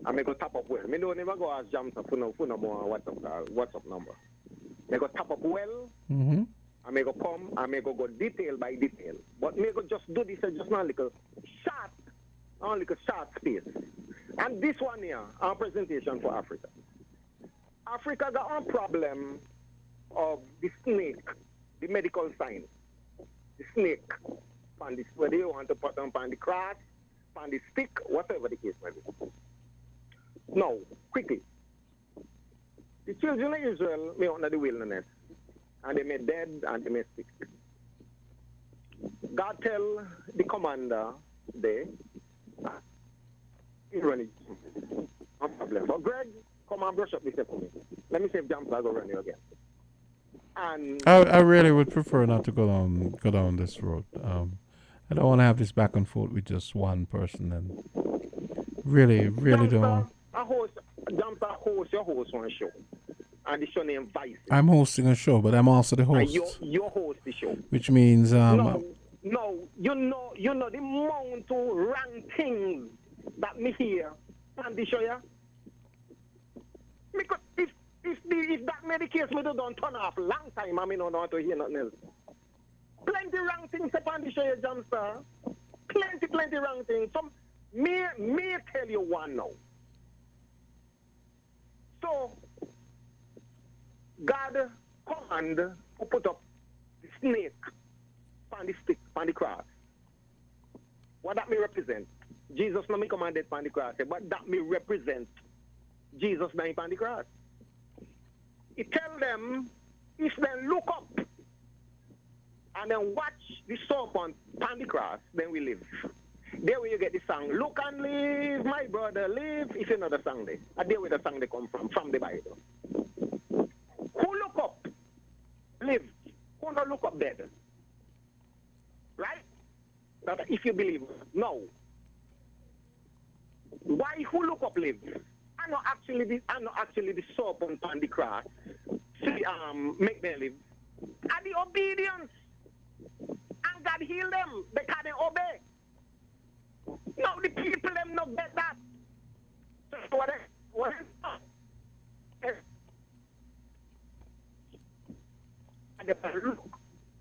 And me go tap up well. Me don't never go ask Jams for no more WhatsApp number. Me go tap up well. Mm-hmm. I may go come, I may go detail by detail. But me go just do this just now like a short space. And this one here, our presentation for Africa. Africa got a problem of the snake, the medical science. The snake, on this, whether you want to put them on the cross, on the stick, whatever the case may be. Now, quickly. The children of Israel may under the wilderness. And they may dead and they may sick. God tell the commander there, he's running. No problem. But Greg, come and brush up this for me. Let me see if Jams will go run you again. And I really would prefer not to go down this road. I don't want to have this back and forth with just one person, and really don't. Jams host your host on a show. And the show name Vice. I'm hosting a show, but I'm also the host. And you host the show. Which means no, you know the amount of wrong things that me hear on the show, yeah? Because if that made the case, me don't turn off long time, I don't want to hear nothing else. Plenty wrong things upon the show, you Jamster. Plenty wrong things. Some me tell you one now. So God command to put up the snake on the stick, on the cross. What that may represent? Jesus not me commanded on the cross, but that may represent Jesus dying on the cross. He tell them if they look up and then watch the soap on the cross, then we live. There where you get the song, look and live, my brother, live. If you know the song there. And there where the song they come from the Bible. Who look up, live. Who not look up, dead. Right? That if you believe, no. Why who look up, live? I know actually the soap on the cross. See, make them live. And the obedience. And God heal them because they obey. No, the people them not get that. So what?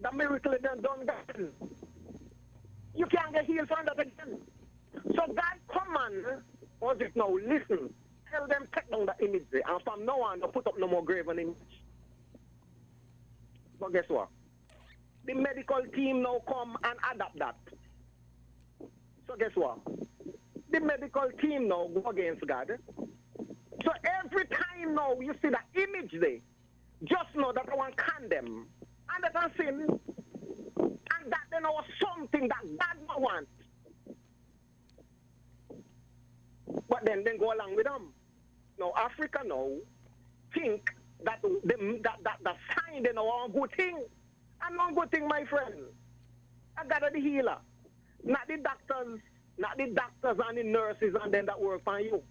The miracle done again. You can't get healed from that again. So God command was it now? Listen, tell them take down the image there, and from now on, don't put up no more graven image. But guess what? The medical team now come and adapt that. So guess what? The medical team now go against God. So every time now you see that image there, just know that I want condemn and that I sin, and that they know something that God don't want. But then go along with them. Now Africa now think that the sign they know a good thing. And not good thing, my friend. I got the healer. Not the doctors and the nurses and then that work for you.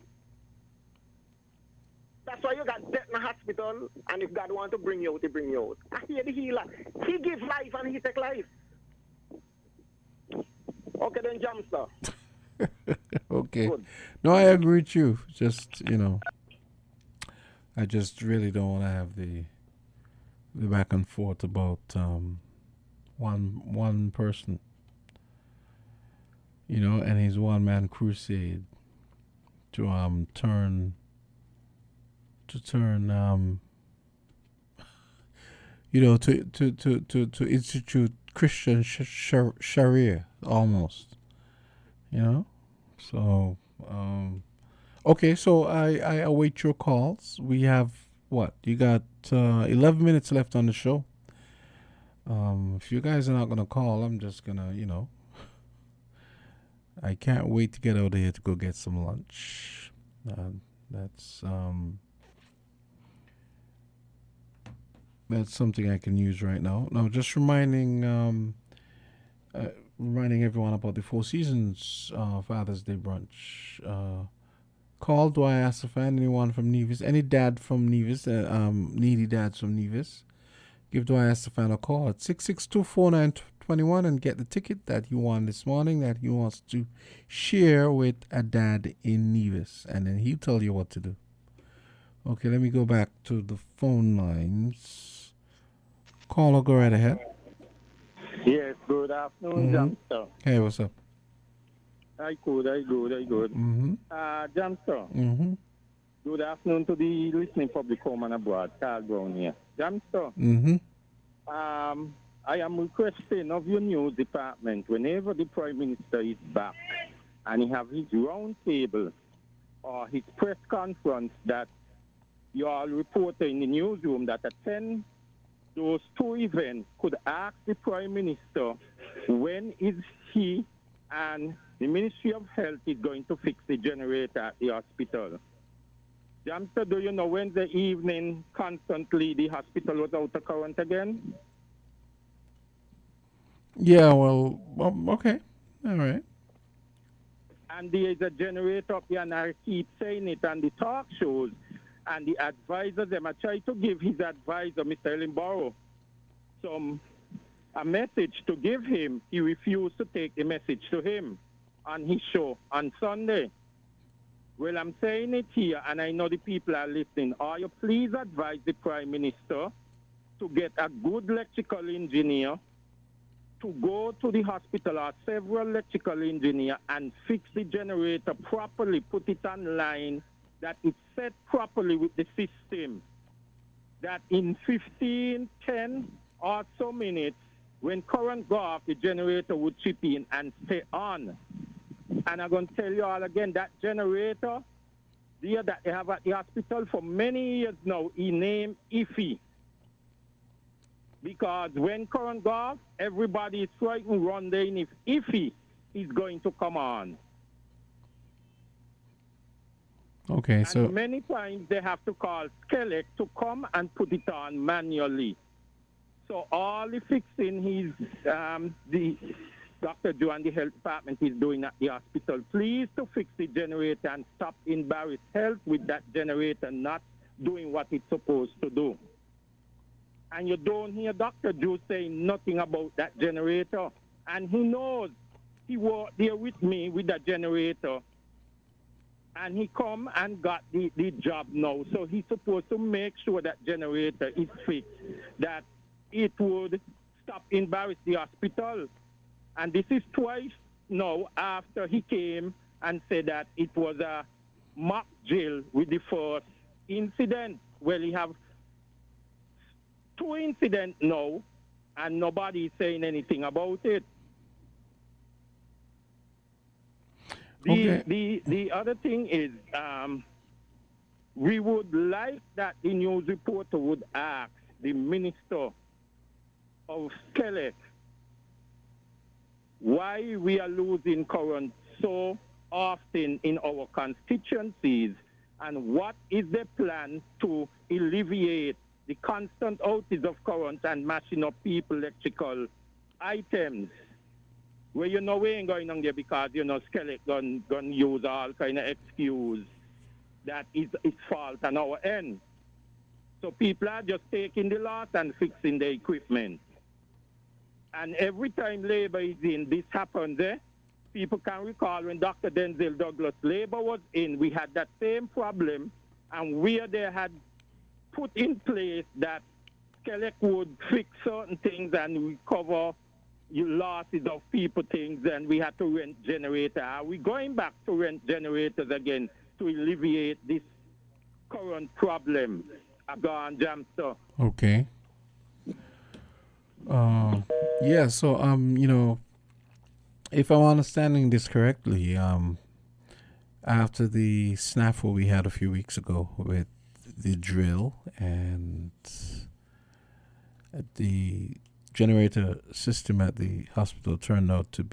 That's why you got death in the hospital, and if God want to bring you out, he bring you out. I hear the healer. He give life and he take life. Okay then, Jamster. Okay. Good. No, I agree with you. Just, I just really don't want to have the back and forth about one person, and his one-man crusade to turn to institute Christian Sharia almost, So okay, so I await your calls. We have what? You got 11 minutes left on the show. If you guys are not going to call, I'm just going to, I can't wait to get out of here to go get some lunch. That's something I can use right now. Now, just reminding everyone about the Four Seasons Father's Day brunch. Call Dwyer Asafan, anyone from Nevis, any dad from Nevis, needy dads from Nevis. Give Dwyer Asafan a call at 662-4921 and get the ticket that you won this morning that he wants to share with a dad in Nevis. And then he'll tell you what to do. Okay, let me go back to the phone lines. Caller, go right ahead. Yes, good afternoon, Jamster. Hey, what's up? I good. Mm-hmm. Jamster. Good afternoon to the listening public home and abroad. Carl Brown here. Jamster. I am requesting of your news department, whenever the Prime Minister is back and he have his round table or his press conference, that you all report in the newsroom that attend those two events could ask the Prime Minister when is he and the Ministry of Health is going to fix the generator at the hospital. Jamster, do you know Wednesday evening constantly the hospital was out of current again? Yeah, well, okay. All right. And there is a generator up here, and I keep saying it on the talk shows, and the advisors, them I try to give his advisor, Mr. Ellenborough, a message to give him. He refused to take the message to him on his show on Sunday. Well, I'm saying it here, and I know the people are listening. Are you please advise the Prime Minister to get a good electrical engineer to go to the hospital or several electrical engineers and fix the generator properly, put it online, that it's set properly with the system, that in 15, 10 or so minutes, when current go off, the generator would chip in and stay on. And I'm going to tell you all again, that generator there that they have at the hospital for many years now, he named Iffy. Because when current goes, everybody is frightened, wondering if Iffy is going to come on. Okay, and so many times they have to call Skelec to come and put it on manually. So all the fixing the Dr. Joe and the health department is doing at the hospital, please to fix the generator and stop embarrass health with that generator not doing what it's supposed to do. And you don't hear Dr. Joe saying nothing about that generator. And he knows. He was there with me with that generator. And he come and got the job now. So he's supposed to make sure that generator is fixed, that it would stop embarrass the hospital. And this is twice now after he came and said that it was a mock drill with the first incident. Well, he have 2 incidents now, and nobody is saying anything about it. The other thing is, we would like that the news reporter would ask the Minister of Skelec why we are losing current so often in our constituencies, and what is the plan to alleviate the constant outage of current and mashing up people electrical items. Well, you know we ain't going on there because, you know, Skelec gonna use all kind of excuse that it's fault on our end. So people are just taking the loss and fixing the equipment. And every time labor is in, this happens, people can recall when Dr. Denzel Douglas labor was in, we had that same problem, and where they had put in place that Skelec would fix certain things and recover losses of people things, and we had to rent generator. Are we going back to rent generators again to alleviate this current problem? Gone, Jamster. okay. Yeah, so you know, if I'm understanding this correctly, after the snafu we had a few weeks ago with the drill and the generator system at the hospital turned out to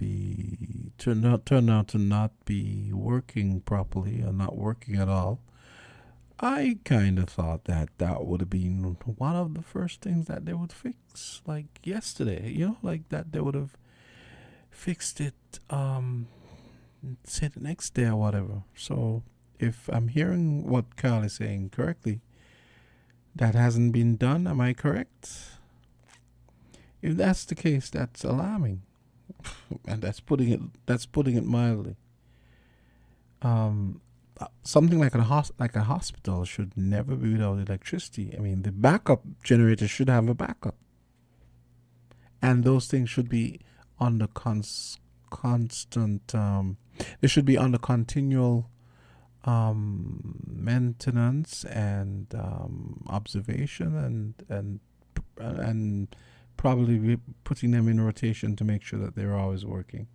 not be working properly or not working at all, I kind of thought that would have been one of the first things that they would fix, like yesterday, you know, like that they would have fixed it, say the next day or whatever. So if I'm hearing what Carl is saying correctly, that hasn't been done, am I correct? If that's the case, that's alarming, and that's putting it mildly. Something like a hospital should never be without electricity. I mean, the backup generator should have a backup, and those things should be under constant. They should be under continual maintenance and observation, and probably be putting them in rotation to make sure that they're always working.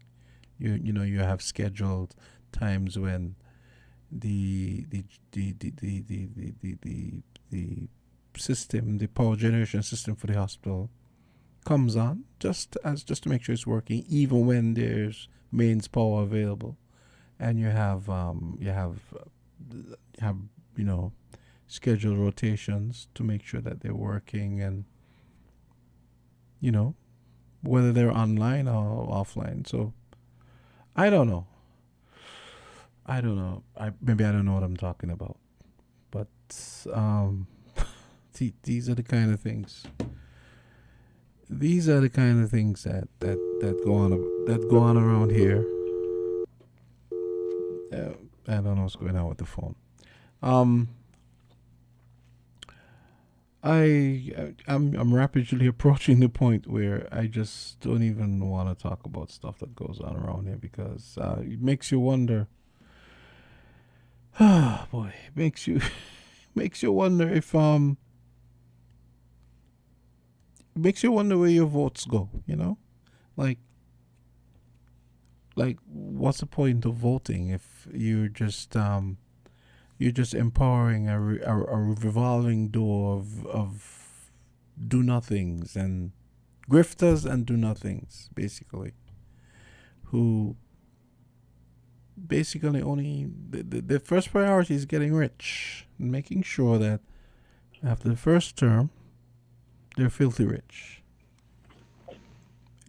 You know, you have scheduled times when the system, the power generation system for the hospital comes on just to make sure it's working, even when there's mains power available, and you have you know, scheduled rotations to make sure that they're working, and you know, whether they're online or offline. So I don't know. Maybe I don't know what I'm talking about, but these are the kind of things. These are the kind of things that go on around here. I don't know what's going on with the phone. I'm rapidly approaching the point where I just don't even want to talk about stuff that goes on around here, because it makes you wonder. Ah, boy, makes you wonder if makes you wonder where your votes go, you know? Like what's the point of voting if you're just empowering a revolving door of do-nothings and grifters and do-nothings, basically, who basically only the first priority is getting rich and making sure that after the first term they're filthy rich.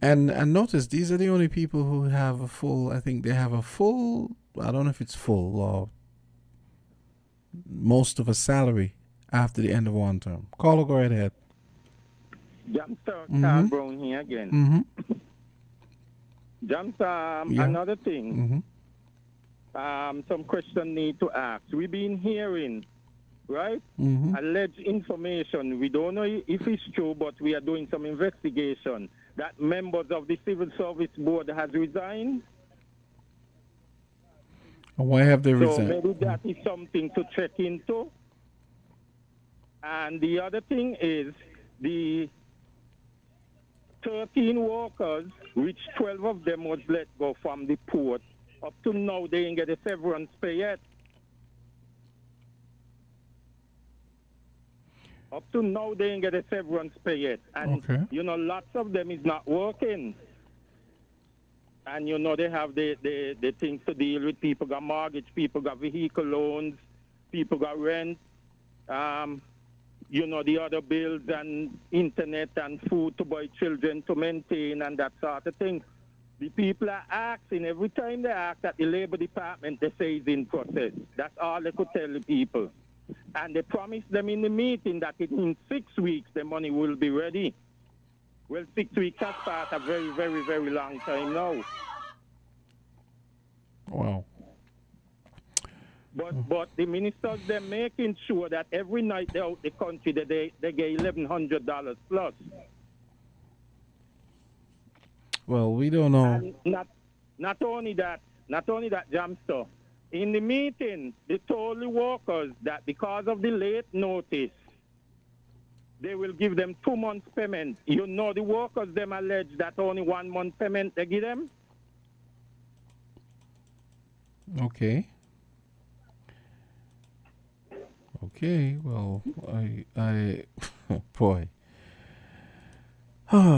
And notice these are the only people who have a full, I think they have a full, I don't know if it's full or most of a salary after the end of one term. Caller, go right ahead. Jamster, Carl Brown here again. Jamster, another thing. Some question need to ask. We've been hearing, right? Alleged information. We don't know if it's true, but we are doing some investigation that members of the Civil Service Board has resigned. Why have they resigned? So maybe that is something to check into. And the other thing is the 13 workers, which 12 of them was let go from the port. Up to now, they didn't get a severance pay yet. Up to now, they didn't get a severance pay yet. And, you know, lots of them is not working. And, you know, they have the things to deal with. People got mortgage, people got vehicle loans, people got rent. You know, the other bills and internet and food to buy children to maintain and that sort of thing. The people are asking, every time they ask at the Labor Department, they say it's in process. That's all they could tell the people. And they promised them in the meeting that in 6 weeks the money will be ready. Well, 6 weeks has passed a very, very, very long time now. Wow. But the ministers, they're making sure that every night they're out the country, they get $1,100 plus. Well, we don't know. And not only that, Jamster. In the meeting, they told the workers that because of the late notice, they will give them 2 months payment. You know, the workers, them allege that only 1 month payment they give them. Okay. Okay, well, I boy.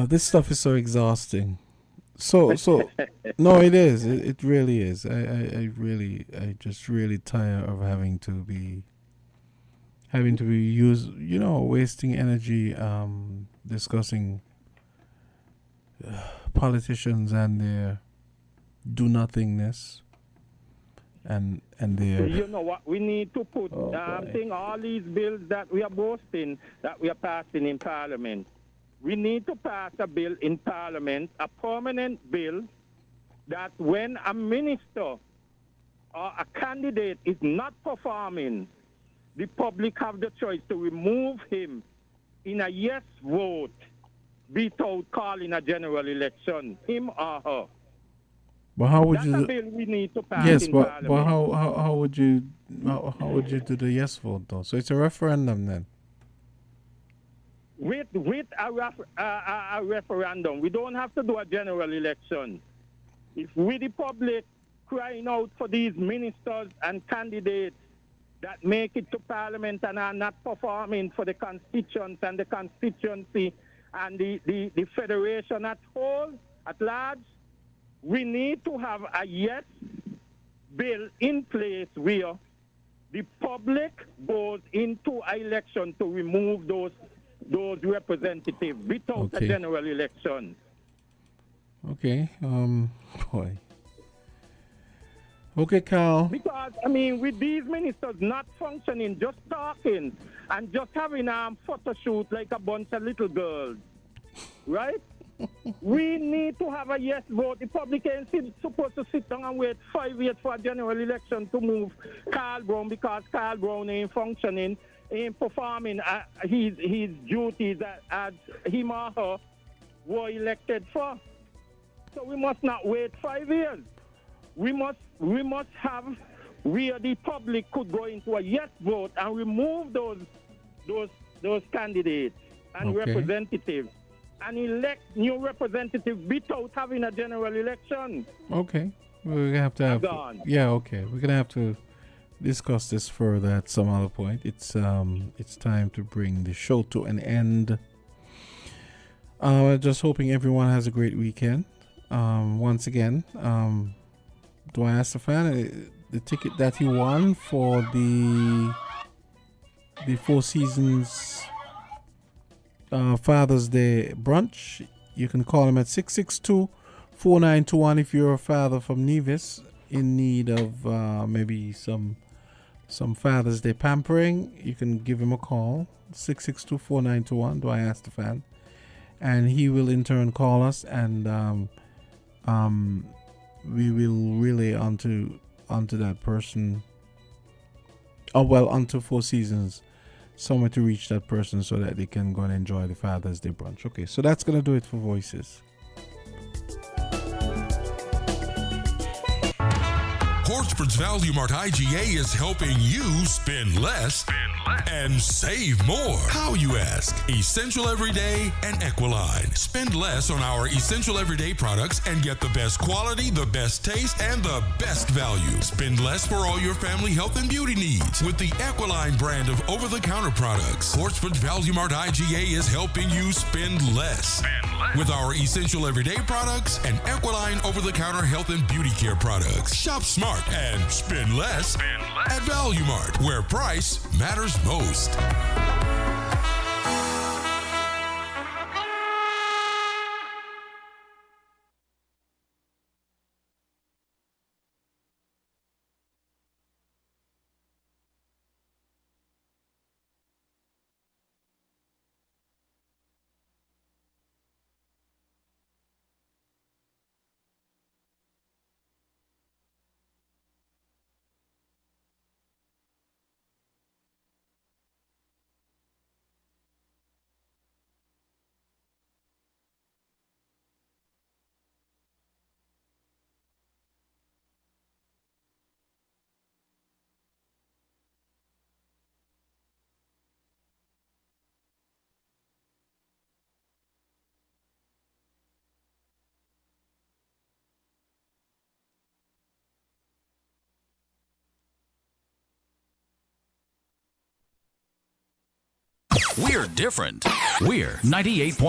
This stuff is so exhausting. So no, it is. It really is. I just really tire of having to be wasting energy discussing politicians and their do nothingness and their. You know what? We need to put all these bills that we are boasting that we are passing in Parliament. We need to pass a bill in Parliament, a permanent bill, that when a minister or a candidate is not performing, the public have the choice to remove him in a yes vote without calling a general election, him or her. But how would That's you? a bill we need to pass Yes, in but Parliament. how would you do the yes vote though? So it's a referendum then. With a referendum, we don't have to do a general election. If we, the public, crying out for these ministers and candidates that make it to Parliament and are not performing for the constituents and the constituency and the federation at large, we need to have a yes bill in place where the public goes into an election to remove those representatives without a general election. Okay. Boy. Okay, Carl. Because, I mean, with these ministers not functioning, just talking and just having a photo shoot like a bunch of little girls, right? We need to have a yes vote. The public ain't supposed to sit down and wait 5 years for a general election to move Carl Brown because Carl Brown ain't functioning, ain't performing his duties as him or her were elected for. So we must not wait 5 years. We must have where the public could go into a yes vote and remove those candidates and representatives and elect new representatives without having a general election. Okay. We're gonna have to have. Yeah. Okay. We're gonna have to discuss this further at some other point. It's time to bring the show to an end. Just hoping everyone has a great weekend. Once again, do I ask the fan the ticket that he won for the Four Seasons Father's Day brunch? You can call him at 662-4921 if you're a father from Nevis in need of maybe some Father's Day pampering. You can give him a call, 662-4921. Do I ask the fan? And he will in turn call us, and we will relay onto that person. Onto Four Seasons, somewhere to reach that person so that they can go and enjoy the Father's Day brunch. Okay, so that's gonna do it for Voices. Horsford's Value Mart IGA is helping you spend less and save more. How, you ask? Essential Everyday and Equiline. Spend less on our Essential Everyday products and get the best quality, the best taste, and the best value. Spend less for all your family health and beauty needs with the Equiline brand of over-the-counter products. Horsford's Value Mart IGA is helping you spend less. With our Essential Everyday products and Equiline over-the-counter health and beauty care products. Shop smart and spend less at Value Mart, where price matters most. We're different. We're 98.9.